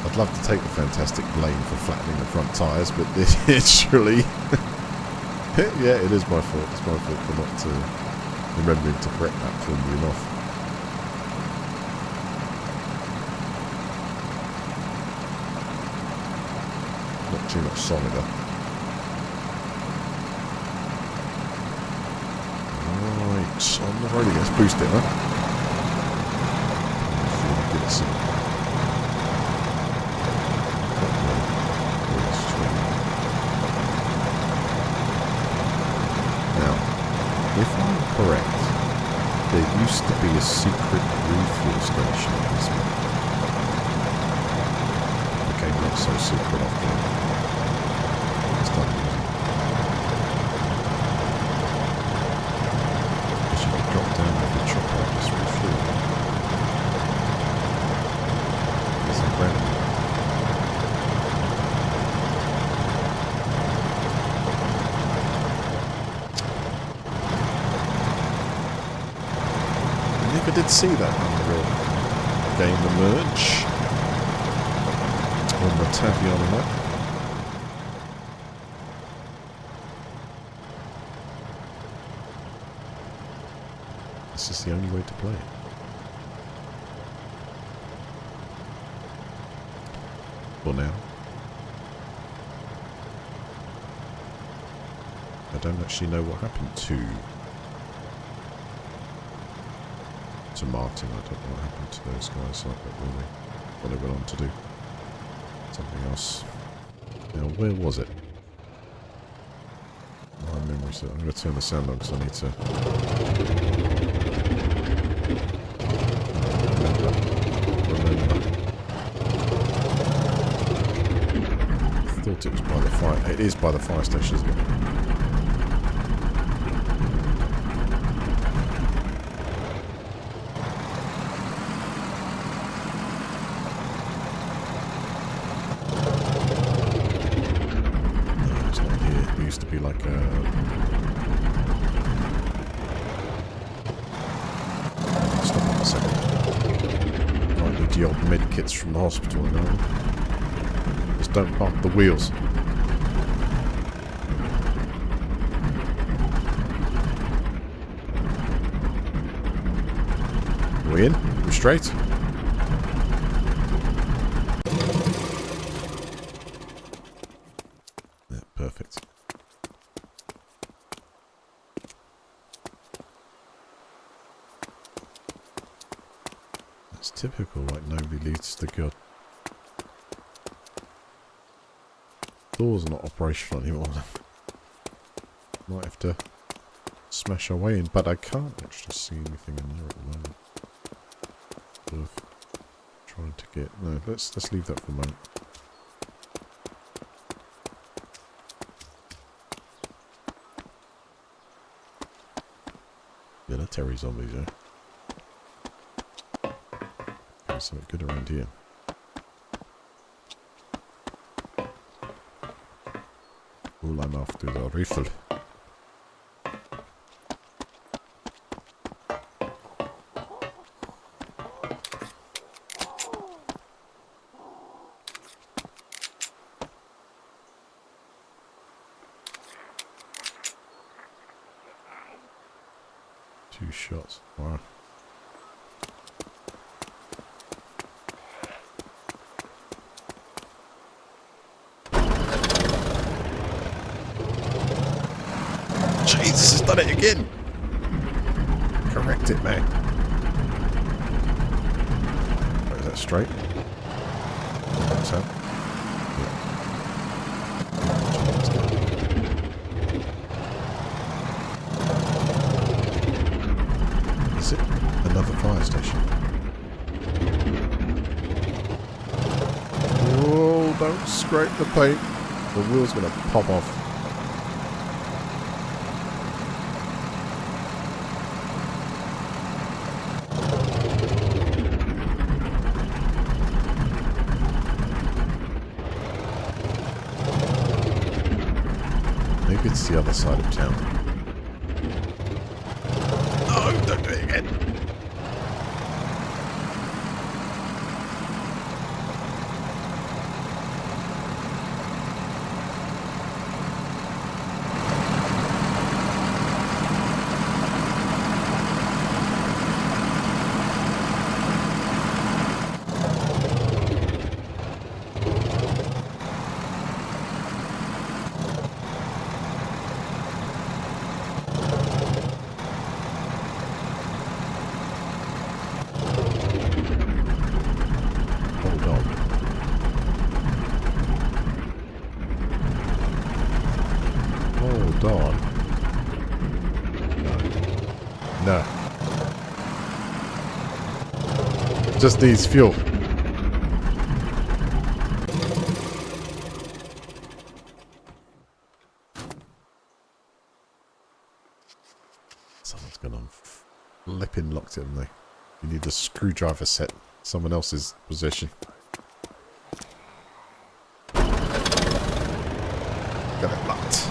I'd love to take the fantastic blame for flattening the front tyres, but literally... yeah, it is my fault. It's my fault for not remembering to correct that before moving off. Not too much solider. Right, on the road again. Let's boost it, huh? Give it some... If I'm correct, there used to be a secret refuel station in this map. so secret after it's done using. Because you could drop down with the chopper and just refuel. It's incredible. I never did see that on the real game emerge. On the Taviana map. This is the only way to play it. For now. I don't actually know what happened to Martin. I don't know what happened to those guys like that really. What they went on to do. Something else. Now, where was it? My memory's I'm going to turn the sound on because I need to remember. I thought it was by the fire. It is by the fire station, isn't it? Used to be like a stop a second. Might need the old med kits from the hospital, you know. Just don't bump the wheels. Are we in? We're straight. Yeah, perfect. It's typical, like nobody leads the god. Doors are not operational anymore. Might have to smash our way in, but I can't actually see anything in there at the moment. Sort of trying to get no. Let's leave that for a moment. Yeah, they're Terry zombies, yeah. Something good around here. All I'm after is a rifle. Two shots. Wow. Jesus has done it again. Correct it, man. Is that straight? What's that? Yeah. Is it another fire station? Oh, don't scrape the paint. The wheel's going to pop off. Maybe it's the other side of town. No, don't do it again. Hold on. No. Just needs fuel. gone on? Flipping locked it, haven't they? You need a screwdriver set. Someone else's possession. Got it locked.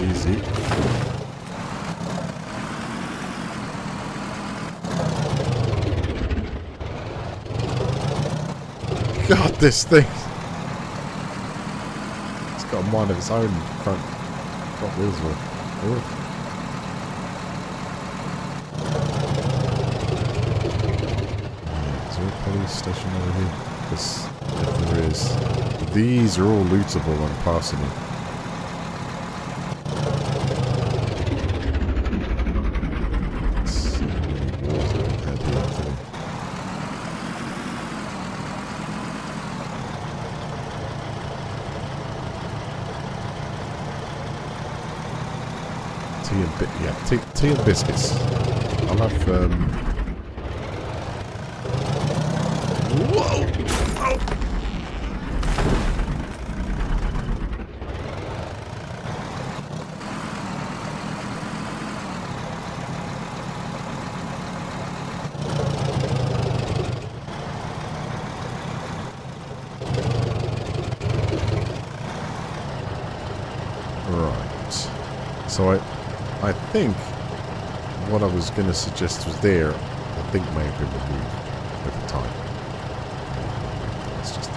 Easy. God, this thing. It's got a mind of its own. Front wheels were. Is there a police station over here? Because if there is, these are all lootable on passing it. Tea and biscuits. I'll have whoa! Oh. Right. So I think what I was going to suggest was there, I think may have been removed over time. It's just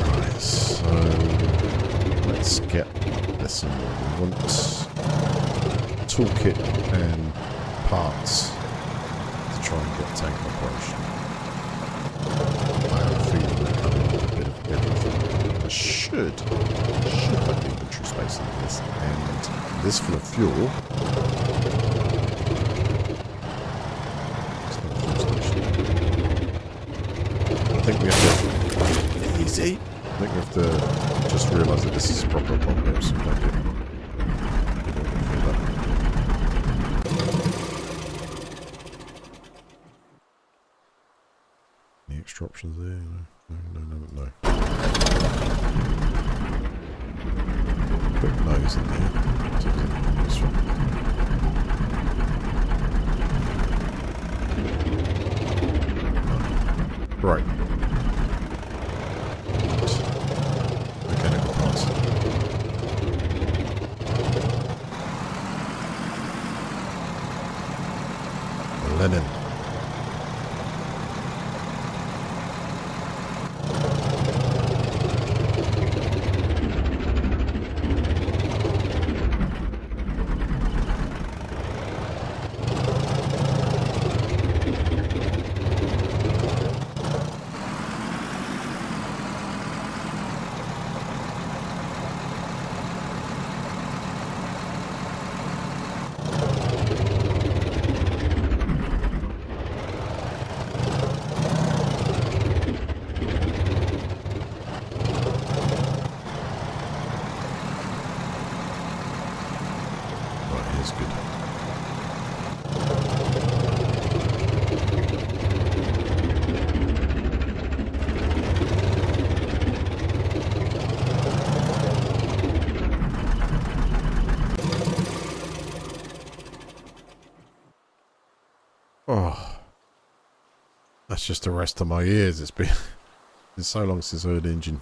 right, so let's get this in there. We want toolkit and parts to try and get tank operation. I have a feeling they're coming with a bit of everything. I should have the inventory space in this, and this full of fuel. It's not a fuel station. I think we have to easy. I think we have to just realise that this is a proper apocalypse. So don't get any extra options there? No. Quick nose in there. This one. Right. Mechanical parts. Linen. Oh, that's just the rest of my ears. It's been so long since I heard engine.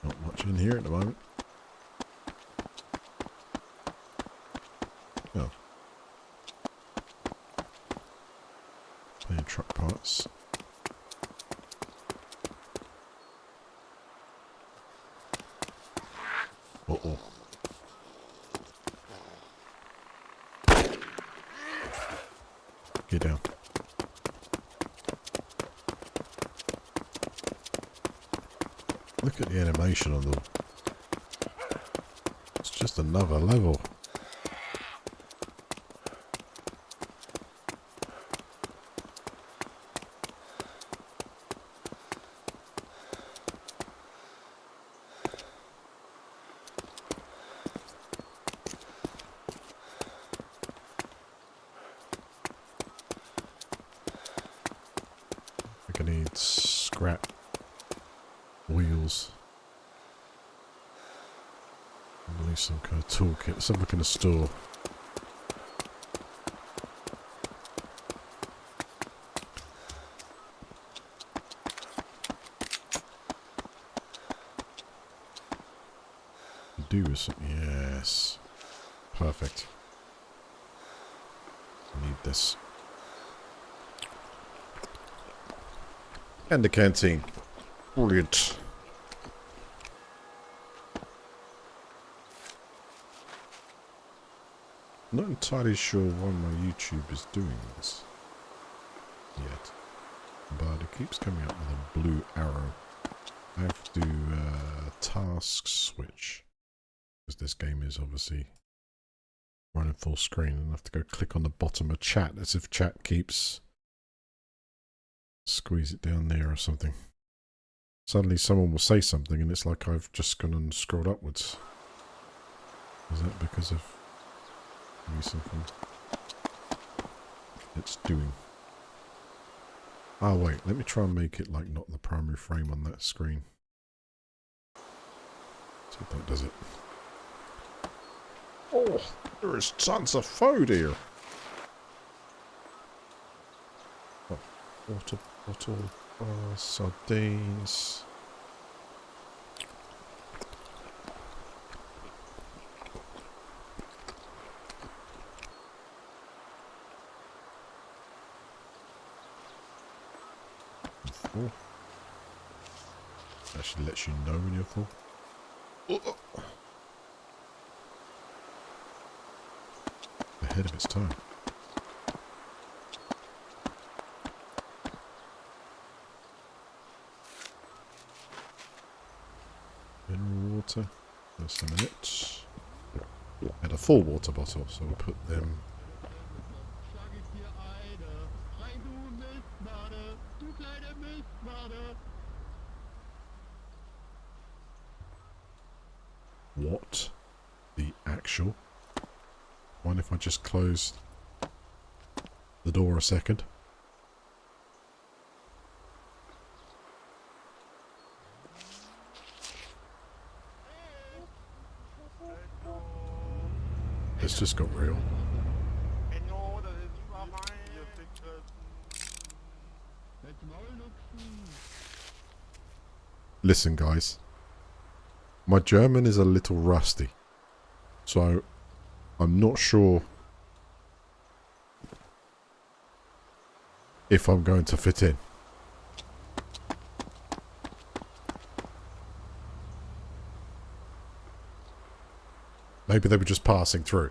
Not much in here at the moment. Oh, plenty of truck parts. Uh-oh. Get down. Look at the animation on them. It's just another level. scrap wheels. I believe some kind of toolkit. Let's have a look in the store. Do with something. Yes. Perfect. I need this. And the canteen. Brilliant. Not entirely sure why my YouTube is doing this yet, but it keeps coming up with a blue arrow. I have to do task switch, because this game is obviously running full screen, and I have to go click on the bottom of chat as if chat keeps squeeze it down there or something. Suddenly someone will say something and it's like I've just gone and scrolled upwards. Is that because of maybe something it's doing? Oh wait, let me try and make it like not the primary frame on that screen. See if that does it. Oh, there is tons of food here. Oh, water bottle, sardines. Full. Actually lets you know when you're full. Ahead of its time. Mineral water. Just a minute. And a full water bottle, so we'll put them. What the actual? Mind if I just close the door a second? It's just got real. Listen, guys. My German is a little rusty, so I'm not sure if I'm going to fit in. Maybe they were just passing through.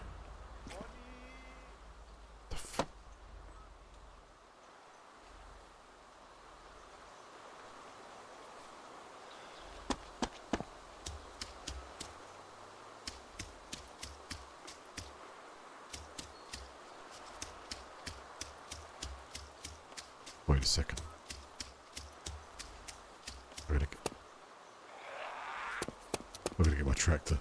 Wait a second. I'm gonna get my tractor.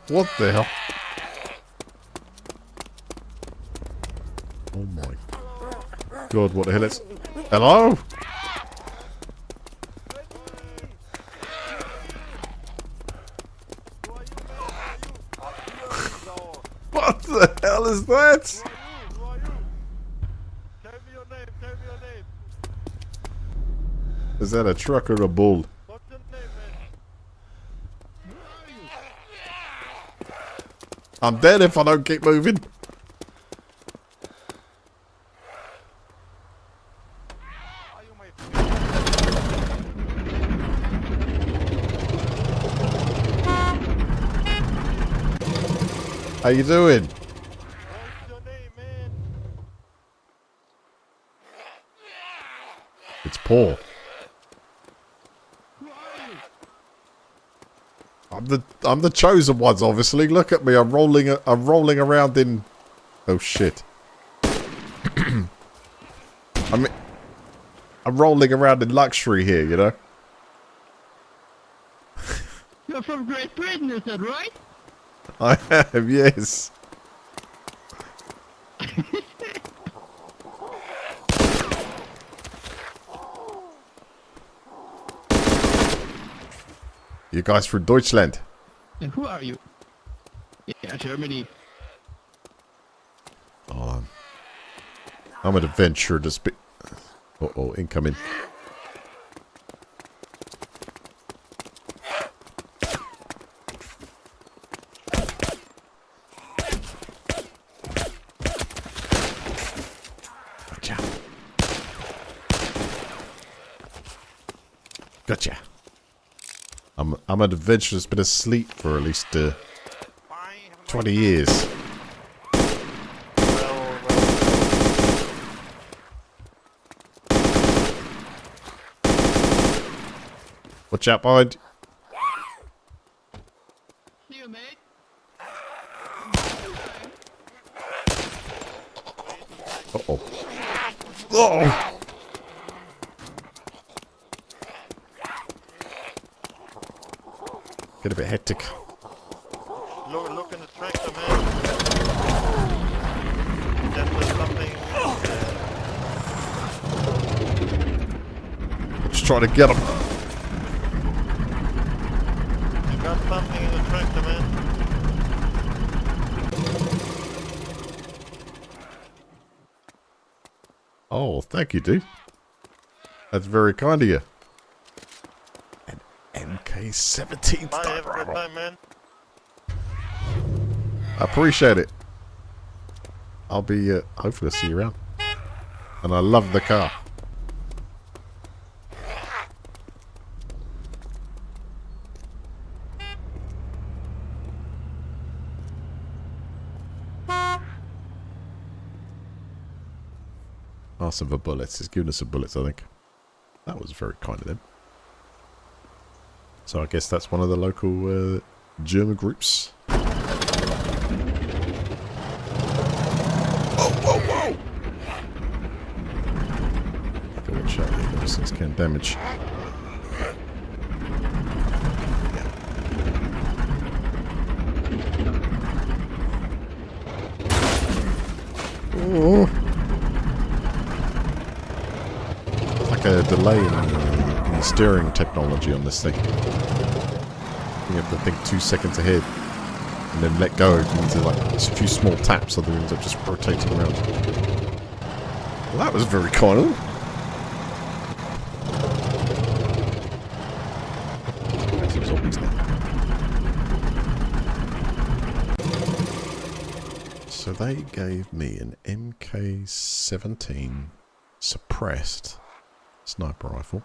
What the hell? Oh my god, what the hell is... Hello? What the hell is that? Is that a truck or a bull? I'm dead if I don't keep moving. How you doing? What's your name, man? It's Paul. I'm the chosen ones, obviously. Look at me. I'm rolling around in... Oh shit. I'm rolling around in luxury here, you know? You're from Great Britain, is that right? I am, yes. You guys from Deutschland? And who are you? Yeah, Germany. Oh, I'm an adventurer to speak. Uh-oh, incoming. Gotcha. Gotcha. I'm an adventurer that's been asleep for at least 20 years. Watch out, behind. See you, mate. Uh-oh. Oh! Get a bit hectic. Look in the tractor, man. There's something. Let's try to get him. You got something in the tractor, man. Oh, thank you, dude. That's very kind of you. An MK-17 Bye, sniper have a good rifle. time, man. I appreciate it. I'll be, hopefully I'll see you around. And I love the car. Awesome for bullets. He's giving us some bullets, I think. That was very kind of them. So I guess that's one of the local German groups. Whoa, whoa, whoa! Go watch out here, those things can damage. Oh! A delay in the steering technology on this thing. You have to think 2 seconds ahead and then let go. It means like a few small taps, other ends up just rotating around. Well, that was very kind of them. There's some zombies there. So they gave me an MK-17 suppressed sniper rifle.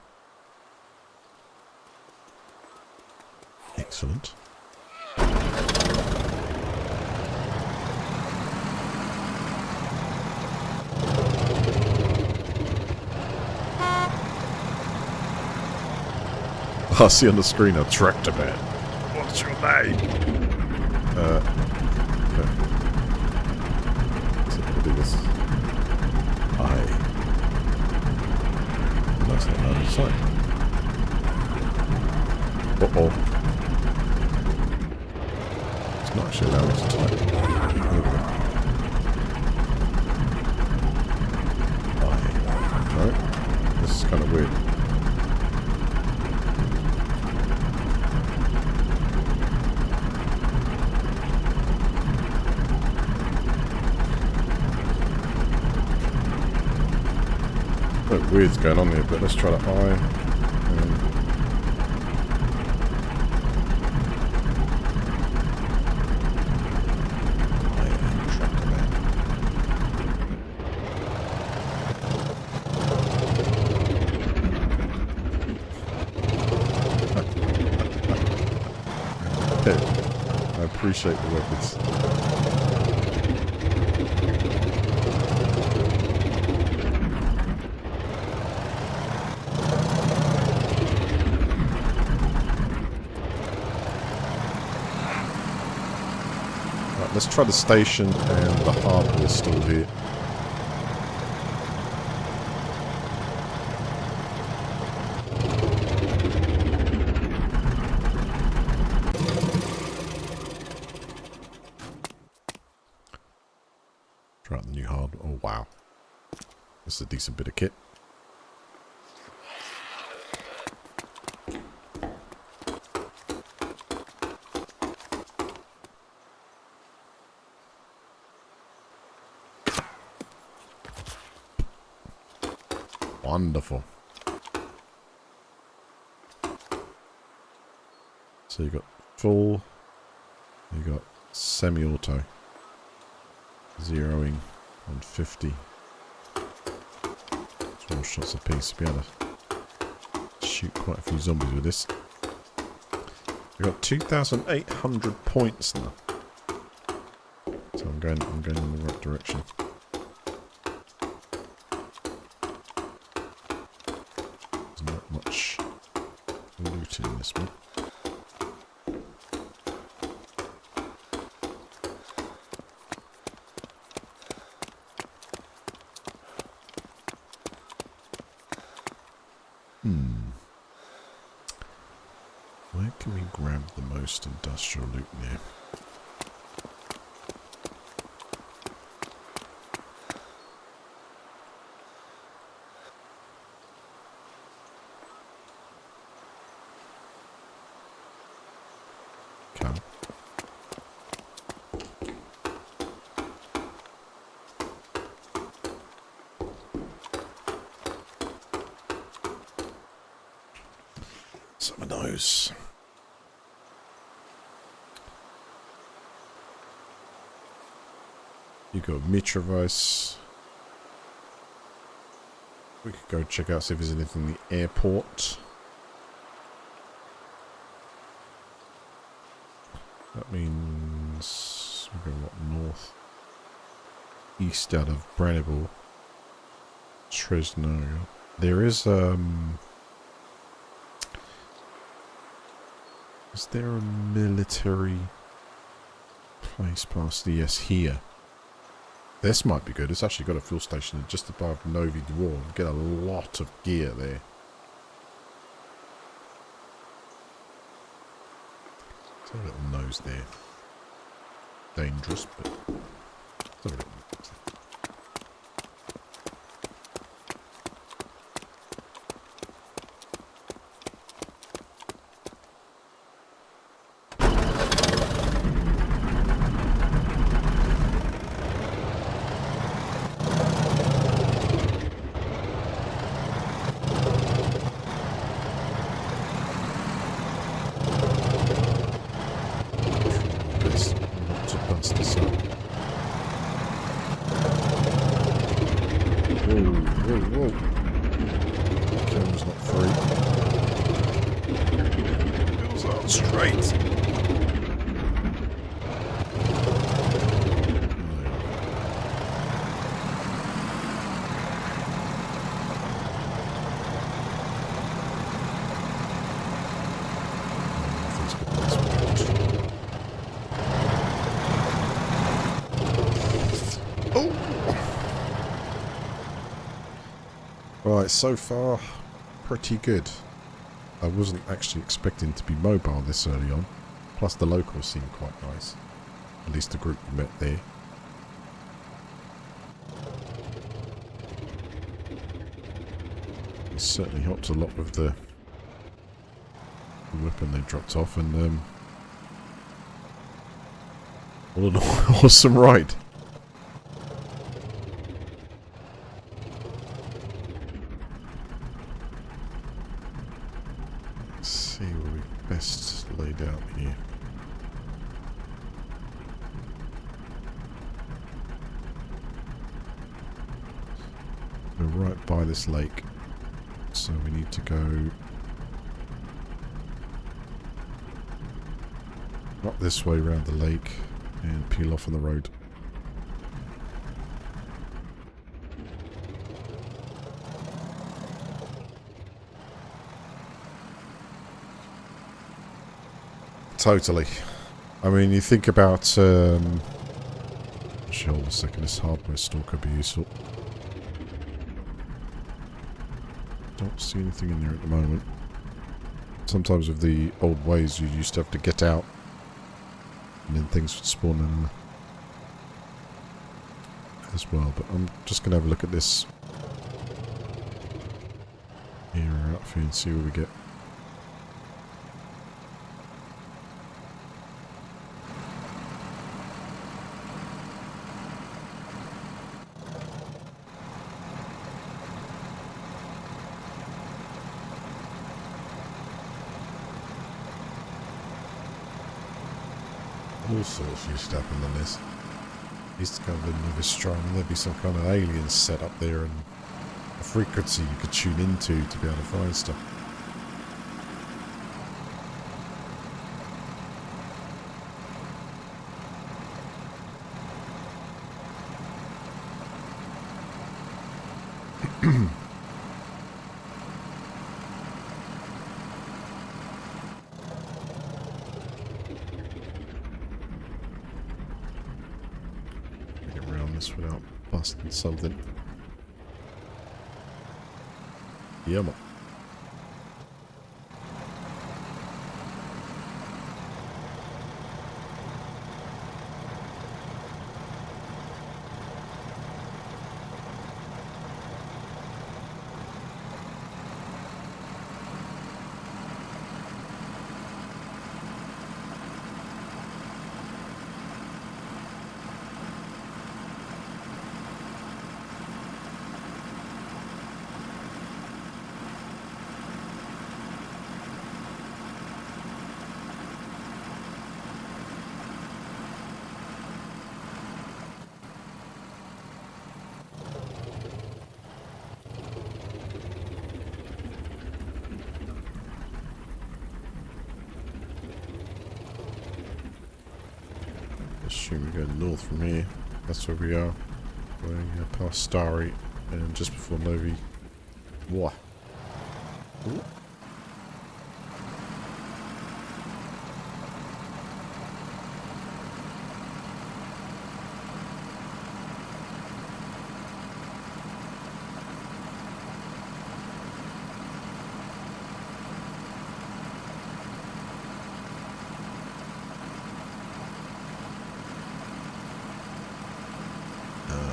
Excellent. I see on the screen a tractor man. What's your name? Okay. So we'll do this. That's not out of sight. Uh-oh. It's not actually allowing us to type. No, this is kind of weird. Something weird's going on here, but let's try to eye. Okay, I appreciate the weapons. Let's try the station and the hardware still here. Try out the new hardware. Oh wow. This is a decent bit of kit. Wonderful. So you got full, you got semi-auto, zeroing on 50. 12 shots a piece. Be able to shoot quite a few zombies with this. We've got 2,800 points now. So I'm going in the right direction. There's not much loot in this one. Where can we grab the most industrial loot near? Come. Some of those. You got Mitrovice. We could go check out, see if there's anything in the airport. That means we go what, north, east out of Brannibel, Tresno. There is there a military place past the yes here? This might be good. It's actually got a fuel station just above Novi Dvor. Get a lot of gear there. It's a little nose there. Dangerous, but it's a little nose. Whoa. Camera's not free. Wheels aren't straight. Right, so far, pretty good. I wasn't actually expecting to be mobile this early on. Plus the locals seem quite nice. At least the group we met there. It certainly helped a lot with the weapon they dropped off, and what an awesome ride. See where we best laid out here. We're right by this lake, so we need to go up this way around the lake and peel off on the road. Totally. I mean, you think about, actually, hold a second, this hardware store could be useful. Don't see anything in there at the moment. Sometimes with the old ways, you used to have to get out, and then things would spawn in as well. But I'm just going to have a look at this here outfit and see what we get. All sorts used to happen on this. Used to go in with strong and there'd be some kind of aliens set up there and a frequency you could tune into to be able to find stuff. Get around this without busting something. Yeah, man. Assume we go north from here. That's where we are. Going past Starry and just before Novi. What? Ooh.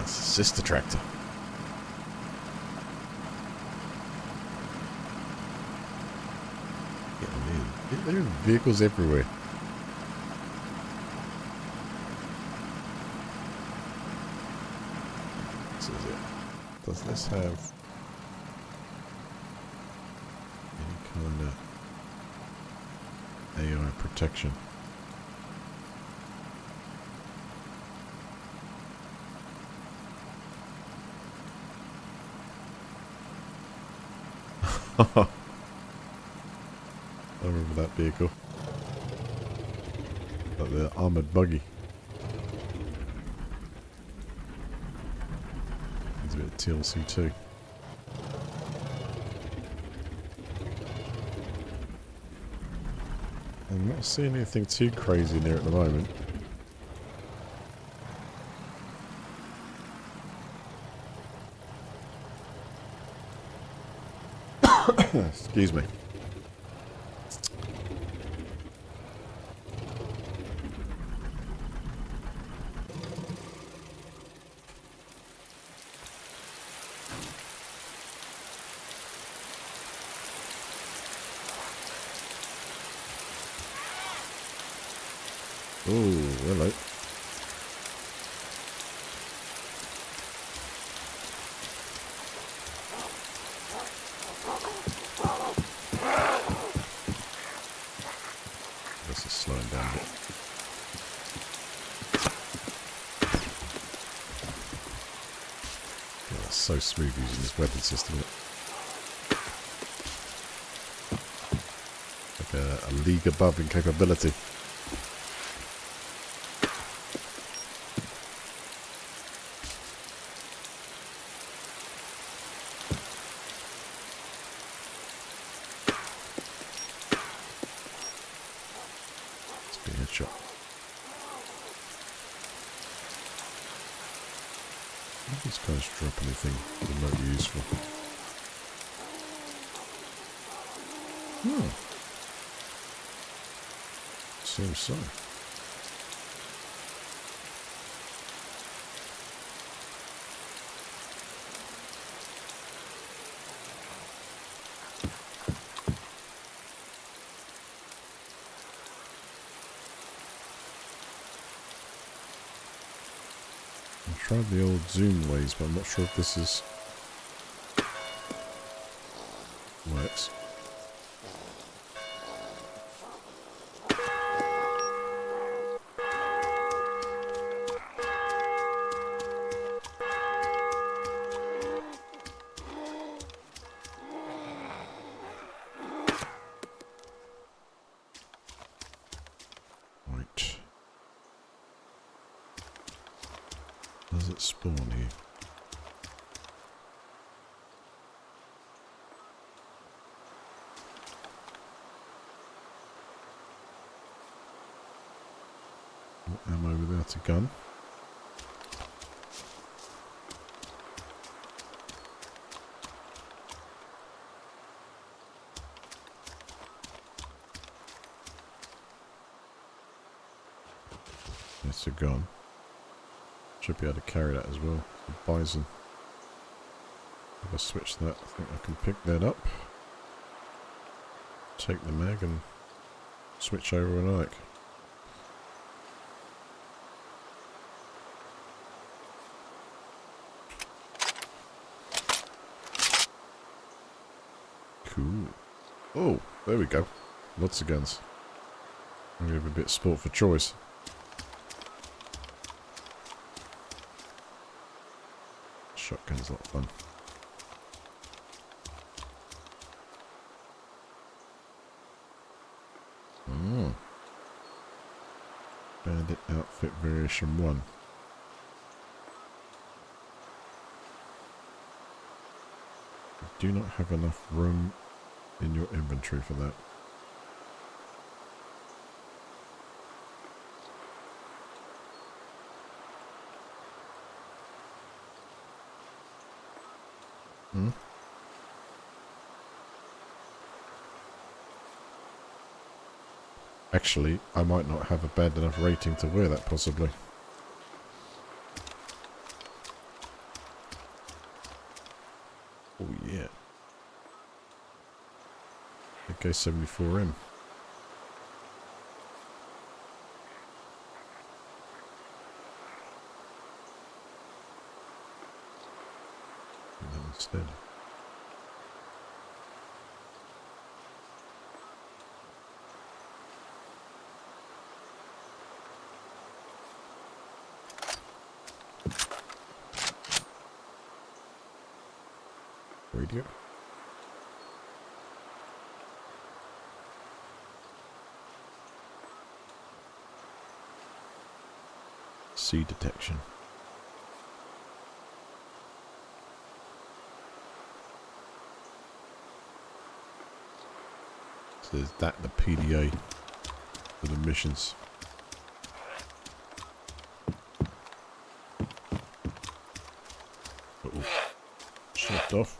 Sister tractor. Yeah, there are vehicles everywhere. This is it. Does this have any kind of AI protection? I remember that vehicle. Like the armoured buggy. It's a bit of TLC too. I'm not seeing anything too crazy in there at the moment. Excuse me. Oh, hello. This is slowing down a bit. Oh, that's so smooth using this weapon system. Like a league above in capability. Headshot. These guys drop anything remotely useful. Hmm. Seems so. I tried the old zoom ways, but I'm not sure if this is works. Does it spawn here? Ammo without a gun. It's a gun. Should be able to carry that as well. The bison. If I switch that, I think I can pick that up. Take the mag and switch over when I like. Cool. Oh, there we go. Lots of guns. I'm going to have a bit of sport for choice. Shotgun's a lot of fun. Oh. Bandit outfit variation 1. You do not have enough room in your inventory for that. Hmm? Actually, I might not have a bad enough rating to wear that, possibly. Oh yeah. AK-74M. Instead. Radio. Sea detection. So is that the PDA for the missions? Uh-oh. Slipped off.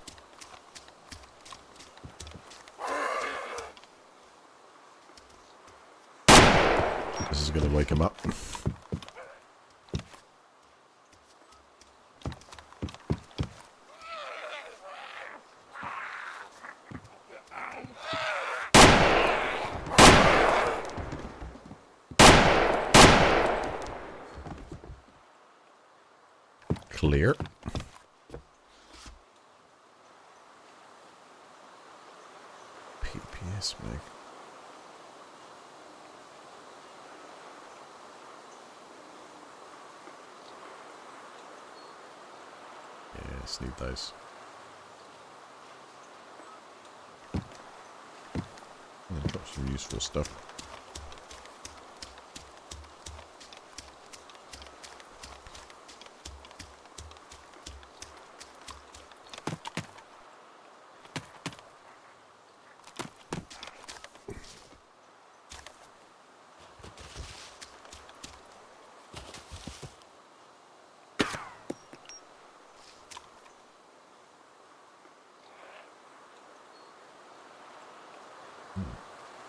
This is going to wake him up. Clear. PPS mag. Yes, need those. And got some useful stuff.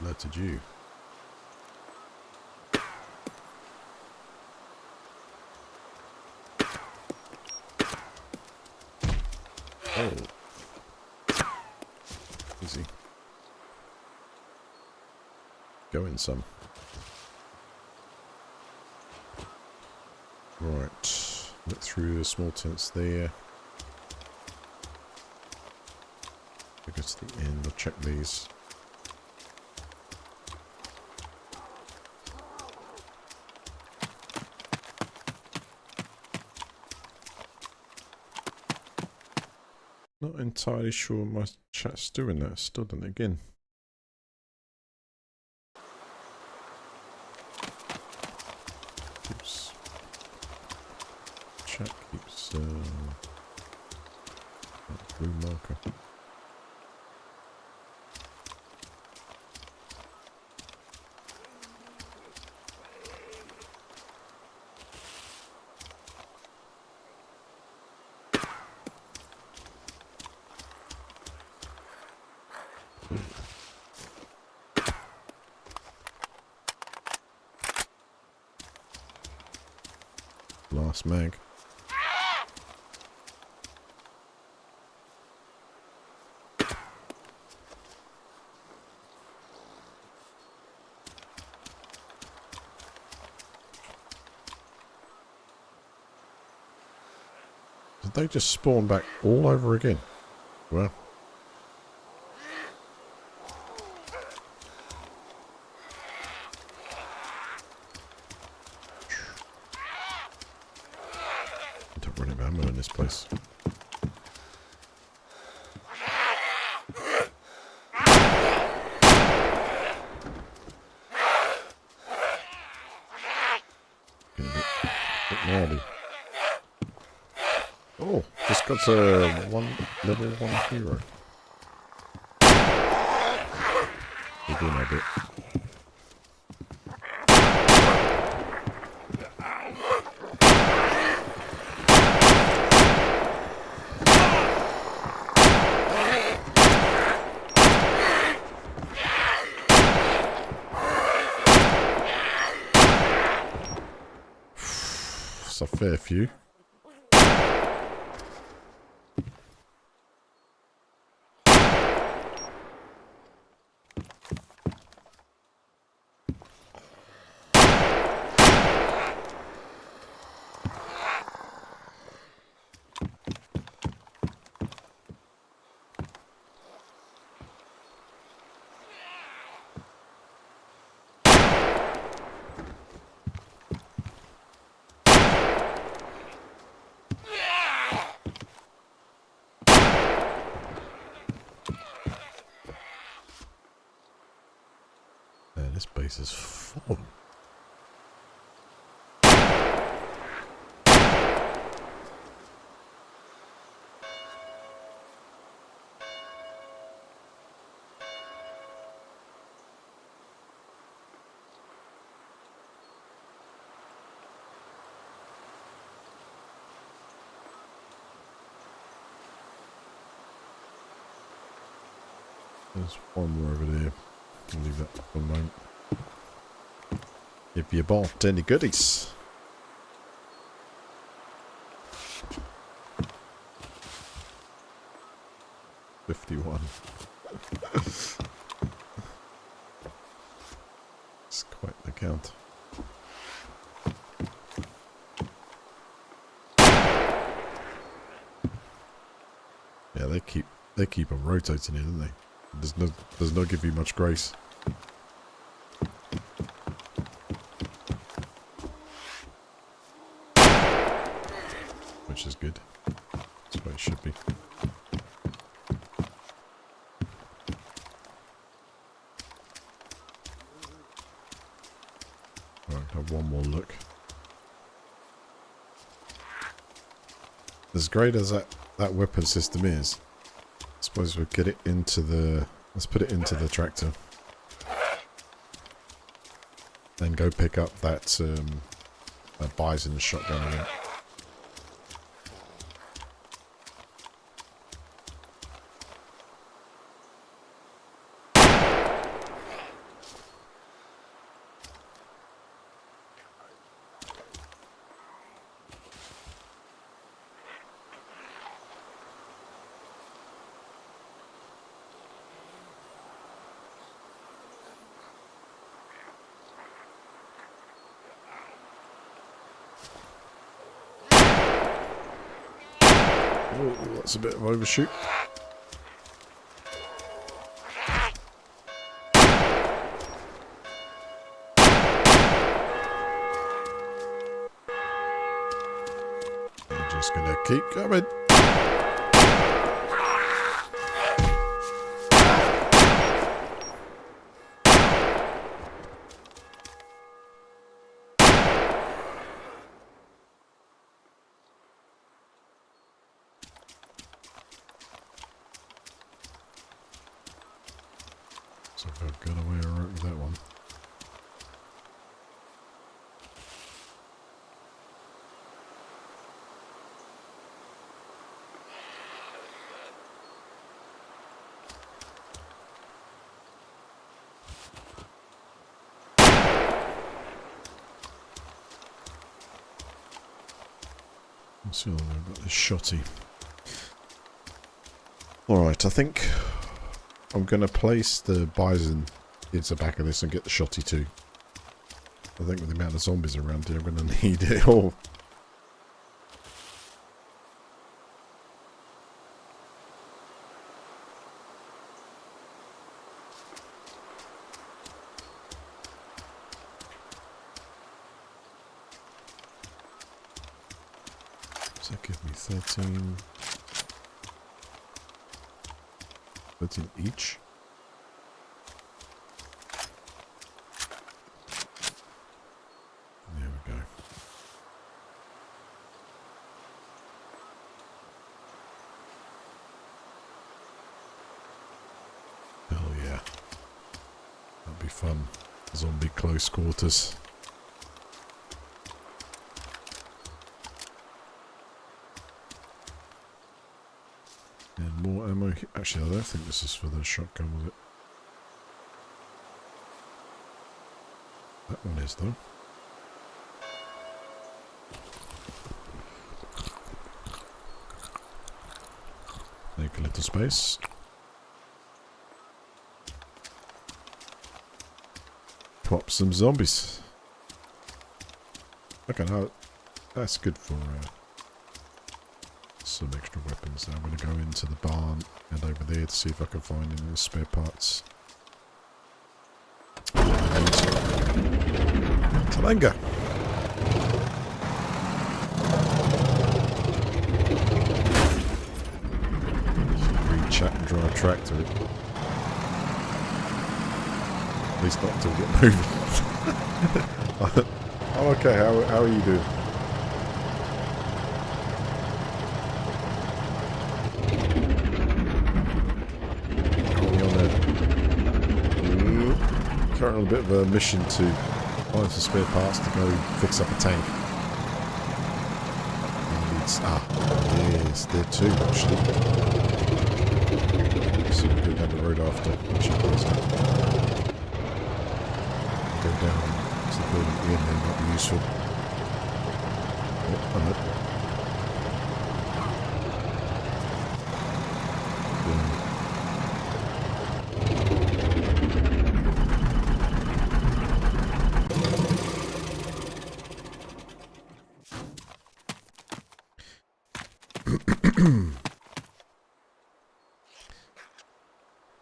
Alerted you. Oh. Easy. Go in some. Right. Look through the small tents there. I go to the end. I'll check these. Not entirely sure my chat's doing that. Still done it again. Oops. chat keeps blue marker. Last mag. Did they just spawn back all over again? Well. Don't run out of ammo in this place. Getting a bit gnarly. Oh, just got a level 1 hero. We're doing our bit. It's a fair few. This base is full. There's one more over there. I'll leave that for a moment. If you bought any goodies. $51. It's quite the count. Yeah, they keep on rotating it, don't they? Does not give you much grace. Which is good. That's what it should be. Alright, have one more look. As great as that weapon system is, I suppose we'll get it into the... Let's put it into the tractor. Then go pick up that bison shotgun again. Oh, that's a bit of overshoot. I'm just gonna keep coming. I've got away alright with that one. Let's see what I've got this shotty. Alright, I think I'm going to place the bison into the back of this and get the shotty too. I think with the amount of zombies around here, I'm going to need it all. Does that give me 13? 13 each? There we go. Hell yeah. That'd be fun. Zombie close quarters. And more ammo. Actually, I don't think this is for the shotgun, was it? That one is, though. Take a little space. Pop some zombies. Okay, now that's good for some extra weapons. Now I'm going to go into the barn and over there to see if I can find any of the spare parts. Talanga! Read chat and drive tractor. At least not until we get moving. Oh, okay, how are you doing? Currently on a bit of a mission to find some spare parts to go fix up a tank. Yes, there too actually. So we'll go down the road after. Go down to the building again, then might be useful. Oh, I know.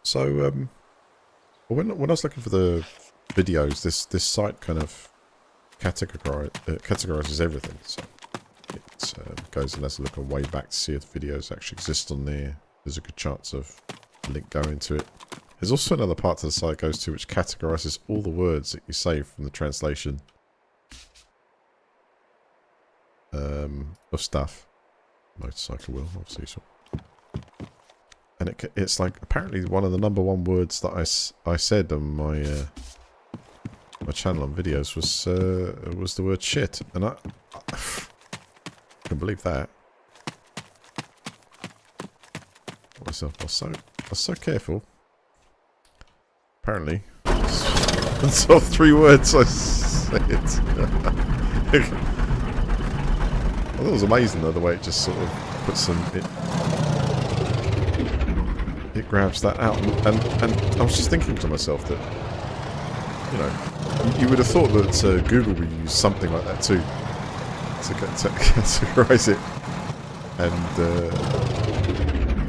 So, when I was looking for the videos, this site kind of categorizes everything. So it goes and has a look way back to see if the videos actually exist on there. There's a good chance of a link going to it. There's also another part of the site it goes to which categorizes all the words that you say from the translation of stuff. Motorcycle wheel, obviously. So. And it's like apparently one of the #1 words that I said on my my channel on videos was the word shit, and I can believe that. Myself, I was so careful. Apparently, that's all 3 words I said. I thought it was amazing though the way it just sort of puts some. It grabs that out, and I was just thinking to myself that, you know, you would have thought that Google would use something like that too to categorize it, and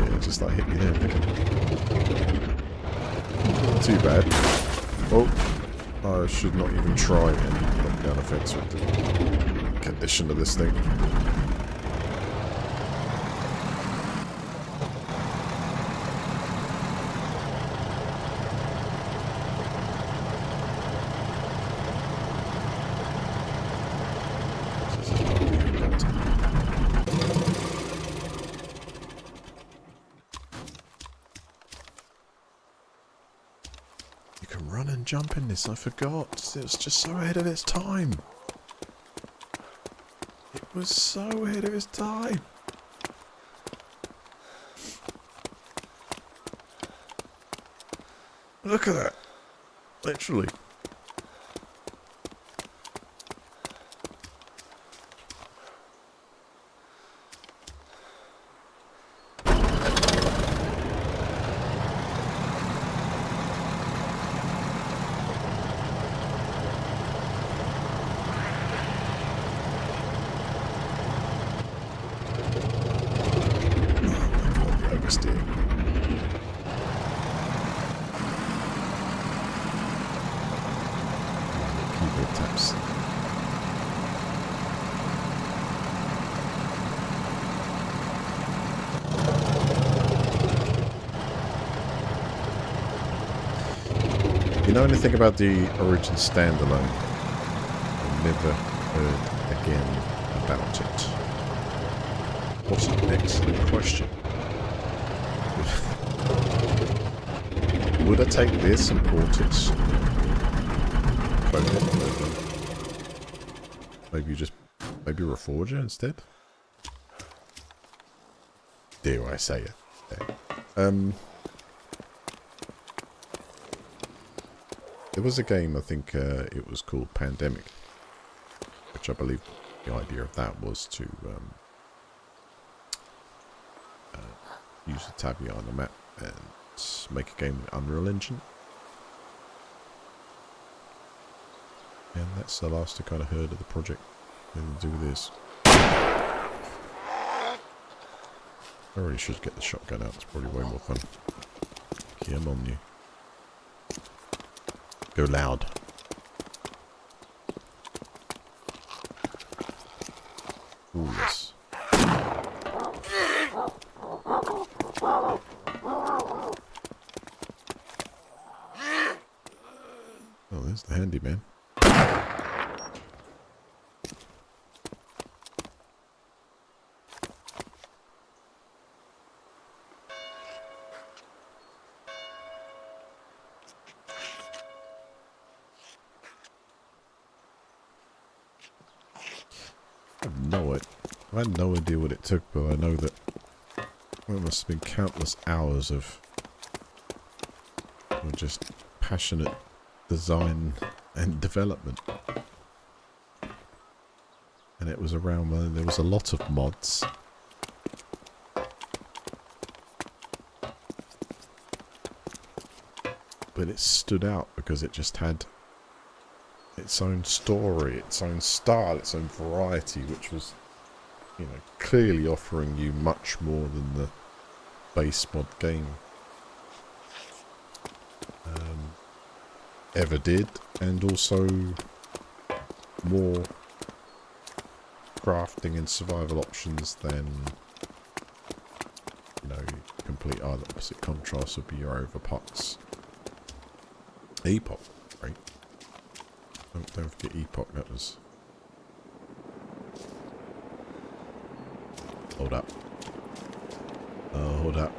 yeah, just like hit me there thinking, not too bad. Oh, I should not even try any knockdown effects with the condition of this thing. jump in this. I forgot. It was just so ahead of its time. It was so ahead of its time. Look at that. Literally. Oversteer. Keyboard taps. You know anything about the Origins standalone? I never heard again about it. What an excellent question. Would I take this and port it? Maybe Reforger instead? Dare I say it? Yeah. There was a game, I think it was called Pandemic, which I believe the idea of that was to use the Tavia on the map and make a game with Unreal Engine. And that's the last I kind of heard of the project. Nothing to do with this. I really should get the shotgun out. It's probably way more fun. Okay, I'm on you. Go loud. Ooh, yes. Oh, there's the handyman. I had no idea what it took, but I know that there must have been countless hours of just passionate design and development. And it was around when there was a lot of mods. But it stood out because it just had its own story, its own style, its own variety, which was, you know, clearly offering you much more than the base mod game ever did, and also more crafting and survival options than, you know, complete either opposite contrast would be your overpots. Epoch, right? Don't forget Epoch, that was... Hold up. Hold up.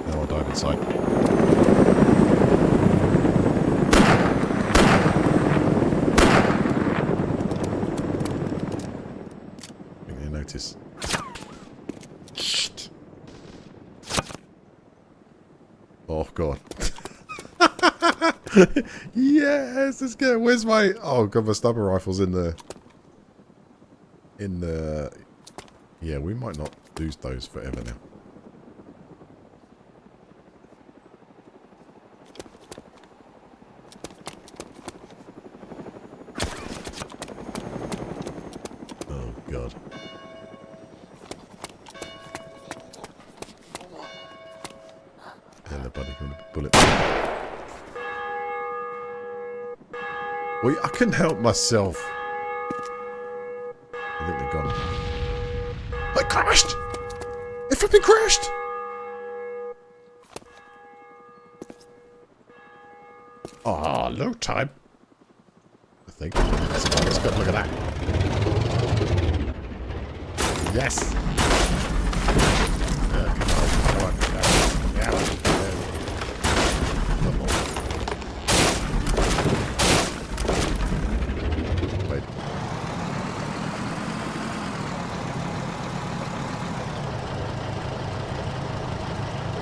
Now I'll dive inside. I think they notice. Shit. Oh god. Yes, let's go. Where's my... Oh god, my sniper rifle's in the... Yeah, we might not lose those forever now. Oh god. Hello buddy, gonna bullet. Well, I couldn't help myself. I think they're gone. I crashed! It flipping crashed! Ah, oh, load time. I think. Let's go look at that. Yes! Come on, come on. Come on. Wait.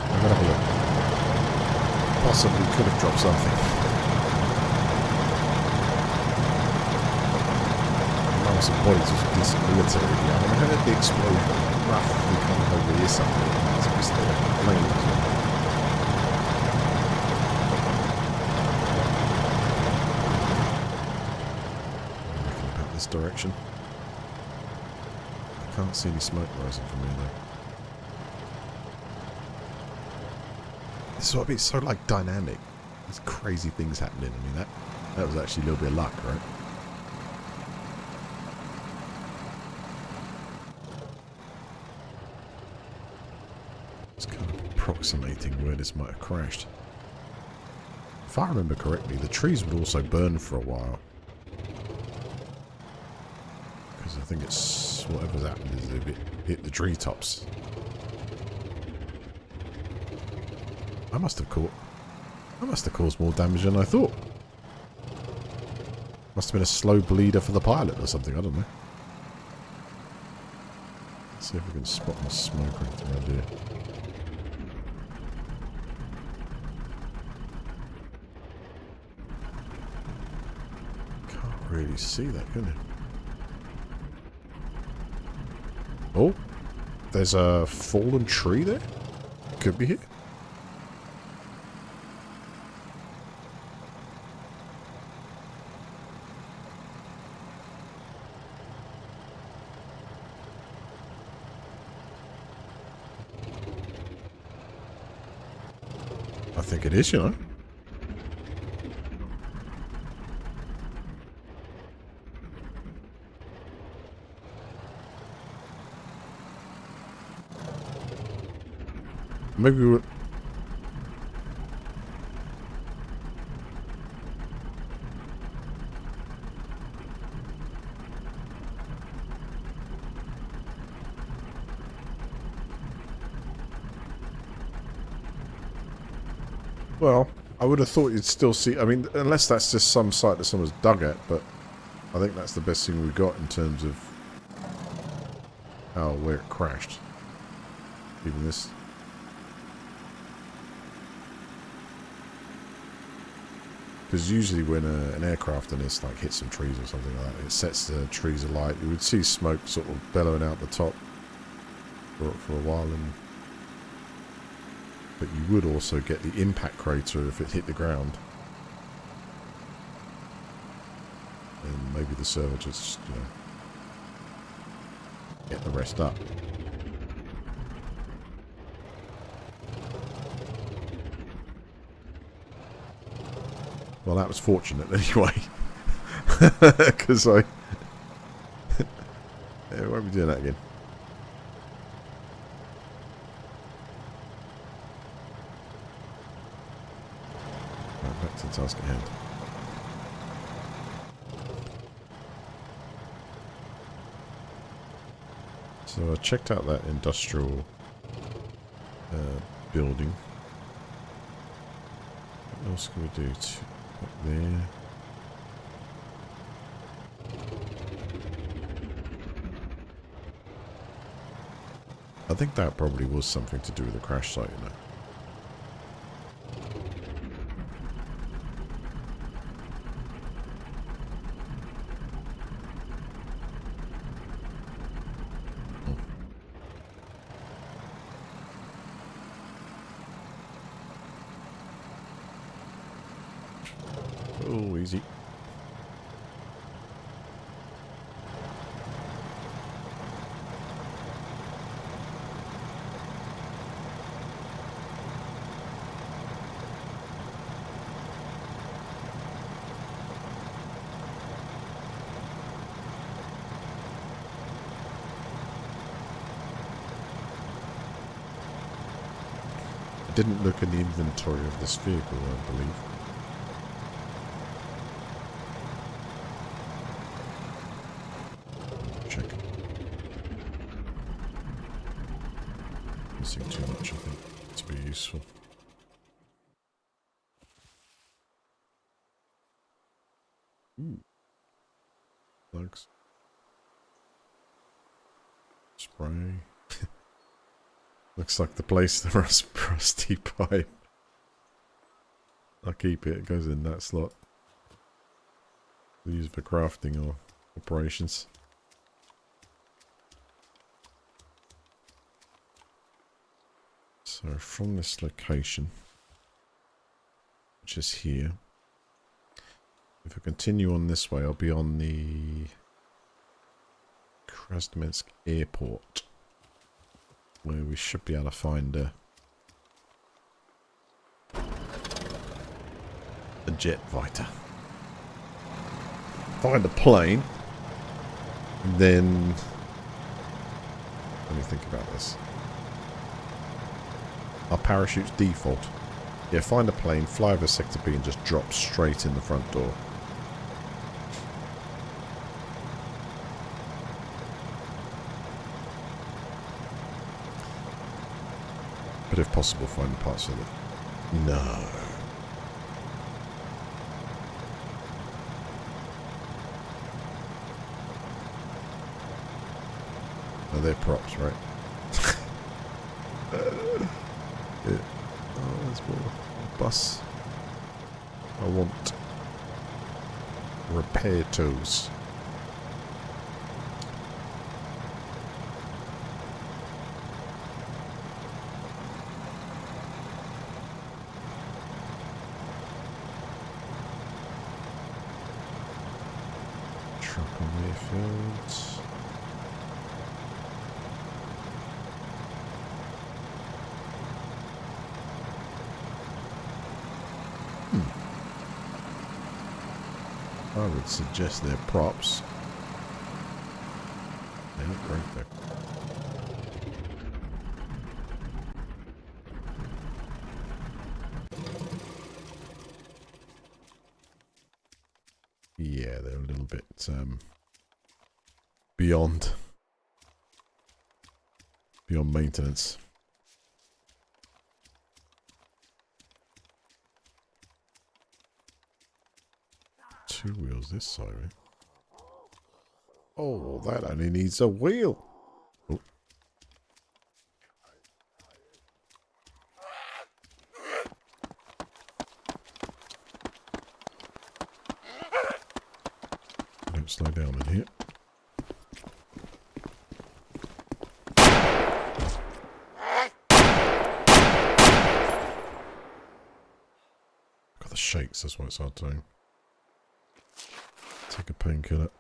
I'm gonna have a look. Possibly could have dropped something. Some bodies was decent military. I mean, I heard the explosion roughly coming over here somewhere. It's just a plane as well. Looking about this direction. I can't see any smoke rising from here though. This is what it's so like dynamic. There's crazy things happening. I mean that was actually a little bit of luck, right? Approximating where this might have crashed. If I remember correctly, the trees would also burn for a while. Because I think it's whatever's happened is they've hit the treetops. I must have caused more damage than I thought. Must have been a slow bleeder for the pilot or something, I don't know. Let's see if we can spot my smoke or anything around here. Really see that, couldn't it? Oh, there's a fallen tree there. Could be here. I think it is, you know. Maybe we were... Well, I would have thought you'd still see... I mean, unless that's just some site that someone's dug at, but I think that's the best thing we've got in terms of where it crashed. Even this... Because usually when an aircraft in this like hits some trees or something like that, it sets the trees alight. You would see smoke sort of bellowing out the top for a while, but you would also get the impact crater if it hit the ground, and maybe the server just get the rest up. Well, that was fortunate anyway, because I won't be doing that again. Right, back to the task at hand. So I checked out that industrial building. What else can we do? Up there. I think that probably was something to do with the crash site, you know. Oh, easy. I didn't look in the inventory of this vehicle, I believe. Check. Missing too much, I think, to be useful. Ooh. Plugs. Spray. Looks like the place the rusty pipe. I'll keep it. It goes in that slot. Used for crafting or operations. So from this location, which is here, if I continue on this way, I'll be on the Krasnomensk airport, where we should be able to find a jet fighter. Find a plane, and then let me think about this. Our parachute's default. Yeah, find a plane, fly over sector B, and just drop straight in the front door. But if possible, find the parts of it. No. Oh, they're props, right? Oh, there's more. A bus. I want repair tools. Truck on the airfields. I would suggest they're props. They look great though. Yeah, they're a little bit beyond maintenance. Two wheels this side, eh? Oh, that only needs a wheel. Oh. Don't slow down in here. Got the shakes, that's why it's hard doing. Take a painkiller.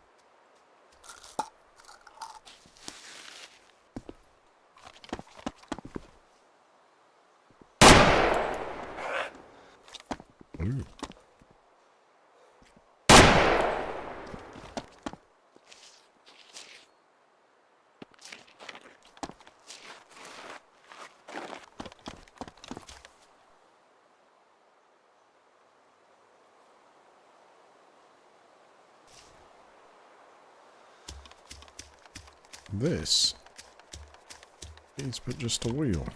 Ooh. This is but just a wheel.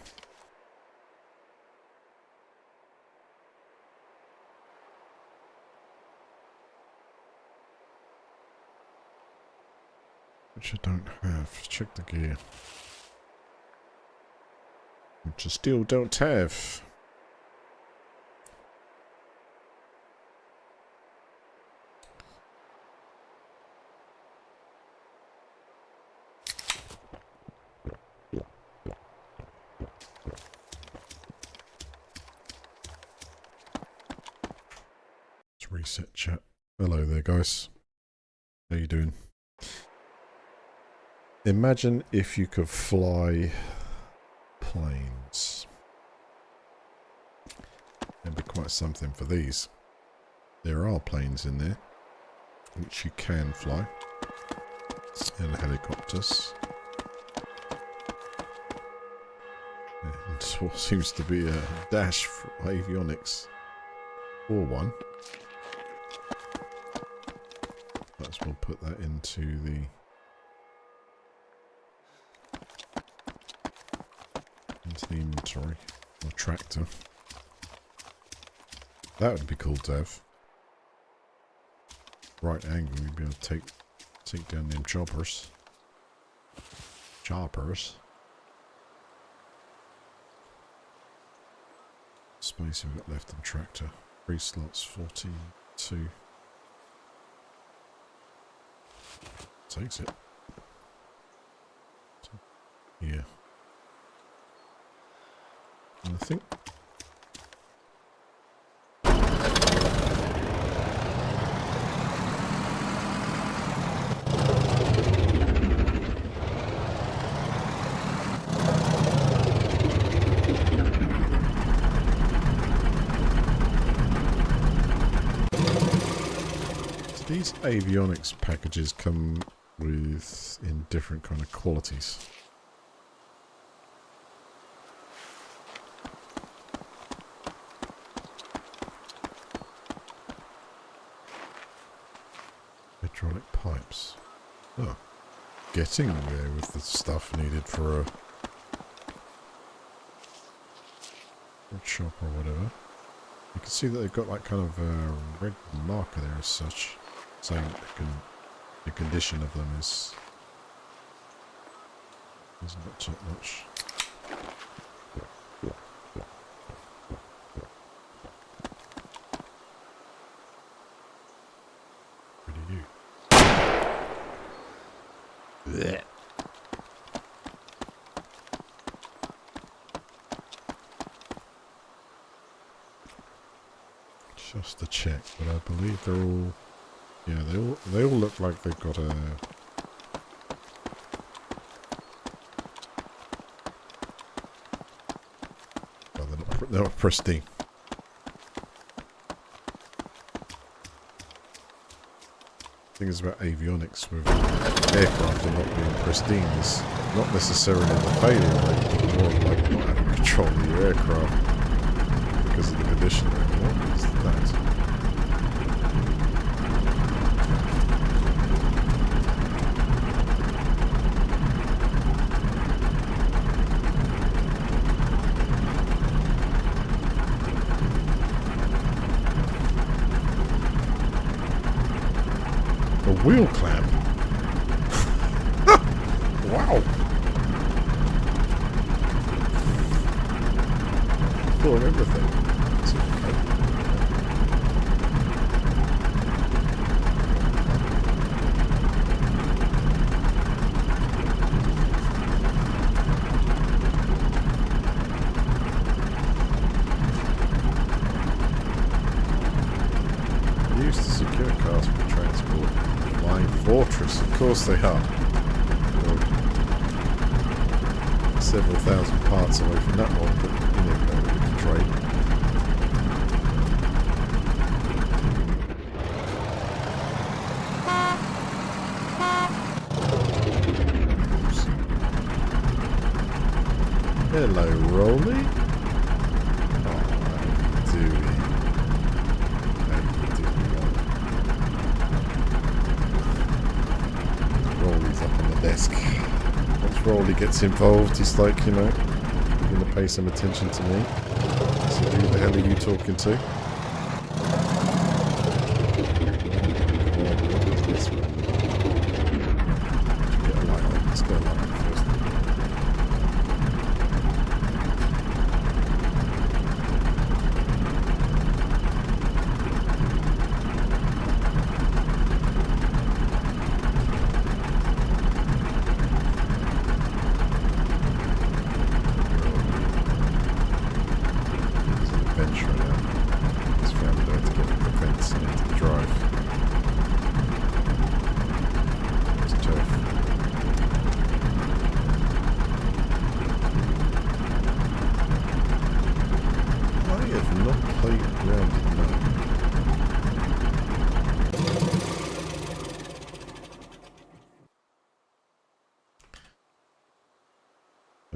Which I don't have. Check the gear. Which I still don't have. Reset chat. Hello there, guys. How you doing? Imagine if you could fly planes. It'd be quite something for these. There are planes in there which you can fly, and helicopters, and what seems to be a dash for avionics, or one. Let's we'll put that into the inventory, or tractor. That would be cool to have. right angle, we'd be able to take down them choppers. Space we've got left in tractor. 3 slots, 42. Takes it. Yeah. And I think these avionics packages come with in different kind of qualities. Hydraulic pipes. Oh, getting there with the stuff needed for a chop or whatever. You can see that they've got like kind of a red marker there as such, saying the condition of them is not top notch. Where do you? Blech. Just to check, but I believe they're all, yeah, they all look like they've got a, well, they're not pristine. The thing is about avionics with aircraft and not being pristine is not necessarily the failure rate, but more of like not having control of your aircraft because of the condition. What is that? A wheel clamp? Wow! Full of everything. Used to secure cars for transport. Flying Fortress, of course they are. Well, several thousand parts away from that one, but you never know what we can trade. Hello, Rolly. Oh, how you doing? Rolly's up on the desk. Once Rolly gets involved, he's like, you know, you're gonna pay some attention to me. So who the hell are you talking to? This one. Get a light on. Let's get a light on first.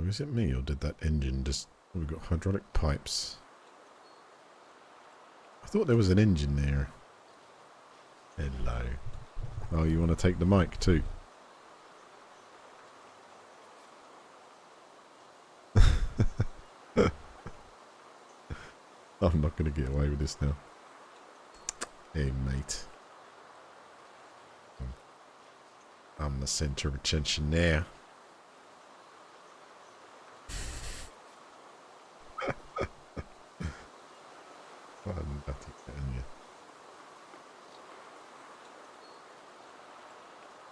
Is it me, or did that engine just... Oh, we've got hydraulic pipes. I thought there was an engine there. Hello. Oh, you want to take the mic too? I'm not going to get away with this now. Hey, mate. I'm the center of attention now.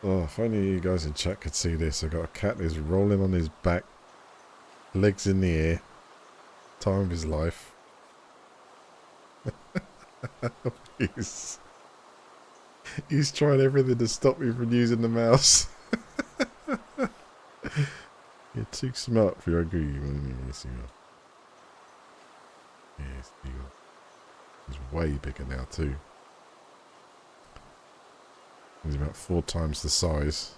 Oh, if only you guys in chat could see this. I got a cat who's rolling on his back, legs in the air, time of his life. He's trying everything to stop me from using the mouse. You're too smart for your agree. Yes, you are. Yes, you are. He's way bigger now too. He's about 4 times the size.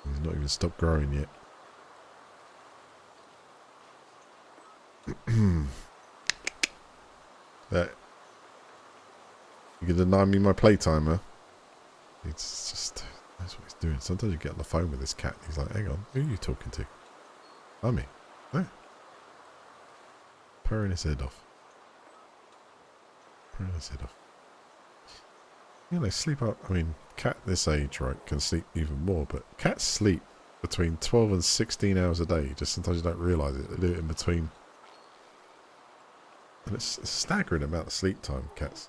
He's not even stopped growing yet. You can deny me my playtime, huh? It's just, that's what he's doing. Sometimes you get on the phone with this cat and he's like, hang on, who are you talking to? Mummy. No. Purring his head off. Purring his head off. You know, they sleep up. I mean, cat this age, right, can sleep even more, but cats sleep between 12 and 16 hours a day. Just sometimes you don't realise it. They do it in between. And it's a staggering amount of sleep time, cats.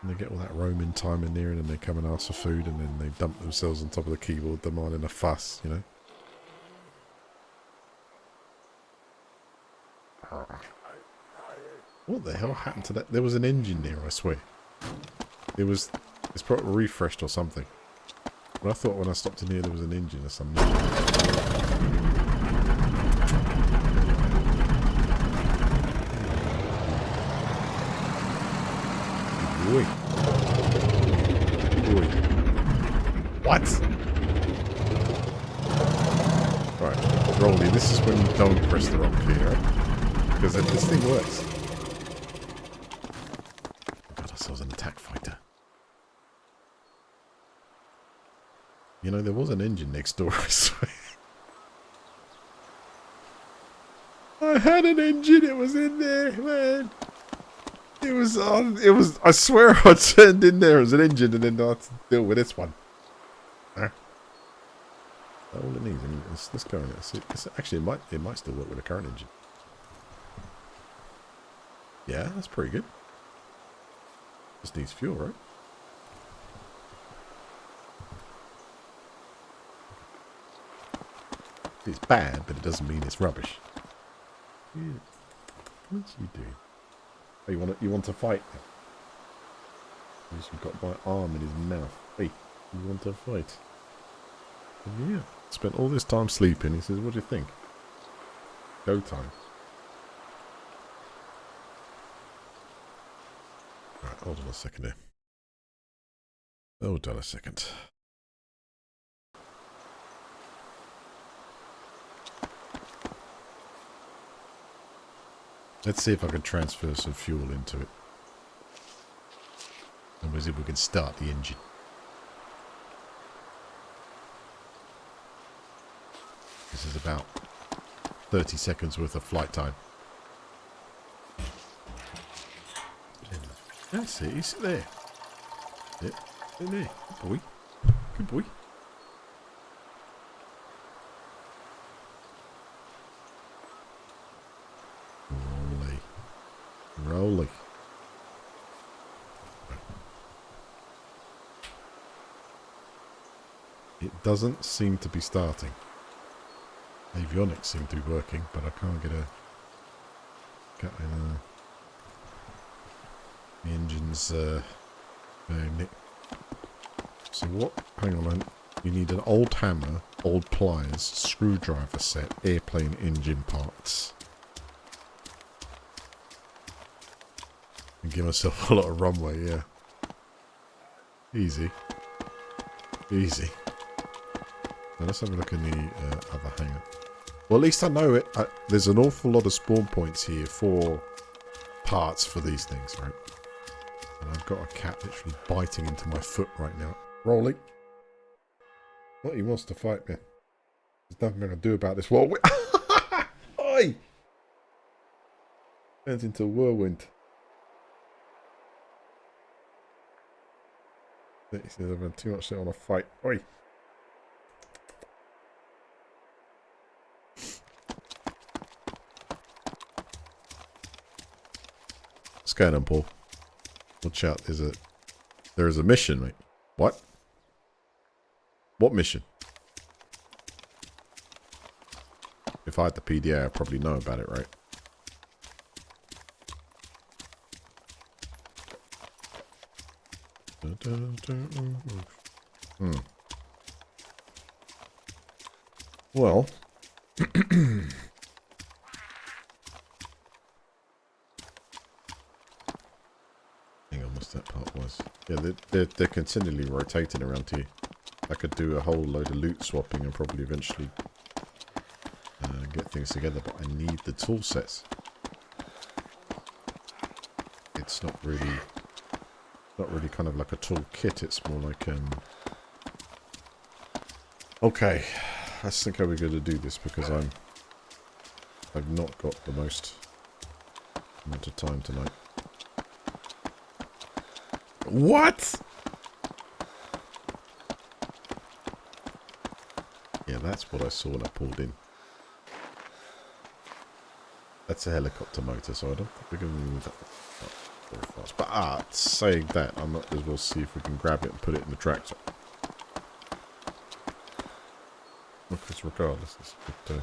And they get all that roaming time in there, and then they come and ask for food, and then they dump themselves on top of the keyboard, demanding a fuss, you know. What the hell happened to that? There was an engine there, I swear. It's probably refreshed or something. But I thought when I stopped in here there was an engine or something. Boy. Boy. What? Right, Rolly, this is when you don't press the wrong key, right? Because if this thing works. We got ourselves an attack fighter. You know, there was an engine next door, I swear. I had an engine, it was in there, man. It was on, I swear I turned in there as an engine and then I had to deal with this one. That's all it needs. I mean, let's go in it. Actually, it might still work with a current engine. Yeah, that's pretty good. Just needs fuel, right? It's bad, but it doesn't mean it's rubbish. Yeah. What's you doing? Oh, you want to fight? He's got my arm in his mouth. Hey, you want to fight? And yeah. Spent all this time sleeping. He says, what do you think? Go time. Alright, hold on a second here. Hold on a second. Let's see if I can transfer some fuel into it. And we'll see if we can start the engine. This is about 30 seconds worth of flight time. That's it, he's there. Yep, in there. Good boy. Good boy. Rolly. It doesn't seem to be starting. Avionics seem to be working, but I can't get the engine's magnet. So what? Hang on. You need an old hammer, old pliers, screwdriver set, airplane engine parts. And give myself a lot of runway, yeah. Easy. Easy. Now let's have a look in the other hangar. Well, at least I know it. There's an awful lot of spawn points here for parts for these things, right? And I've got a cat literally biting into my foot right now. Rolly. What, he wants to fight me. There's nothing I can do about this. Well, oi! Turns into a whirlwind. He says I've been too much shit on a fight. Oi! What's going on, Paul? Watch out, there is a mission, mate. What? What mission? If I had the PDA, I'd probably know about it, right? Well. Hang on, what's that part was? Yeah, they're continually rotating around here. I could do a whole load of loot swapping and probably eventually get things together, but I need the tool sets. It's not really kind of like a tool kit. It's more like Okay, let's think how we're going to do this because I've not got the most amount of time tonight. What? Yeah, that's what I saw when I pulled in. That's a helicopter motor, so I don't think we're going to move that very fast. But saying that, I might as well see if we can grab it and put it in the tractor. Because regardless, it's a good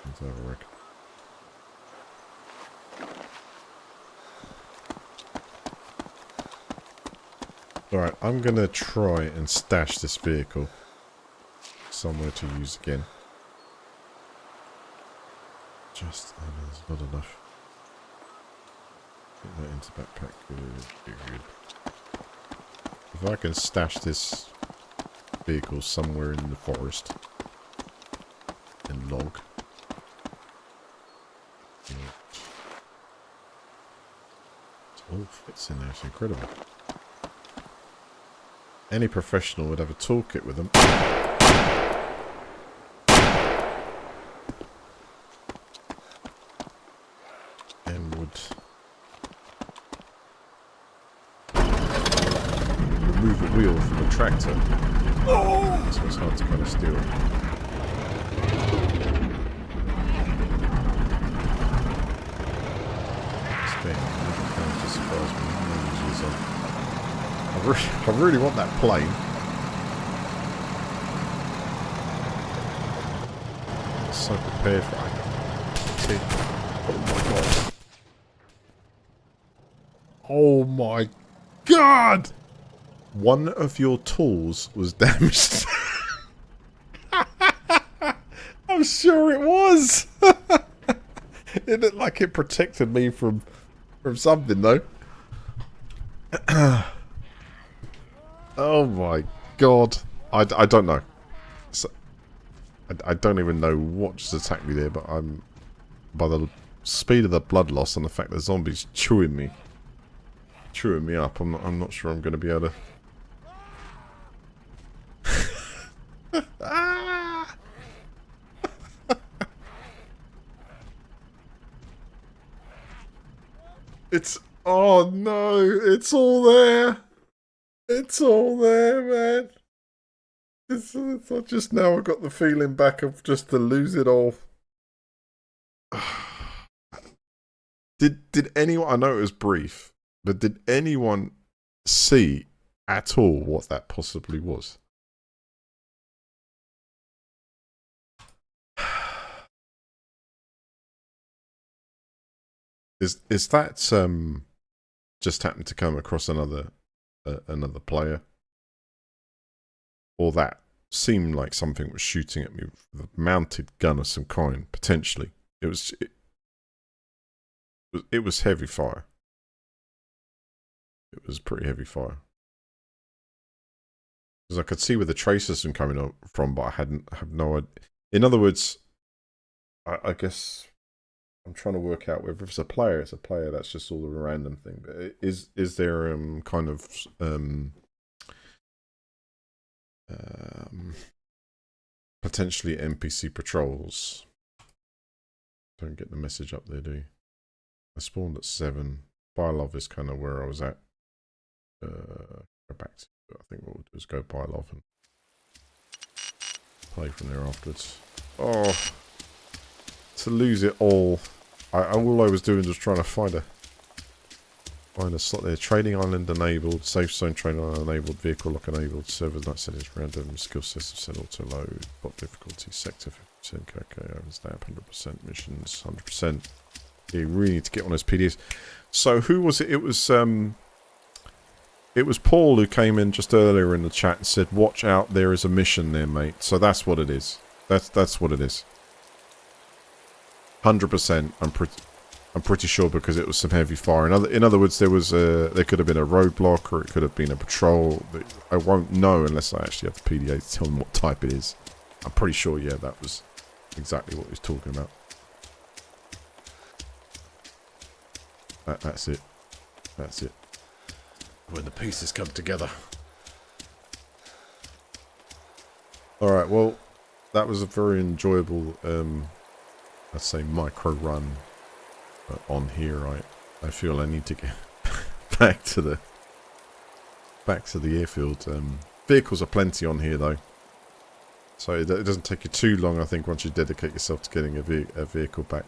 let's have a wreck. Alright, I'm going to try and stash this vehicle somewhere to use again. Just, there's not enough. Get that into backpack. Good. If I can stash this vehicle somewhere in the forest and log. It all fits in there. It's incredible. Any professional would have a toolkit with them. And would remove a wheel from a tractor. So it's hard to kind of steer it. This thing really kind of surprised me. I really want that plane. I'm so prepared for it. Oh my god. Oh my god! One of your tools was damaged. I'm sure it was. It looked like it protected me from something though. Oh my god. I don't know. So, I don't even know what just attacked me there, but I'm... By the speed of the blood loss and the fact that zombies chewing me up, I'm not sure I'm going to be able to... Ah! It's... Oh no, it's all there. It's all there, man. It's I just now I got the feeling back of just to lose it all. Did anyone? I know it was brief, but did anyone see at all what that possibly was? Is that just happened to come across another player, or that seemed like something was shooting at me with a mounted gun of some kind? Potentially, it was heavy fire. It was pretty heavy fire because I could see where the tracers were coming from, but I have no idea. In other words, I guess I'm trying to work out whether it's a player. It's a player. That's just all a random thing. But is there kind of potentially NPC patrols? Don't get the message up there, do you? I spawned at 7. Fire love is kind of where I was at. go back to, I think what we'll do is go buy love and play from there afterwards. Oh, to lose it all. All I was doing was trying to find a slot there. Trading island enabled, safe zone trading island enabled, vehicle lock enabled, server night settings random, skill system set auto load, bot difficulty sector 50%, okay, overstamp 100%, missions 100%. Yeah, you really need to get on those PDs. So who was it? It was Paul who came in just earlier in the chat and said, "Watch out, there is a mission there, mate." So that's what it is. That's what it is. 100%. I'm pretty sure because it was some heavy fire. In other words, there could have been a roadblock or it could have been a patrol. I won't know unless I actually have the PDA to tell them what type it is. I'm pretty sure, yeah, that was exactly what he was talking about. That's it. That's it. When the pieces come together. Alright, well, that was a very enjoyable, I'd say, micro run on here. I feel I need to get back to the airfield. Vehicles are plenty on here, though. So it doesn't take you too long, I think, once you dedicate yourself to getting a vehicle back.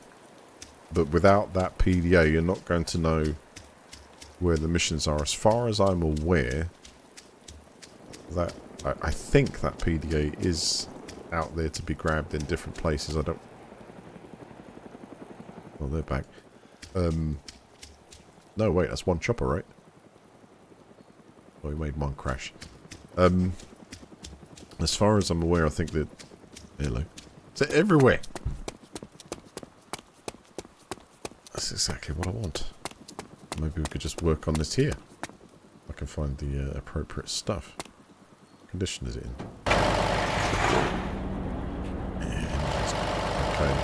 But without that PDA, you're not going to know where the missions are. As far as I'm aware, that I think that PDA is out there to be grabbed in different places. I don't... Well, they're back. No, wait, that's one chopper, right? Oh, we made one crash. As far as I'm aware, I think that... Hello. It's everywhere! That's exactly what I want. Maybe we could just work on this here. I can find the appropriate stuff. What condition is it in? Okay.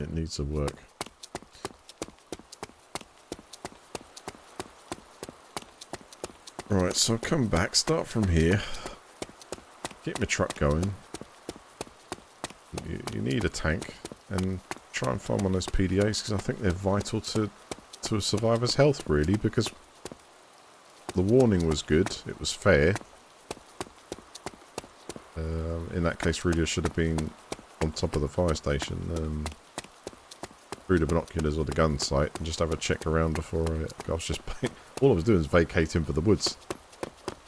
It needs to work. Right, so I'll come back, start from here. Get my truck going. You need a tank. And try and find one of those PDAs, because I think they're vital to a survivor's health, really, because the warning was good, it was fair. In that case, really, I should have been on top of the fire station, through the binoculars or the gun sight, and just have a check around before I was just... All I was doing was vacating for the woods.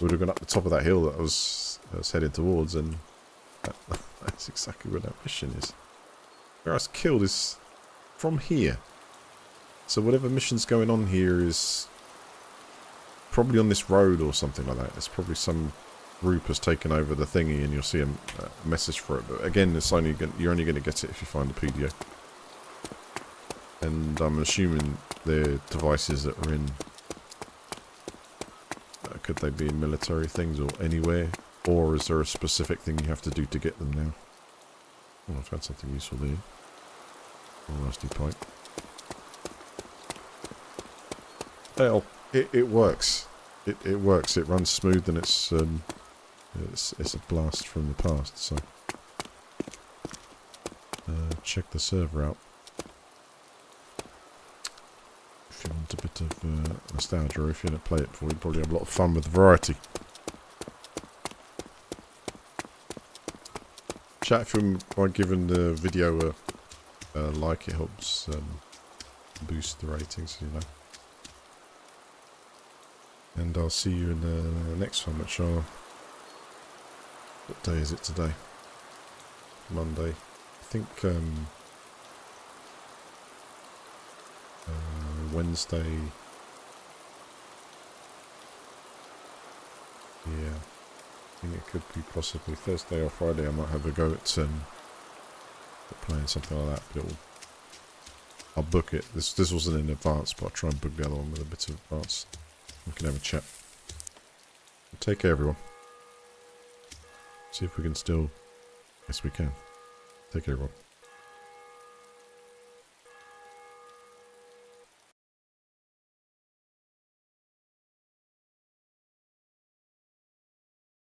Would have gone up the top of that hill that I was heading towards, and that's exactly where that mission is. Where I was killed is from here. So whatever mission's going on here is probably on this road or something like that. It's probably some group has taken over the thingy and you'll see a message for it. But again, it's only you're only going to get it if you find the PDA. And I'm assuming they're devices that are in... could they be in military things or anywhere? Or is there a specific thing you have to do to get them now? Oh, I found something useful there. A rusty pipe. Hell, it works. It works. It runs smooth, and it's a blast from the past. So check the server out if you want a bit of nostalgia. Or if you don't play it before, you probably have a lot of fun with the variety. Chat if you mind giving the video a like, it helps boost the ratings, you know. And I'll see you in the next one, which are... What day is it today? Monday. I think Wednesday. Yeah. I think it could be possibly Thursday or Friday. I might have a go at playing something like that, but I'll book it. This wasn't in advance, but I'll try and book the other one with a bit of advance. We can have a chat. Take care, everyone. See if we can still... Yes, we can. Take care, everyone.